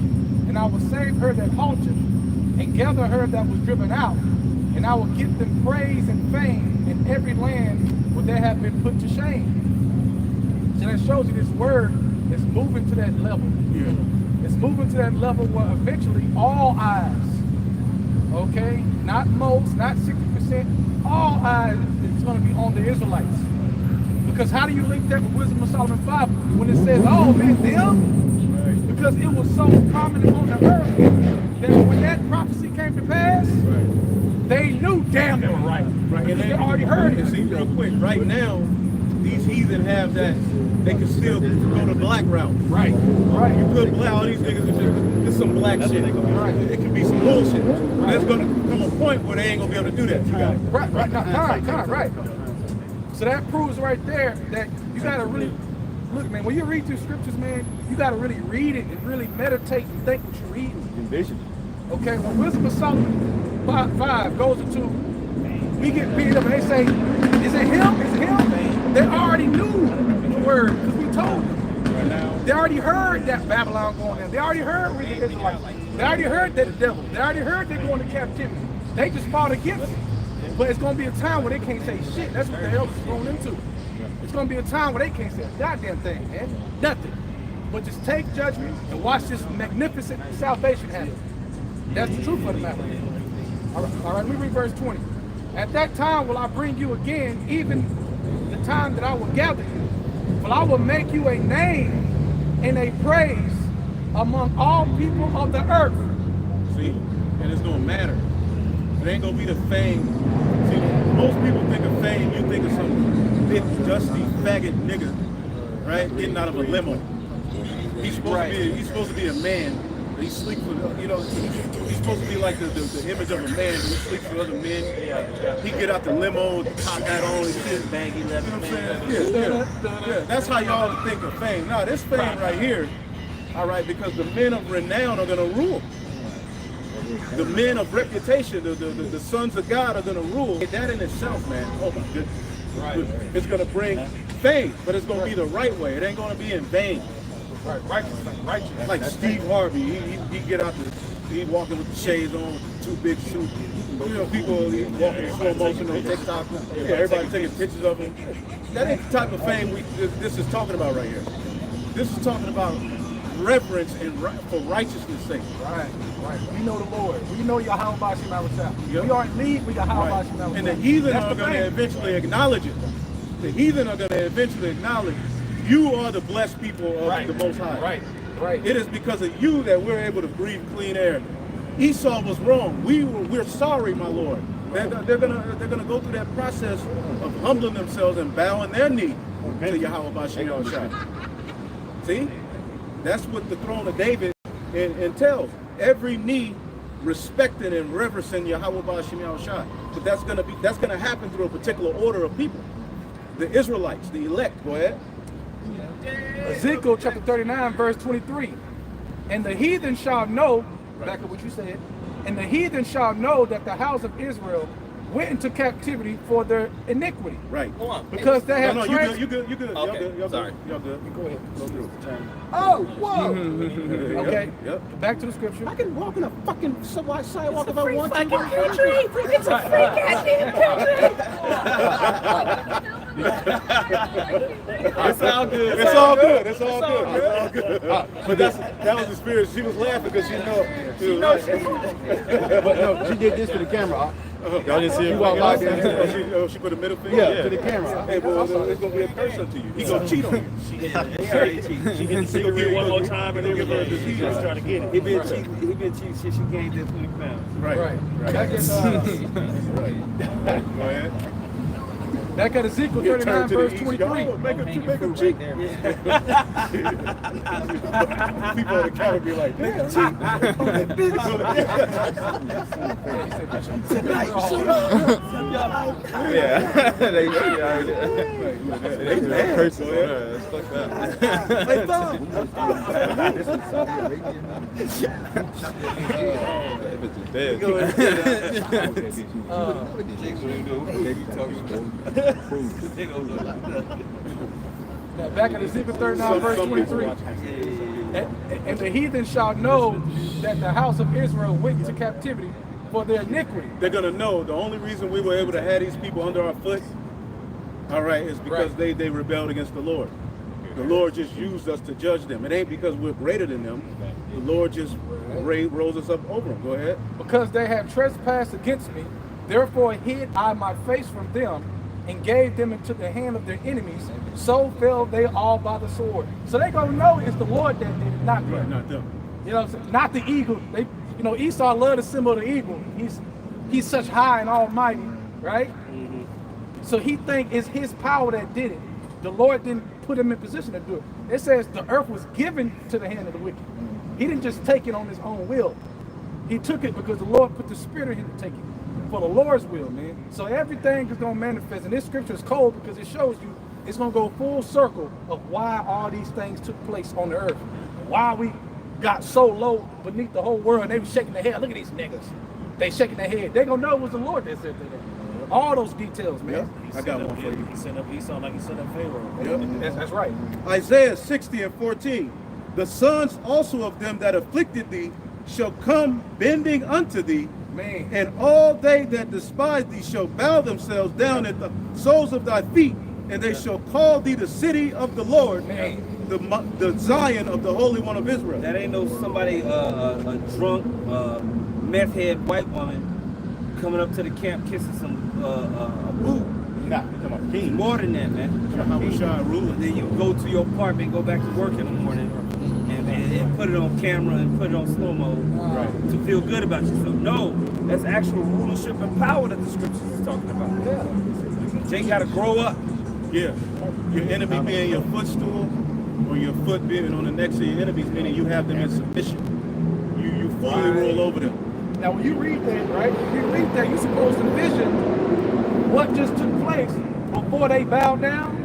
and I will save her that halted, and gather her that was driven out, and I will give them praise and fame in every land where they have been put to shame. So that shows you this word is moving to that level. Yeah. It's moving to that level where eventually all eyes, okay, not most, not 60%, all eyes is going to be on the Israelites. Because how do you link that with Wisdom of Solomon 5 when it says, oh man, them? Right. Because it was so prominent on the earth that when that prophecy came to pass, they knew damn they were right. Right. And they already heard it. See, real quick, right now, these heathen have that, they can still go the black route. Right. Right. You put black, all these niggas, it's some black shit. Right. It can be some bullshit. Right. There's going to come a point where they ain't going to be able to do that to you guys. Right, right. So that proves right there that you got to really, look, man, when you read through scriptures, man, you got to really read it and really meditate and think what you're reading. Envision. Okay, when Wisdom of Solomon 5 goes into, we get beat up and they say, is it him? Is it him? They already knew the word because we told them. They already heard that Babylon going in. They already heard we the Israelites. They already heard that the devil. They already heard they're going to captivity. They just fought against it. But it's going to be a time where they can't say shit. That's what the elders is thrown into. It's going to be a time where they can't say a goddamn thing, man. Nothing. But just take judgment and watch this magnificent salvation happen. That's the truth of the matter. All right, let me read verse 20. At that time will I bring you again, even the time that I will gather you. For I will make you a name and a praise among all people of the earth. See? And it's going to matter. It ain't going to be the fame. See, most people think of fame, you think of some big, dusty, faggot nigga, right? Getting out of a limo. He's supposed to be a man. He sleeps with, he's supposed to be like the image of a man. He sleeps with other men. He get out the limo, the top hat on and shit. Baggy left. You know what I'm saying? Yeah. That's how y'all think of fame. No, this fame right here, all right, because the men of renown are going to rule. The men of reputation, the sons of God are going to rule. That in itself, man, oh my goodness. Right. It's going to bring fame, but it's going to be the right way. It ain't going to be in vain. Right, righteous. Like Steve Harvey, he get out he walking with the shades on, too big suit. People walking in slow motion on TikTok. Yeah, everybody taking pictures of him. That ain't the type of fame this is talking about right here. This is talking about reverence and for righteousness' sake. Right. We know the Lord. We know Yahweh Bashim Awasah. Yep. We are in league with Yahweh Bashim Awasah. And the heathen are going to eventually acknowledge it. The heathen are going to eventually acknowledge you are the blessed people of the Most High. Right. It is because of you that we're able to breathe clean air. Esau was wrong. We're sorry, my Lord. They're gonna go through that process of humbling themselves and bowing their knee to Yahweh Bashim Awasah. See, that's what the throne of David entails. Every knee respecting and reverencing Yahweh Bashim Awasah. But that's gonna happen through a particular order of people. The Israelites, the elect. Go ahead. Ezekiel chapter 39, verse 23. And the heathen shall know, back at what you said, and the heathen shall know that the house of Israel went into captivity for their iniquity. Right. Hold on. Because they have you good. Okay. Sorry. Y'all good. You go ahead. Go through. Oh, whoa. Okay. Yep. Back to the scripture. I can walk in a fucking sidewalk if I want to. It's a free goddamn country. It's all good. It's all good. It's all good. It's all good. But that was the spirit. She was laughing because she knows. But no, she did this to the camera. Y'all didn't see her walked walk by out there. there. She put a middle finger. Yeah, to the camera. Hey, boy, it's gonna be a curse unto you. He gonna cheat on you. She hit the cigarette one more time and then give her a disease. Just trying to get it. He been cheating. She gained that 20 pounds. Right. Back in, Go ahead. back at Ezekiel You 39, turn to verse the east. 23. Go, make him cheat. People on the camera be like, nigga, Yeah. They curse on her. Now, back at Ezekiel 39, verse 23. And the heathen shall know that the house of Israel went into captivity for their iniquity. they're gonna know the only reason we were able to have these people under our foot, all right, is because they rebelled against the Lord. The Lord just used us to judge them. It ain't because we're greater than them. The Lord just rose us up over them. Go ahead. Because they have trespassed against me, therefore hid I my face from them, and gave them into the hand of their enemies. So fell they all by the sword. So they gonna know it's the Lord that did it, not them. Right, not them. You know what I'm saying? Not the eagle. They, you know, Esau loved the symbol of the eagle. He's such high and almighty, right? So he think it's his power that did it. The Lord didn't put him in position to do it. It says the earth was given to the hand of the wicked. He didn't just take it on his own will. He took it because the Lord put the spirit in him to take it for the Lord's will, man. So everything is going to manifest. And this scripture is cold because it shows you it's going to go full circle of why all these things took place on the earth. Why we got so low beneath the whole world. And they were shaking their head. Look at these niggas. They shaking their head. They going to know it was the Lord that said that. All those details, man. I got one for you. He set up Esau like he set up Pharaoh. That's right. Isaiah 60:14. The sons also of them that afflicted thee shall come bending unto thee, Man. and all they that despise thee shall bow themselves down at the soles of thy feet, and they shall call thee the city of the Lord, Man. the Zion of the Holy One of Israel. That ain't no somebody, a drunk, meth head white woman coming up to the camp kissing some boo. Nah, come on, It's king. more than that, man. Yahushua ruling. Then you go to your apartment, go back to work in the morning, and put it on camera and put it on slow mo to feel good about yourself. No, that's actual rulership and power that the scriptures is talking about. Jake got to grow up. Yeah. Your enemy being your footstool, or your foot being on the necks of your enemies, meaning you have them in submission. You fully roll over them. Now, when you read that, right? When you read that, you're supposed to envision what just took place before they bowed down.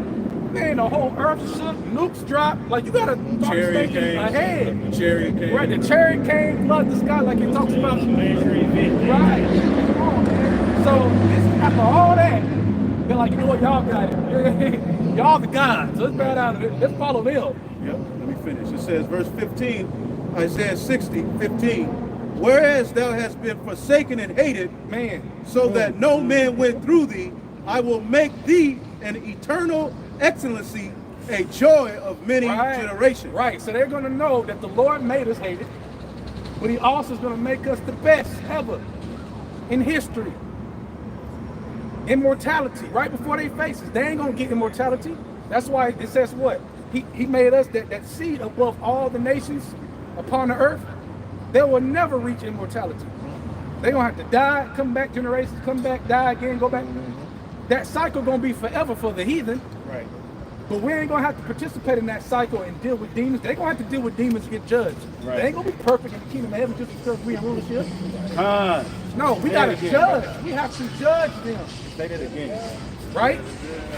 Man, the whole earth shook, nukes dropped. Like, you gotta start Chariot thinking came. ahead. The chariot came. Right, the chariot came, flooded the sky like it talks about. Right. Come on, man. So, this, after all that, they're like, you know what, y'all got it. Y'all the gods. Let's bow down to it. Let's follow them. Yep, let me finish. It says, verse 15, Isaiah 60:15. Whereas thou hast been forsaken and hated, Man. so that no man went through thee, I will make thee an eternal excellency, a joy of many generations. Right, so they're going to know that the Lord made us hated, but he also is going to make us the best ever in history. Immortality, right before their faces. They ain't going to get immortality. That's why it says what? He made us that seed above all the nations upon the earth. They will never reach immortality. They're going to have to die, come back generations, come back, die again, go back. That cycle going to be forever for the heathen. Right. But we ain't going to have to participate in that cycle and deal with demons. They're going to have to deal with demons to get judged. Right. They ain't going to be perfect in the kingdom of heaven just because we in rulership. Ah, No, we got to again, judge. We have to judge them. say that again. Right?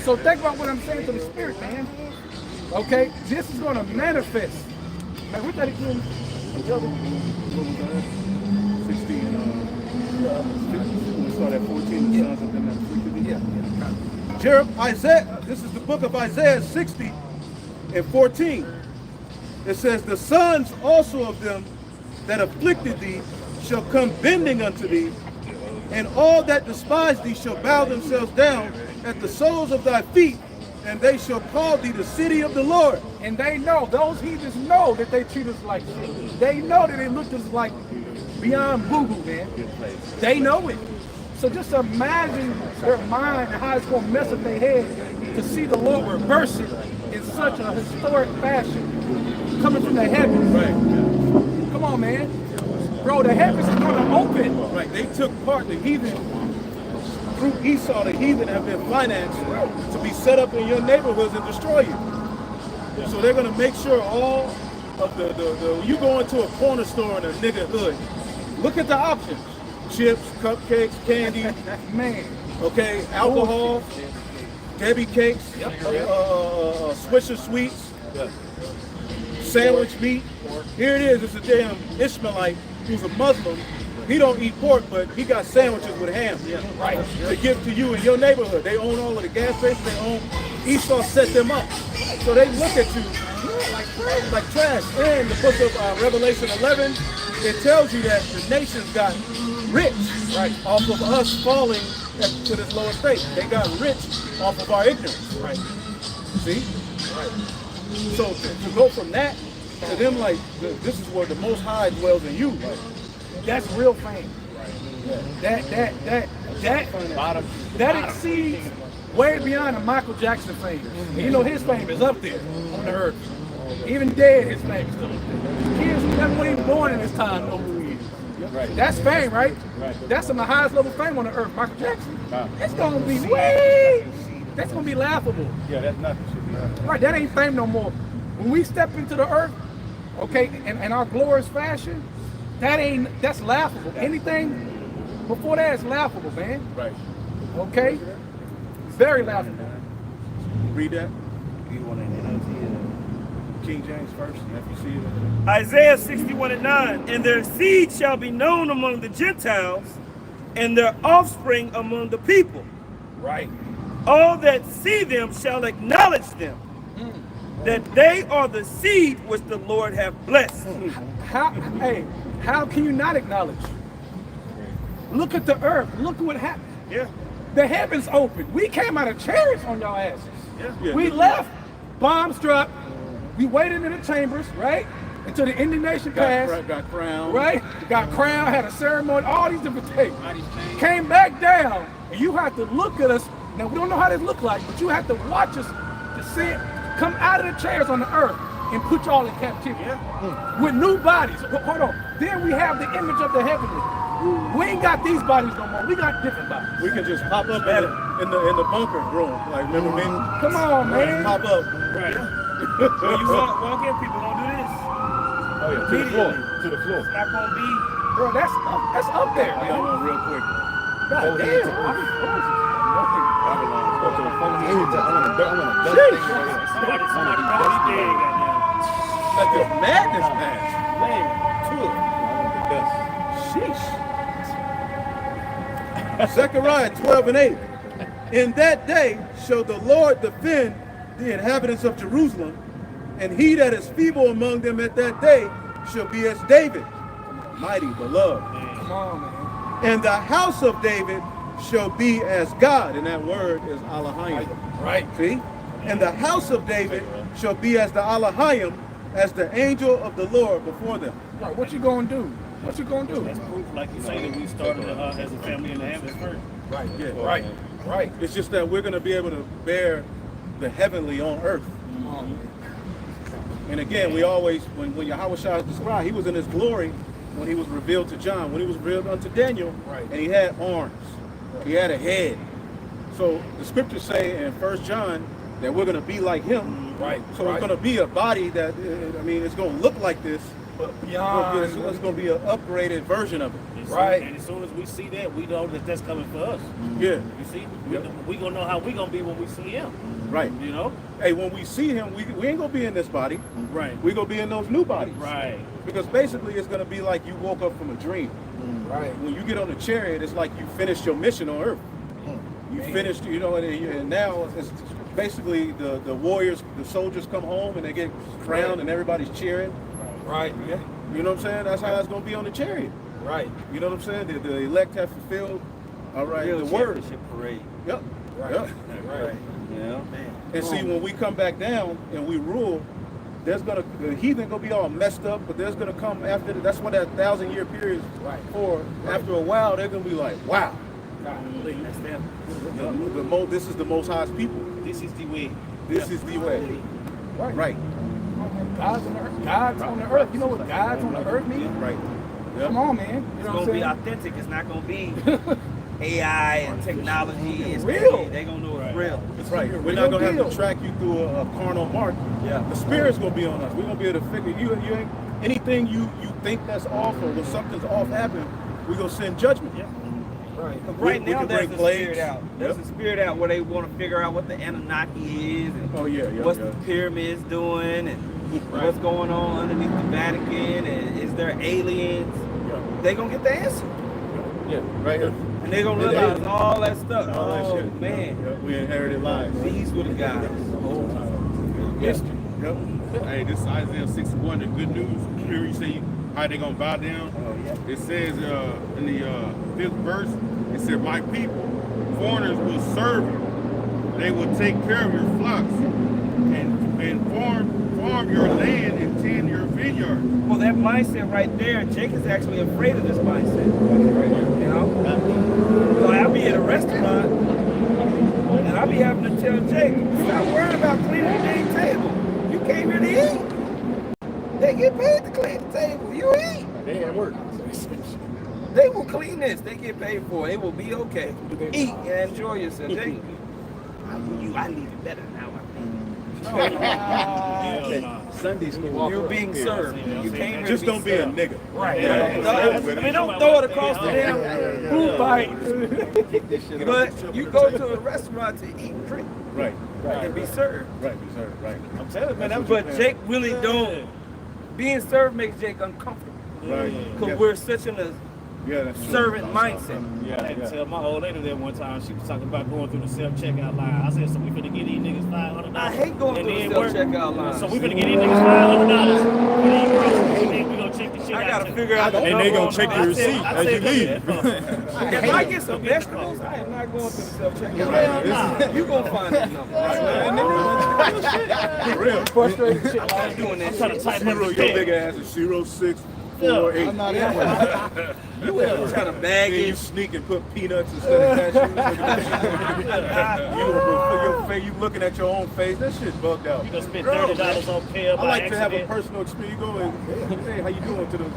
So think about what I'm saying to the spirit, man. Okay? This is going to manifest. Man, we got to get 16, we'll start at 14, the sons of them that afflicted thee. Isaiah, this is the book of Isaiah 60:14. It says, the sons also of them that afflicted thee shall come bending unto thee, and all that despise thee shall bow themselves down at the soles of thy feet, And they shall call thee the city of the Lord. And they know, those heathens know that they treat us like shit. They know that they look at us like beyond boo-boo, man. They know it. So just imagine their mind and how it's going to mess up their head to see the Lord reverse it in such a historic fashion coming from the heavens. Right. Come on, man. Bro, the heavens is going to open. Right. They took part, the heathen, through Esau, the heathen have been financed to be set up in your neighborhoods and destroy you. So they're going to make sure all of the you go into a corner store in a nigga hood, look at the options. Chips, cupcakes, candy, Man. okay, alcohol, Debbie cakes, Swisher sweets, sandwich meat. Here it is, it's a damn Ishmaelite who's a Muslim. He don't eat pork, but he got sandwiches with ham, right, to give to you in your neighborhood. They own all of the gas stations, they own, Esau set them up. So they look at you like trash. And the book of Revelation 11, it tells you that the nations got rich, right, off of us falling to this lower state. They got rich off of our ignorance, right? See? Right. So to go from that to them like, this is where the Most High dwells in you, like, That's real fame. That exceeds way beyond the Michael Jackson fame. And you know his fame is up there on the earth. Even dead, his fame is still up there. Kids who never were even born in this time know who he is. Right. That's fame, right? That's some of the highest level fame on the earth, Michael Jackson. It's gonna be way. That's gonna be laughable. Yeah, that's nothing. Right, that ain't fame no more. When we step into the earth, okay, in our glorious fashion, that's laughable. Anything before that is laughable, man. right. Okay? Very laughable. Read that. You want King James first, if you see it. Isaiah 61:9, and their seed shall be known among the Gentiles, and their offspring among the people. Right. All that see them shall acknowledge them, that they are the seed which the Lord hath blessed. How can you not acknowledge? Look at the earth. Look at what happened. Yeah. The heavens opened. We came out of chariots on y'all asses. Yeah. We left. Bombs dropped. We waited in the chambers, right? Until the indignation passed. Got crowned. Right? Got crowned, had a ceremony, all these different things. Came back down, and you have to look at us. Now, we don't know how this look like, but you have to watch us to see it come out of the chairs on the earth and put y'all in captivity. With new bodies. Hold on. Then we have the image of the heavenly. We ain't got these bodies no more. We got different bodies. We can just pop up in the bunker room. Like, remember me? Come on, man. Pop up. Right. When you walk in, people don't do this. Oh yeah, to the floor. To the floor. It's not gonna be. Bro, that's up there, I got man. one real quick. God damn. Go to the phone. I want to Somebody probably dead, goddamn. Let this madness pass. Sheesh. Zechariah 12:8. In that day shall the Lord defend the inhabitants of Jerusalem, and he that is feeble among them at that day shall be as David, mighty, beloved. Come on, man. And the house of David shall be as God, and that word is Elohim. Right. See? And the house of David shall be as the Elohim, as the angel of the Lord before them. Right. What you gonna do? What you gonna do? That's proof, like you say, that we started as a family in the heavens first. Right. Yeah. Right. Right. It's just that we're going to be able to bear the heavenly on earth. And again, we always, when Yahweh Shah is described, he was in his glory when he was revealed to John, when he was revealed unto Daniel, and he had arms, he had a head. So the scriptures say in 1 John that we're going to be like him. Right. So it's going to be a body that, I mean, it's going to look like this, but Beyond. it's going to be an upgraded version of it. Right. And as soon as we see that, we know that that's coming for us. Yeah. You see? We gonna know how we gonna be when we see him. Right. You know? Hey, when we see him, we ain't going to be in this body. Right. We're going to be in those new bodies. Right. Because basically it's going to be like you woke up from a dream. Right. When you get on the chariot, it's like you finished your mission on earth. You finished, you know, and now it's basically the warriors, the soldiers come home and they get crowned and everybody's cheering. Right. Yeah. You know what I'm saying? That's how it's going to be on the chariot. Right. You know what I'm saying? The elect have fulfilled, all right, the word. Parade. Yep. Right. Yep. Right. You know? And see, when we come back down and we rule, the heathen gonna be all messed up, but there's gonna come after. That's what that 1,000-year period is for. After a while, they're gonna be like, wow. That's them. This is the Most High's people. This is the way. This is the way. Right. God's on the earth. God's on the earth. You know what God's on the earth means? Right. Yep. Come on, man. You It's know gonna what be I'm authentic. It's not gonna be AI and technology. It's Real. They gonna know it's real. That's right. Real We're not gonna deal. have to track you through a carnal mark. Yeah. The Spirit's gonna be on us. We're gonna be able to figure you ain't anything you think that's off or when something's off happen, we're gonna send judgment. Yeah. Right. We Now can there's bring a plagues. spirit out. There's Yep. a spirit out where they want to figure out what the Anunnaki is and Oh yeah, yeah. what's yeah. the pyramids doing and what's going on underneath the Vatican and is there aliens? They gonna get the answer. Yeah, right here. And they're gonna realize all that stuff. All that Oh shit. man. Yeah, we inherited lies. These were the guys. History. Yep. Hey, this is Isaiah 61, the good news. Here you say how they gonna bow down. It says in the 5th verse, it said, my people, foreigners will serve you. They will take care of your flocks and farm your land and tend your vineyard. Well, that mindset right there, Jake is actually afraid of this mindset. You know? So I'll be at a restaurant and I'll be having to tell Jake, stop worrying about cleaning the dang table. You came here to eat. They get paid to clean the table. You eat. They at work. They will clean this. They get paid for it. It will be okay. Eat and enjoy yourself. Jake, I need it better now. Sunday school. You're being served. You came here Just to be don't be a served. nigga. Right. Yeah. I mean, don't throw it across the damn food fight. But you go to a restaurant to eat and drink Right. and be served. Right. Right. I'm telling you, man. That was But your Jake really don't. Being served makes Jake uncomfortable Right. because Yeah. we're such in a Yeah, that's true. servant mindset. I had to tell my old lady that one time. She was talking about going through the self-checkout line. I said, so we finna get these niggas $500. I hate going And through then the work. self-checkout line. So we finna get these niggas $500 for these groceries. And then we gonna check the shit out. I gotta too. figure out the And they number gonna on check the- your I receipt said- as you leave. If I get some vegetables, I am not going through the self-checkout line. You gonna find that number. For real. Frustrated shit. I'm doing that Trying to shit. type up Your the big pen. ass is 0648. I'm not that one. You ever trying to bag Then you it? sneak and put peanuts instead of cashews. You looking at your own face. That shit bugged out. You gonna spend $30 on kale I by like to have a accident. personal experience. You go and, hey, how you doing? To the, you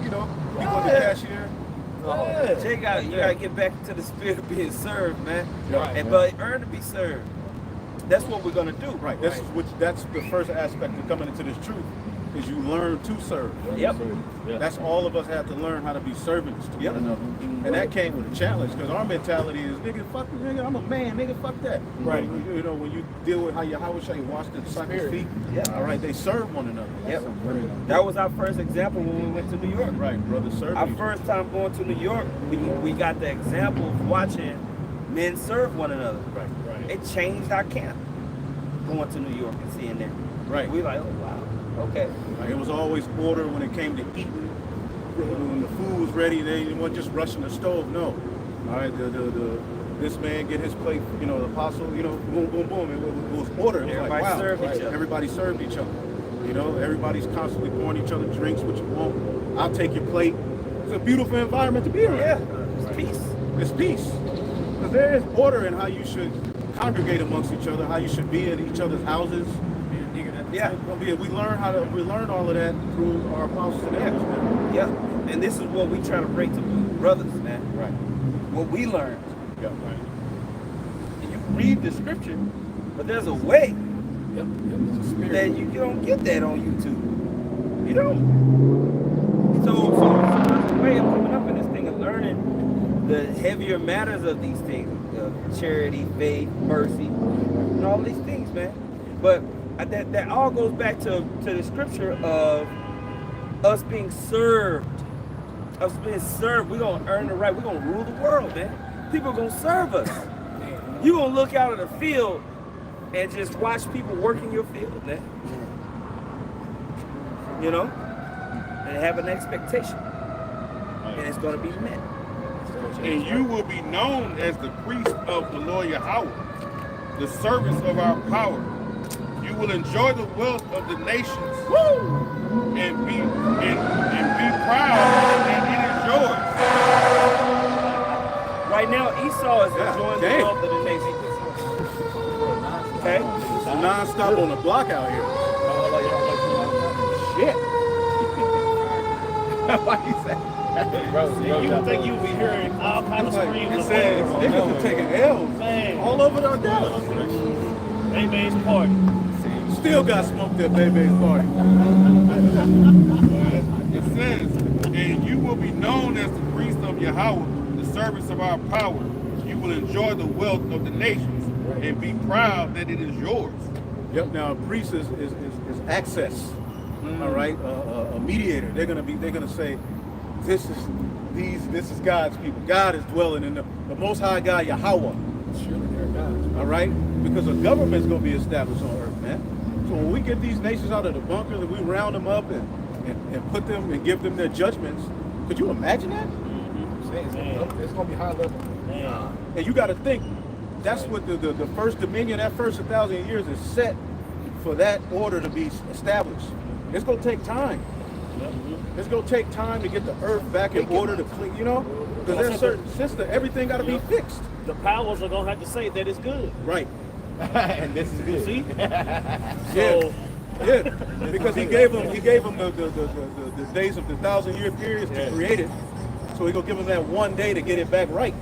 know, you go to the cashier. Jay you gotta get back into the spirit of being served, man. Right. And but earn to be served. That's what we're gonna do. Right. That's the first aspect of coming into this truth. Is you learn to serve. Yep. That's all of us have to learn how to be servants to Yep. one another. And that came with a challenge because our mentality is, nigga, fuck you, nigga, I'm a man, nigga, fuck that. Right. You know, when you deal with how you wash the disciples' feet, Yep. all right, they serve one another. Yep. That was our first example when we went to New York. Right, brother, serve Our each first time going to New York, we got the example of watching men serve one another. Right. It changed our camp going to New York and seeing that. Right. We like, oh wow, okay. Like, it was always order when it came to eating. When the food was ready, they didn't want just rushing the stove. No. All right, this man get his plate, you know, the apostle, you know, boom, boom, boom. It was order. It was Everybody like, wow. served each other. Everybody served each other. You know, everybody's constantly pouring each other drinks, what you want. I'll take your plate. It's a beautiful environment to be in. Yeah, it's peace. It's peace. Because there is order in how you should congregate amongst each other, how you should be in each other's houses. Yeah. We learn all of that through our apostles and elders, man. Yeah. And this is what we try to bring to brothers, man. Right. What we learned. Yeah, right. And you read the scripture, but there's a way that you don't get that on YouTube. You don't. So there's a way of coming up in this thing and learning the heavier matters of these things. Charity, faith, mercy, and all these things, man. But that all goes back to the scripture of us being served. Us being served. We're going to earn the right. We're going to rule the world, man. People are going to serve us. You're going to look out at the field and just watch people working your field, man. You know? And have an expectation. And it's going to be met. And you will be known as the priest of the Lord Yahweh. the service of our power. You will enjoy the wealth of the nations. And be proud that it is yours. Right now, Esau is enjoying the dang. wealth of the nation. Okay? It's non-stop on the block out here. Shit. Why you say? You would think you'd be hearing all kinds of screams. It of says horror. niggas are taking L's Man. all over the Dallas. Bay's party. Still got smoked at Bay's party. It says, and you will be known as the priest of Yahweh, the service of our power. You will enjoy the wealth of the nations and be proud that it is yours. Yep. Now, a priest is access. All right. A mediator. They're gonna say, this is God's people. God is dwelling in the Most High God Yahweh. All right. Because a government's gonna be established on earth, man. So when we get these nations out of the bunkers and we round them up and put them and give them their judgments, could you imagine that? It's gonna be high level. And you got to think, that's what the first dominion, that first 1,000 years is set for that order to be established. It's going to take time. It's going to take time to get the earth back in order to clean, you know? Because there's certain system, everything got to be fixed. The powers are gonna have to say that it's good. Right. And this is good. See? Yeah. Yeah. Because he gave them the days of the 1,000-year periods to create it. So he's going to give them that one day to get it back right.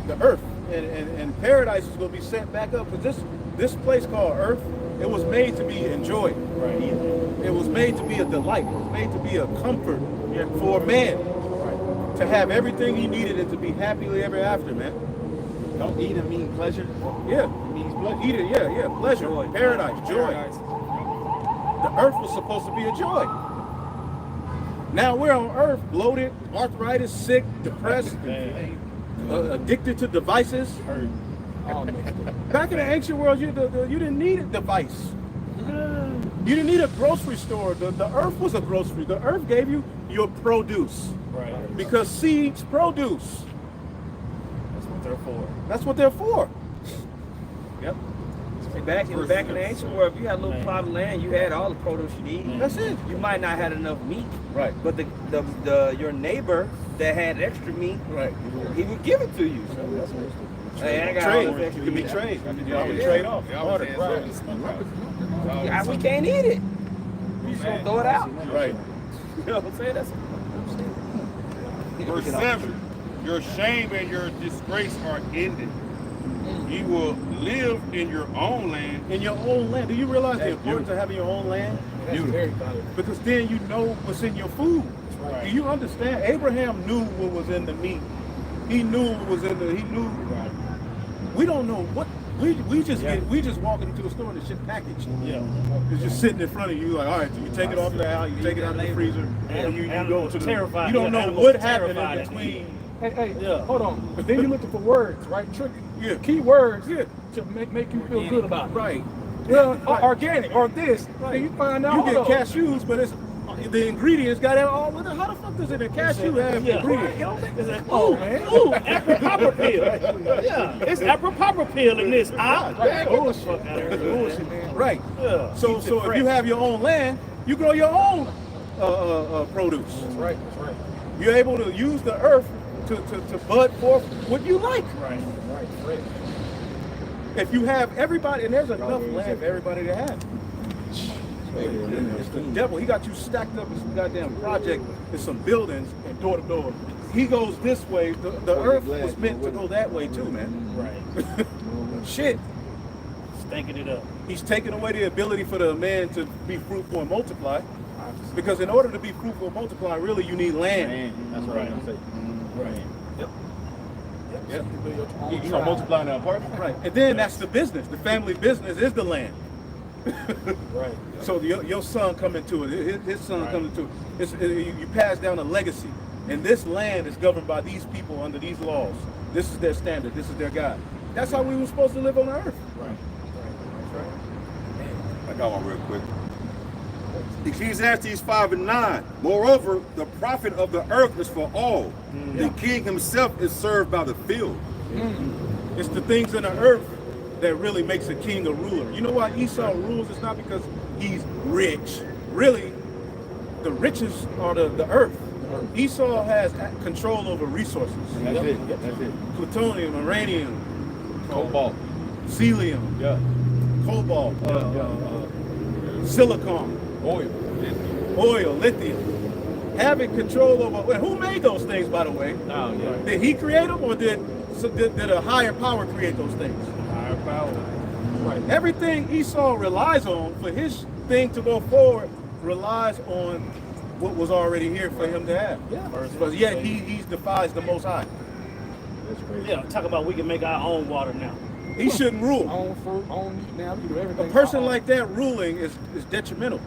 The earth. And paradise is going to be set back up. Because this place called earth, it was made to be enjoyed. Right. It was made to be a delight. It was made to be a comfort for man. To have everything he needed and to be happily ever after, man. Don't eat and mean pleasure. Yeah. Means pleasure. Eat it, yeah. Pleasure, Joy. paradise, joy. The earth was supposed to be a joy. Now we're on earth, bloated, arthritis, sick, depressed, addicted to devices. Back in the ancient world, you didn't need a device. You didn't need a grocery store. The earth was a grocery. The earth gave you your produce. Right. Because seeds produce. That's what they're for. That's what they're for. Yep. Back in the ancient world, if you had a little plot of land, you had all the produce you need. That's it. You might not have enough meat, Right. but your neighbor that had extra meat, Right. he would give it to you. Hey, I got all Trade. this extra It can be meat. trade. You always trade off. We can't eat it. We just gonna throw it out. Right. You know what I'm saying? That's Verse 7, your shame and your disgrace are ended. You will live in your own land. In your own land. Do you realize the That's importance of having your own land? That's very valuable. Because then you know what's in your food. Right. Do you understand? Abraham knew what was in the meat. He knew what was in the. He knew. We don't know what. We just walking into a store and the shit packaged. Yeah. It's just sitting in front of you. Like, all right, so you take it off the house, you take it out of the freezer, and you go to the. Terrified. You don't know Animals what are happened terrified in at between. Hey, Yeah. hold on. But then you're looking for words, right? Tricky. Yeah. Key words Yeah. to make you feel good about it. Right. Well, Right. Organic or this. Right. Then you find out. You get hold on. cashews, but it's the ingredients got it all. How the fuck does it a cashew have Yeah. ingredients? It's like, Oh, man. Ooh, apple pill. Yeah, it's apple pill in this. Bullshit, man. Bullshit, man. Right. Yeah. So Keeps it if fresh. you have your own land, you grow your own produce. That's right. You're able to use the earth to bud forth what you like. Right. Right. If you have everybody, and there's enough land for everybody to have. It's the devil. He got you stacked up in some goddamn project and some buildings and door to door. He goes this way. The earth was meant to go that way too, man. Right. Shit. Stinking it up. He's taking away the ability for the man to be fruitful and multiply. Because in order to be fruitful and multiply, really you need land. Man, that's what I'm gonna say. Right. Yep. You gonna multiply in an apartment? Right. And then that's the business. The family business is the land. Right. So your son come into it. His son comes into it. You pass down a legacy. And this land is governed by these people under these laws. This is their standard. This is their God. That's how we were supposed to live on earth. I got one real quick. Ecclesiastes 5:9. Moreover, the profit of the earth is for all. The king himself is served by the field. It's the things in the earth that really makes a king a ruler. You know why Esau rules? It's not because he's rich. Really, the riches are the earth. Esau has control over resources. That's it. That's it. Plutonium, uranium, Cobalt. Celium, Yeah. cobalt, silicon, oil, lithium. Having control over, well, who made those things, by the way? Oh, yeah. Did he create them, or did a higher power create those things? Higher power. Right. Everything Esau relies on for his thing to go forward relies on what was already here for him to have. Yeah. But yet he defies the Most High. That's crazy. Yeah, talk about we can make our own water now. He shouldn't rule. Own fruit, own meat now, you do everything. A person like that ruling is detrimental.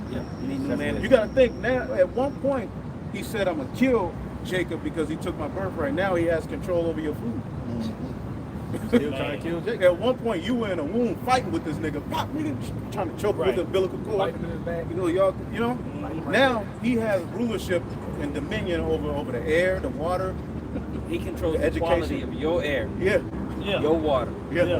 Yeah, you need new man. You got to think now. At one point, he said, "I'm gonna kill Jacob because he took my birthright." Now he has control over your food. Still trying to kill Jacob. At one point, you were in a womb fighting with this nigga, pop, nigga, trying to choke with the umbilical cord. Fighting in his back. You know, y'all. You know. Now he has rulership and dominion over the air, the water. He controls the Education. quality of your air, Yeah. Yeah. your water, Yeah.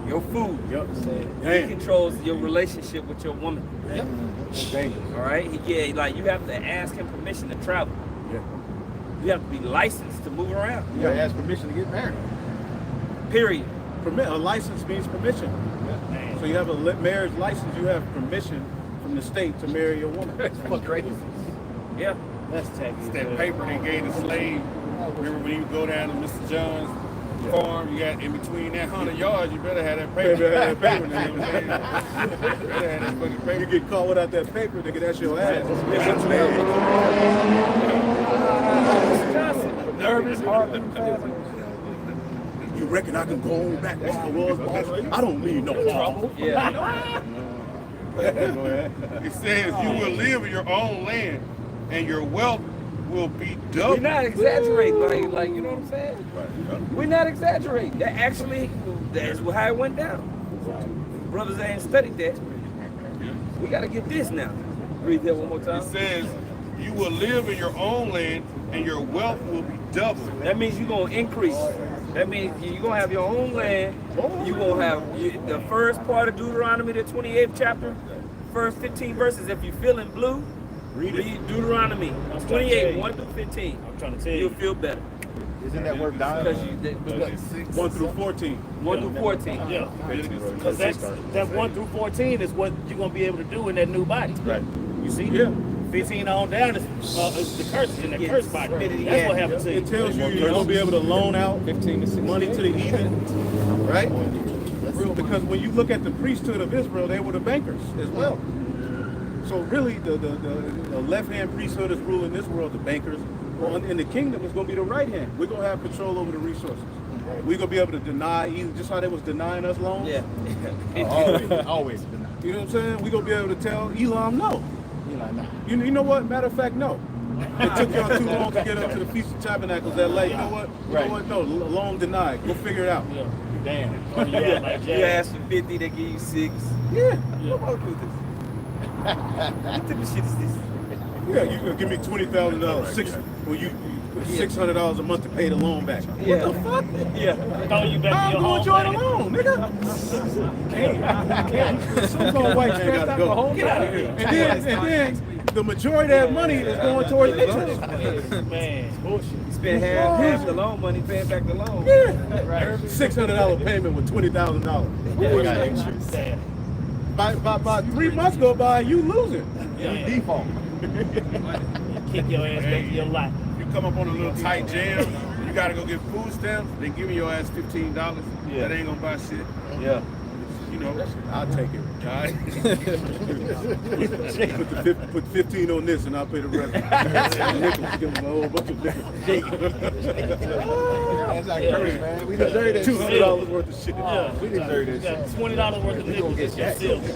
your food. Yep. He Damn. controls your relationship with your woman. That's dangerous. All right. Like you have to ask him permission to travel. Yeah. You have to be licensed to move around. You gotta ask permission to get married. Period. A license means permission. So you have a marriage license. You have permission from the state to marry your woman. What crazy. Yeah. That's tacky. It's that paper they gave the slave. Remember when you go down to Mr. John's farm, you got in between that 100 yards, you better have that paper. Better have that paper. You know what I'm saying? Better have that fucking paper. You get caught without that paper, nigga, that's your ass. Nervous, heart beating fast. You reckon I can go on back like I was, boss? I don't need no trouble. Yeah. It says you will live in your own land and your wealth will be double. We're not exaggerating, like you know what I'm saying? We're not exaggerating. That actually, that's how it went down. Brothers ain't studied that. We got to get this now. Read that one more It time. says you will live in your own land and your wealth will be double. That means you're going to increase. That means you're going to have your own land. You're going to have the first part of Deuteronomy, the 28th chapter, first 15 verses. If you're feeling blue, read Deuteronomy 28, 1 through 15. I'm trying to tell You'll you. feel better. Isn't that worth dying? Because 1 through 14. 1 through 14. Yeah. Because that 1 through 14 is what you're going to be able to do in that new body. Right. You see? Yeah. 15 on down is the curse in the curse body. That's what happened to you. It tells you you're going to be able to loan out 15 to 16. money to the heathen, right? Because when you look at the priesthood of Israel, they were the bankers as well. So really, the left-hand priesthood is ruling this world, the bankers. Well, in the kingdom, it's going to be the right hand. We're going to have control over the resources. We're going to be able to deny, just how they was denying us loans. Yeah. Always. You know what I'm saying? We're going to be able to tell Elam no. You know what? Matter of fact, no. It took y'all too long to get up to the Feast of Tabernacles that late. You know what? You know what? No, loan denied. Go figure it out. Yeah. Damn. Yeah, like You ask for 50, they give you 6. Yeah. What about this? What type of shit is this? Yeah, you gonna give me $20,000, $600 a month to pay the loan back. Yeah. What the fuck? Yeah. Throw you back I'm to your gonna home. enjoy the loan, nigga. Can't. Some white man gotta go. Get out of here. And then the majority of that money is going towards interest. Man. You spend half the loan money paying back the loan. Yeah. $600 payment with $20,000. Damn. By 3 months go by, you losing. Yeah. Default. Kick your ass back to your life. You come up on a little tight jam, you gotta go get food stamps, they give your ass $15. Yeah. That ain't gonna buy shit. Yeah. You know. I'll take it. All right. Put 15 on this and I'll pay the rest. Nickels, give them a whole bunch of nickels. That's not crazy, man. We deserve that. $200 worth of shit. Yeah. We deserve You got this. $20 worth of nickels. That's your silver.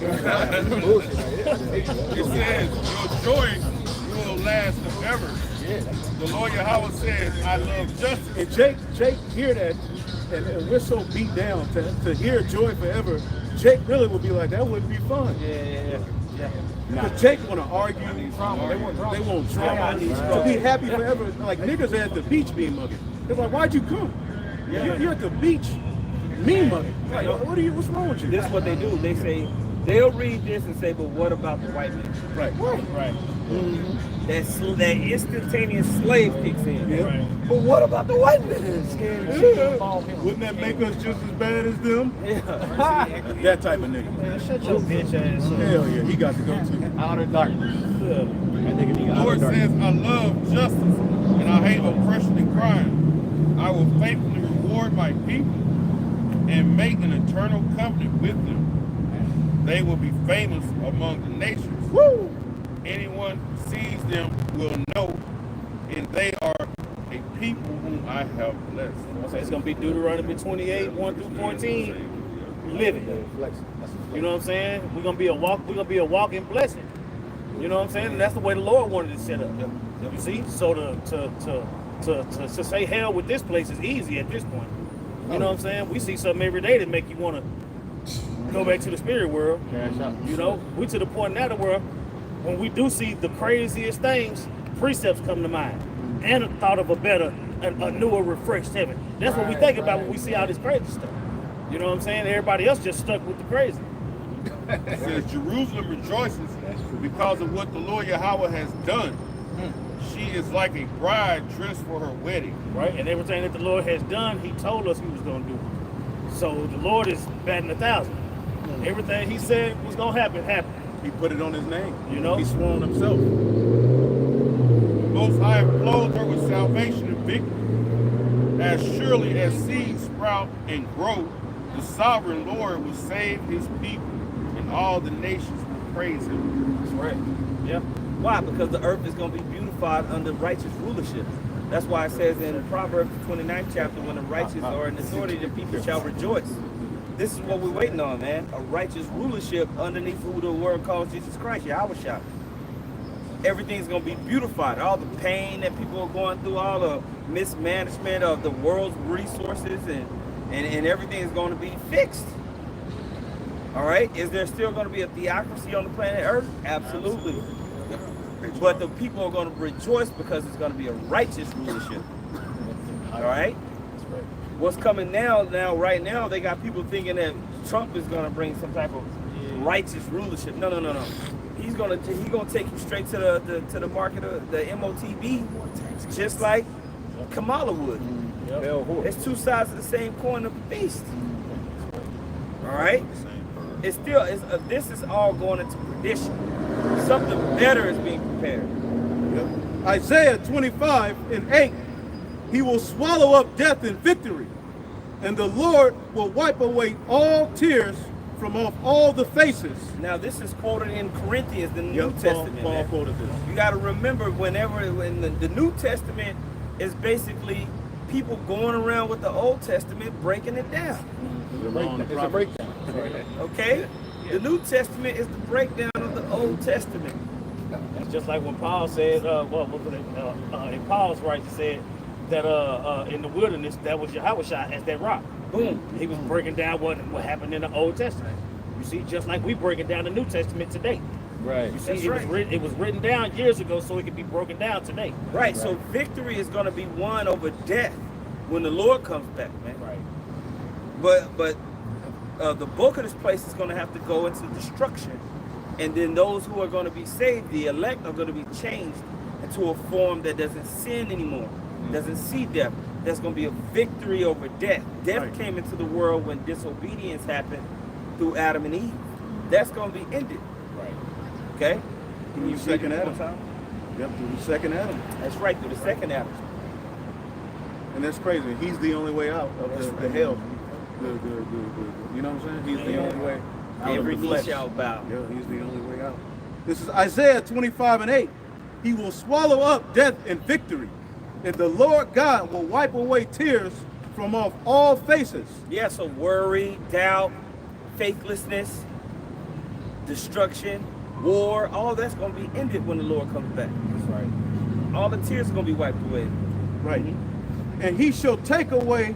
It says your joy will last forever. The Lord Yahweh says, I love justice. And Jake hear that, and we're so beat down to hear joy forever. Jake really would be like, that wouldn't be fun. Yeah. Because Jake want to argue. They want drama. To be happy forever. Like niggas at the beach being mugged. They're like, why'd you come? You're at the beach Me, mother. Like, what's wrong with you? This is what they do. They say, they'll read this and say, but what about the white man? Right. Right. That instantaneous slave kicks in. Yeah. Right. But what about the white man? Wouldn't that make us just as bad as them? Yeah. That type of nigga. Man, shut your bitch ass up. Hell yeah, he got to go too. Outer darkness. That nigga need The outer Lord darkness. says, I love justice and I hate oppression and crime. I will faithfully reward my people and make an eternal covenant with them. They will be famous among the nations. Woo! Anyone who sees them will know, and they are a people whom I have blessed. So it's gonna be Deuteronomy 28, 1 through 14. Living. You know what I'm saying? We're gonna be a walking blessing. You know what I'm saying? And that's the way the Lord wanted it set up. You see? So to say hell with this place is easy at this point. You know what I'm saying? We see something every day that make you wanna go back to the spirit world. You know, we to the point now where when we do see the craziest things, precepts come to mind. And a thought of a better, a newer, refreshed heaven. That's what we think about when we see all this crazy stuff. You know what I'm saying? Everybody else just stuck with the crazy. It says, Jerusalem rejoices because of what the Lord Yahweh has done. She is like a bride dressed for her wedding. Right? And everything that the Lord has done, he told us he was going to do. So the Lord is batting 1,000. Everything he said was going to happen, happened. He put it on his name. You know? He swore on himself. Most High have clothed her with salvation and victory. As surely as seeds sprout and grow, the sovereign Lord will save his people, and all the nations will praise him. That's right. Yeah. Why? Because the earth is going to be beautified under righteous rulership. That's why it says in Proverbs 29th chapter, when the righteous are in authority, the people shall rejoice. This is what we're waiting on, man. A righteous rulership underneath who the world calls Jesus Christ, Yahweh. Everything's going to be beautified. All the pain that people are going through, all the mismanagement of the world's resources, and everything is going to be fixed. All right? Is there still going to be a theocracy on the planet Earth? Absolutely. But the people are going to rejoice because it's going to be a righteous rulership. All right? What's coming right now, they got people thinking that Trump is going to bring some type of righteous rulership. No. He's going to take you straight to the market of the MOTB, just like Kamala would. It's two sides of the same coin of the beast. All right? It's still, this is all going into perdition. Something better is being prepared. Isaiah 25:8. He will swallow up death in victory, and the Lord will wipe away all tears from off all the faces. Now, this is quoted in Corinthians, the New Testament. Paul quoted this. You got to remember, when the New Testament is basically people going around with the Old Testament, breaking it down. It's a breakdown. Okay? The New Testament is the breakdown of the Old Testament. It's just like when Paul said, in Paul's rights, he said that in the wilderness, that was Yahweh as that rock. Boom. He was breaking down what happened in the Old Testament. You see, just like we breaking down the New Testament today. Right. You see, it was written down years ago so it could be broken down today. Right. So victory is going to be won over death when the Lord comes back, man. Right. But the bulk of this place is going to have to go into destruction. And then those who are going to be saved, the elect, are going to be changed into a form that doesn't sin anymore, doesn't see death. There's going to be a victory over death. Death came into the world when disobedience happened through Adam and Eve. That's going to be ended. Right. Okay? Through the second Adam. Yep, through the second Adam. That's right, through the second Adam. And that's crazy. He's the only way out of the hell. You know what I'm saying? He's the only way out Every of the knee flesh. shall bow. Yeah, he's the only way out. This is Isaiah 25:8. He will swallow up death in victory, and the Lord God will wipe away tears from off all faces. Yeah, so worry, doubt, faithlessness, destruction, war, all that's going to be ended when the Lord comes back. That's right. All the tears are going to be wiped away. Right. And he shall take away,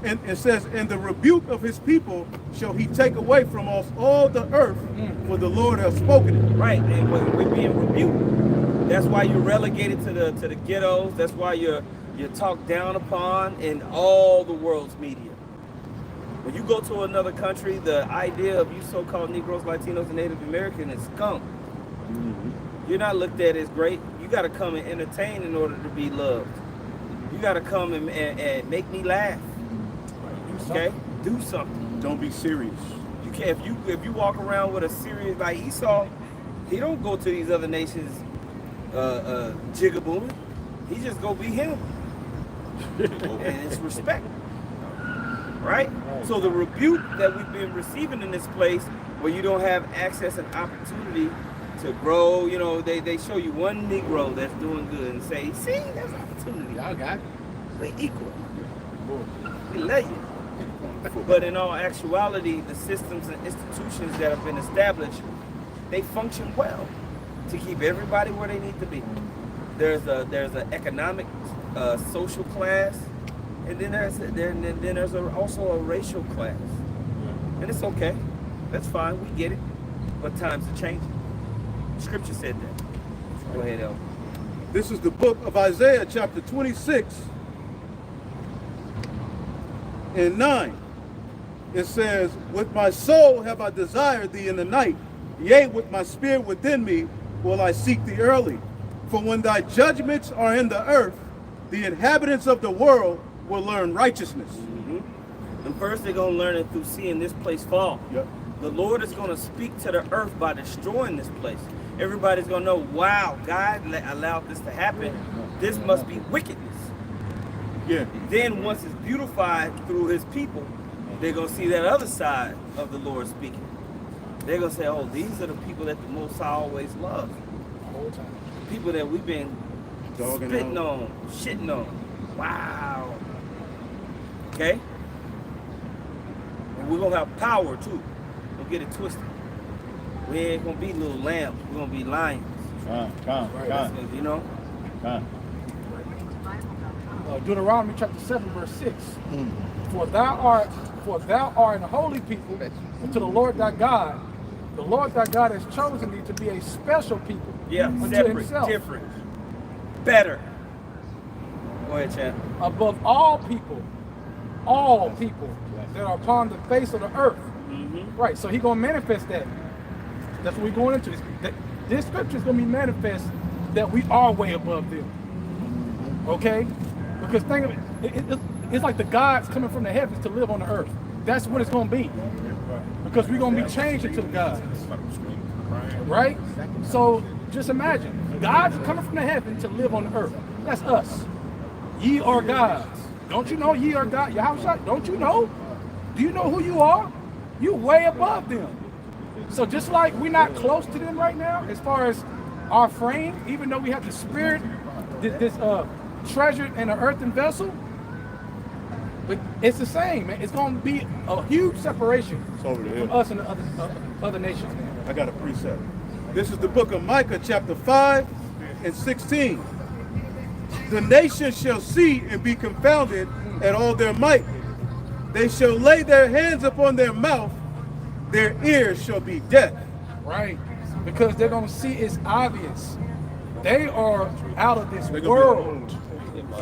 and it says, and the rebuke of his people shall he take away from off all the earth, for the Lord has spoken it. Right, and we're being rebuked. That's why you're relegated to the ghettos. That's why you're talked down upon in all the world's media. When you go to another country, the idea of you so-called Negroes, Latinos, and Native American is scum. You're not looked at as great. You got to come and entertain in order to be loved. You got to come and make me laugh. Okay? Do something. Don't be serious. You can't. If you walk around with a serious like Esau, he don't go to these other nations jigabooming. He just go be him. And it's respect. Right? So the rebuke that we've been receiving in this place where you don't have access and opportunity to grow, you know, they show you one Negro that's doing good and say, see, there's opportunity. Y'all got it. We equal. We love you. But in all actuality, the systems and institutions that have been established, they function well to keep everybody where they need to be. There's an economic, social class, and then there's also a racial class, and it's okay. That's fine. We get it. But times are changing. Scripture said that. Go ahead, El. This is the book of Isaiah, chapter 26 and 9. It says, with my soul have I desired thee in the night, yea, with my spirit within me will I seek thee early. For when thy judgments are in the earth, the inhabitants of the world will learn righteousness. And first they're going to learn it through seeing this place fall. Yep. The Lord is going to speak to the earth by destroying this place. Everybody's going to know, wow, God allowed this to happen. This must be wickedness. Yeah. Then once it's beautified through his people, they're going to see that other side of the Lord speaking. They're going to say, oh, these are the people that the Most High always loved. People that we've been spitting on, shitting on. Wow. Okay? And we're going to have power too. Don't get it twisted. We ain't going to be little lambs. We're going to be lions. You know? Deuteronomy chapter 7, verse 6. For thou art a holy people unto the Lord thy God. The Lord thy God has chosen thee to be a special people. Yeah, unto separate, himself, different, better. Go ahead, Chad. above all people that are upon the face of the earth. Right, so he's going to manifest that. That's what we're going into. This scripture is going to be manifest that we are way above them. Okay? Because think of it, it's like the gods coming from the heavens to live on the earth. That's what it's going to be. Because we're going to be changed into the gods. Right? So just imagine, God's coming from the heaven to live on the earth. That's us. Ye are gods. Don't you know ye are God? Yahweh, don't you know? Do you know who you are? You way above them. So just like we're not close to them right now, as far as our frame, even though we have the spirit, this treasure in an earthen vessel, but it's the same, man. It's going to be a huge separation from us and the other nations, man. I got a precept. This is the book of Micah, chapter 5 and 16. The nations shall see and be confounded at all their might. They shall lay their hands upon their mouth, their ears shall be deaf. Right, because they're going to see it's obvious. They are out of this world.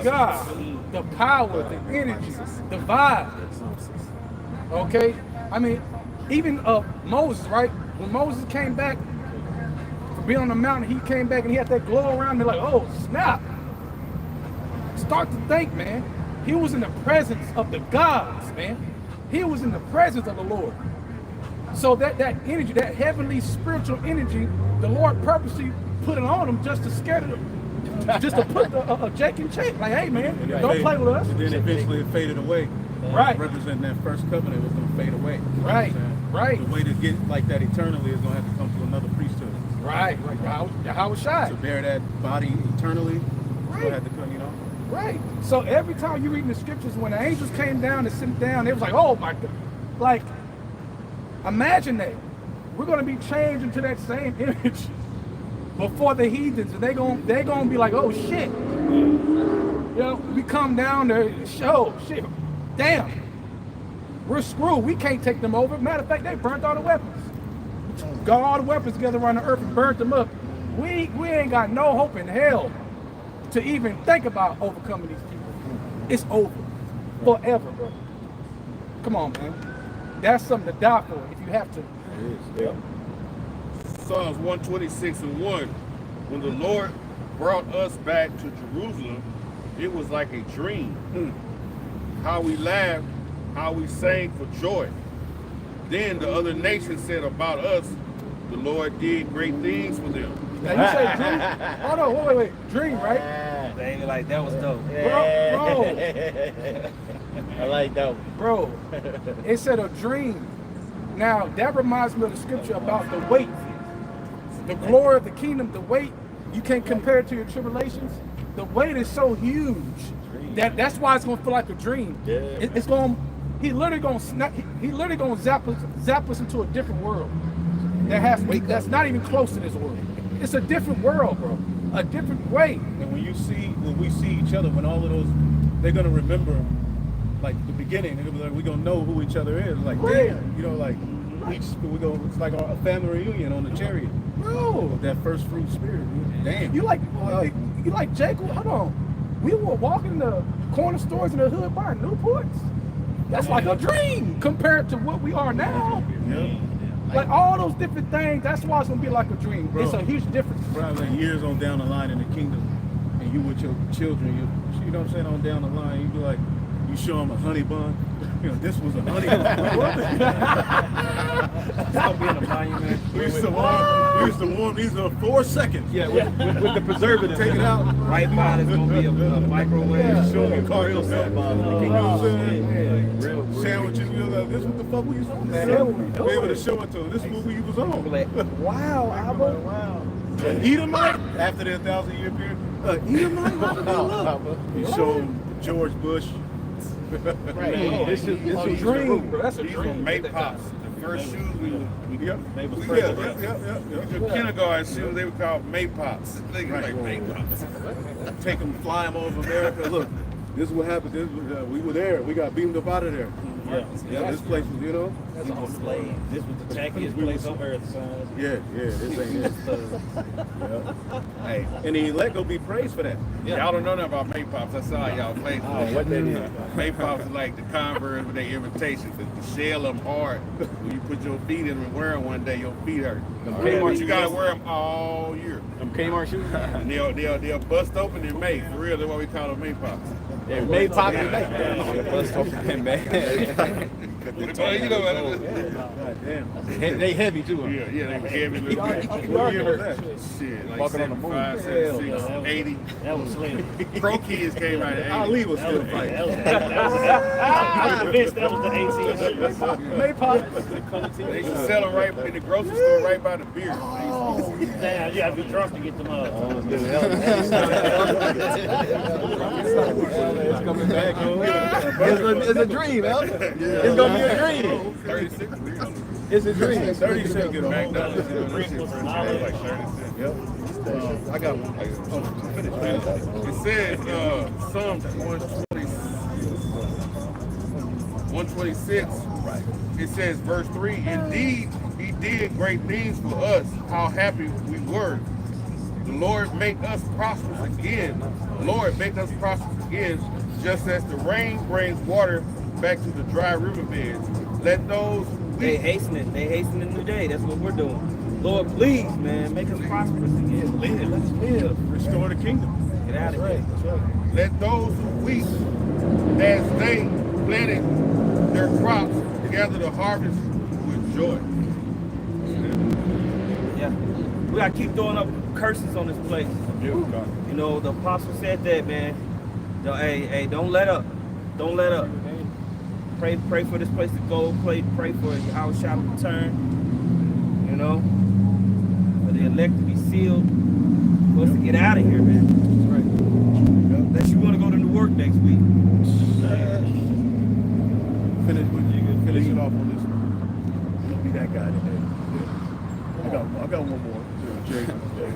God, the power, the energy, the vibe. Okay? I mean, even Moses, right? When Moses came back from being on the mountain, he came back and he had that glow around me like, oh, snap. Start to think, man. He was in the presence of the gods, man. He was in the presence of the Lord. So that energy, that heavenly spiritual energy, the Lord purposely put it on him just to scare them, just to put a Jake and check. Like, hey, man, don't play with us. And then eventually it faded away. Right. Representing that first covenant was going to fade away. Right, right. The way to get like that eternally is going to have to come to another priesthood. Right, Yahweh Shai. To bear that body eternally, Right. you'll have to come, you know. Right. So every time you read in the scriptures, when the angels came down to sit down, it was like, oh my God. Like, imagine that. We're going to be changed into that same image before the heathens. And they're gonna be like, oh shit. You know, we come down there, show, shit. Damn. We're screwed. We can't take them over. Matter of fact, they burnt all the weapons. Got all the weapons together around the earth and burnt them up. We ain't got no hope in hell to even think about overcoming these people. It's over. Forever, bro. Come on, man. that's something to die for if you have to. Yeah. Psalms 126:1. When the Lord brought us back to Jerusalem, it was like a dream. How we laughed, how we sang for joy. Then the other nations said about us, the Lord did great things for them. Now you say dream. Hold on, wait. Dream, right? They ain't like that was dope. Bro. I like that one. Bro, it said a dream. Now, that reminds me of the scripture about the weight. The glory of the kingdom, the weight, you can't compare it to your tribulations. The weight is so huge that's why it's going to feel like a dream. It's going, he literally going to zap us into a different world. That's not even close to this world. It's a different world, bro. A different way. And when we see each other, when all of those, they're gonna remember, like the beginning. They're gonna be like, we're gonna know who each other is. Like, damn, you know, like it's like a family reunion on the chariot. Bro, that first fruit spirit. Damn. You like Jacob? Hold on. We were walking the corner stores in the hood buying Newports. That's like a dream compared to what we are now. Yeah. Like all those different things, that's why it's gonna be like a dream. Bro, it's a huge difference. Probably like years on down the line in the kingdom, and you with your children, you know what I'm saying, on down the line, you be like, you show them a honey bun. You know, this was a honey bun. It's gonna be in a monument. We used to warm these are 4 seconds. Yeah, with the preservative. Take it out. Right by there's gonna be a microwave. Yeah. Show them grill set. You know what I'm saying? Sandwiches, you know, like, this what the fuck we used to do. Be able to show it to them. This movie you was on. Wow, Abba. Wow. Edomite, after their 1,000-year period. Edomite, how did they look? You show George Bush. Right. This is a dream, bro. That's a These were dream. Maypops. The first shoes we Yeah, kindergarten shoes, they were called Maypops. Niggas like Maypops. take them, fly them over America. Look, this is what happened. We were there. We got beamed up out of there. Yeah, this place was, you know. This was the tankiest place on earth, son. Yeah, this ain't it. Hey, and the elect will be praised for that. Y'all don't know nothing about Maypops. I saw y'all face. Oh, what that is? Maypops is like the Converse with their invitations. The shell them hard. When you put your feet in them and wear them one day, your feet hurt. But you gotta wear them all year. Them Kmart shoes? And they'll bust open in May. For real, that's why we call them Maypops. They're made pop in May. Bust open in May. You know what They heavy too. Yeah, they were heavy little bit. What year was that? Shit, like Walking on the moon. 75, 76, 80. That was slim. Pro Kids came out at 80. Ali was still fighting. I'm convinced that was the 18. Maypop. They used to sell them right in the grocery store right by the beer. Damn, you have to be drunk to get them up. It's coming back. It's a dream, huh? It's gonna be a dream. 36. It's a dream. 36 get a Back whole down. lot. Like 36. Yep. I got one. It says Psalms 126. Right. It says verse 3. Indeed, he did great things for us. How happy we were. The Lord make us prosperous again. The Lord make us prosperous again, just as the rain brings water back to the dry riverbeds. Let those They hastening the new day. That's what we're doing. Lord, please, man, make us prosperous again. Let's live. Restore the kingdom. Get out of here. let those who weep as they planted their crops gather the harvest with joy. Yeah. We gotta keep throwing up curses on this place. You know, the apostle said that, man. Hey, don't let up. Don't let up. Pray for this place to go. Pray for our shall return. You know, for the elect to be sealed. For us to get out of here, man. That's right. Unless you want to go to New York next week. Finish it off on this one. Don't be that guy today. I got one more.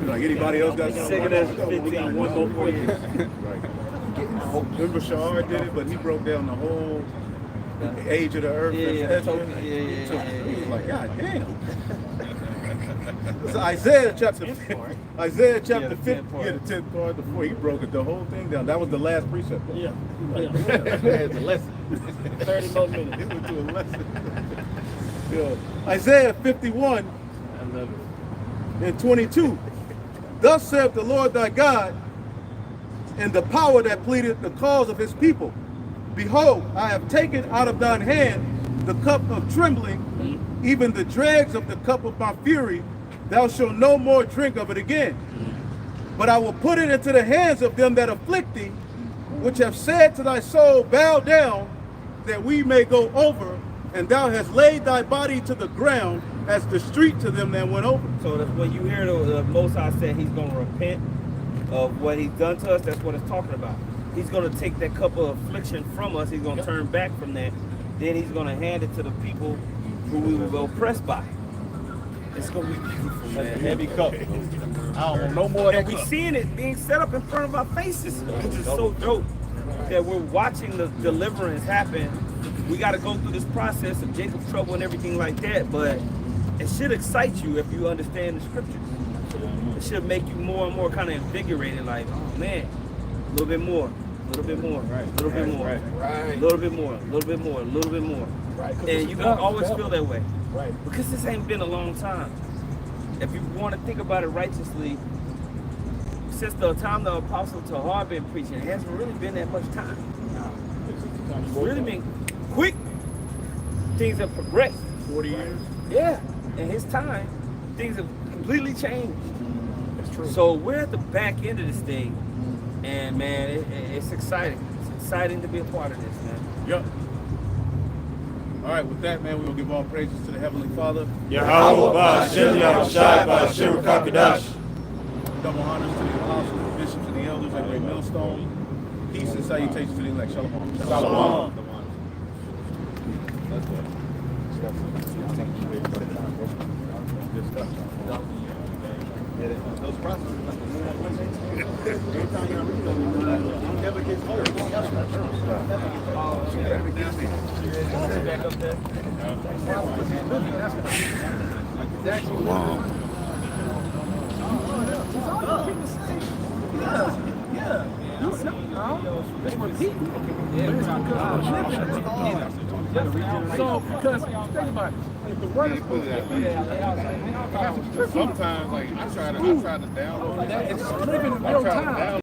Like anybody else got something? Second as 15, one more for you. Right. Remember Shahar did it, but he broke down the whole age of the earth. Yeah. He was like, God damn. So Isaiah chapter 50, Isaiah Yeah, chapter the 50, 10th part. yeah, the 10th part, before he broke it, the whole thing down. That was the last precept. Yeah. It's a lesson. 30 more minutes. It went to a lesson. Yeah. Isaiah 51 I love it. and 22. Thus saith the Lord thy God, in the power that pleadeth the cause of his people. Behold, I have taken out of thine hand the cup of trembling, even the dregs of the cup of my fury. Thou shalt no more drink of it again. But I will put it into the hands of them that afflict thee, which have said to thy soul, bow down, that we may go over. And thou hast laid thy body to the ground as the street to them that went over. So that's when you hear the Most High said he's going to repent of what he's done to us, that's what it's talking about. He's going to take that cup of affliction from us. He's going to turn back from that. Then he's going to hand it to the people who we will be oppressed by. It's going to be beautiful, man. That's a heavy cup. I don't want no more of And that we're cup. seeing it being set up in front of our faces, which is so dope that we're watching the deliverance happen. We got to go through this process of Jacob's trouble and everything like that, but it should excite you if you understand the scriptures. It should make you more and more kind of invigorated, like, oh man, a little bit more, a little bit more, a little bit more, a little bit more, a little bit more, a little bit more. Right. 'Cause And it's you're going to done, always done. feel that way. Right. Because this ain't been a long time. If you want to think about it righteously, since the time the Apostle Tahar been preaching, it hasn't really been that much time. It's really been quick. Things have progressed. 40 years. Yeah, in his time, things have completely changed. That's true. So we're at the back end of this thing, and man, it's exciting. It's exciting to be a part of this, man. Yep. All right, with that, man, we will give all praises to the Heavenly Father. Yahweh, Ba'ashem, Yahushai, Ba'ashem, Kakadash. Double honors to the apostles, the bishops, and the elders at Great Millstone. Peace and salutations to the elect. Shalom. Shalom. That's what. Good stuff. Those processes. Anytime you read them, it never gets old. Back up there. So, because think about it, if the word is Sometimes, like, I try to download it. it's living in real time.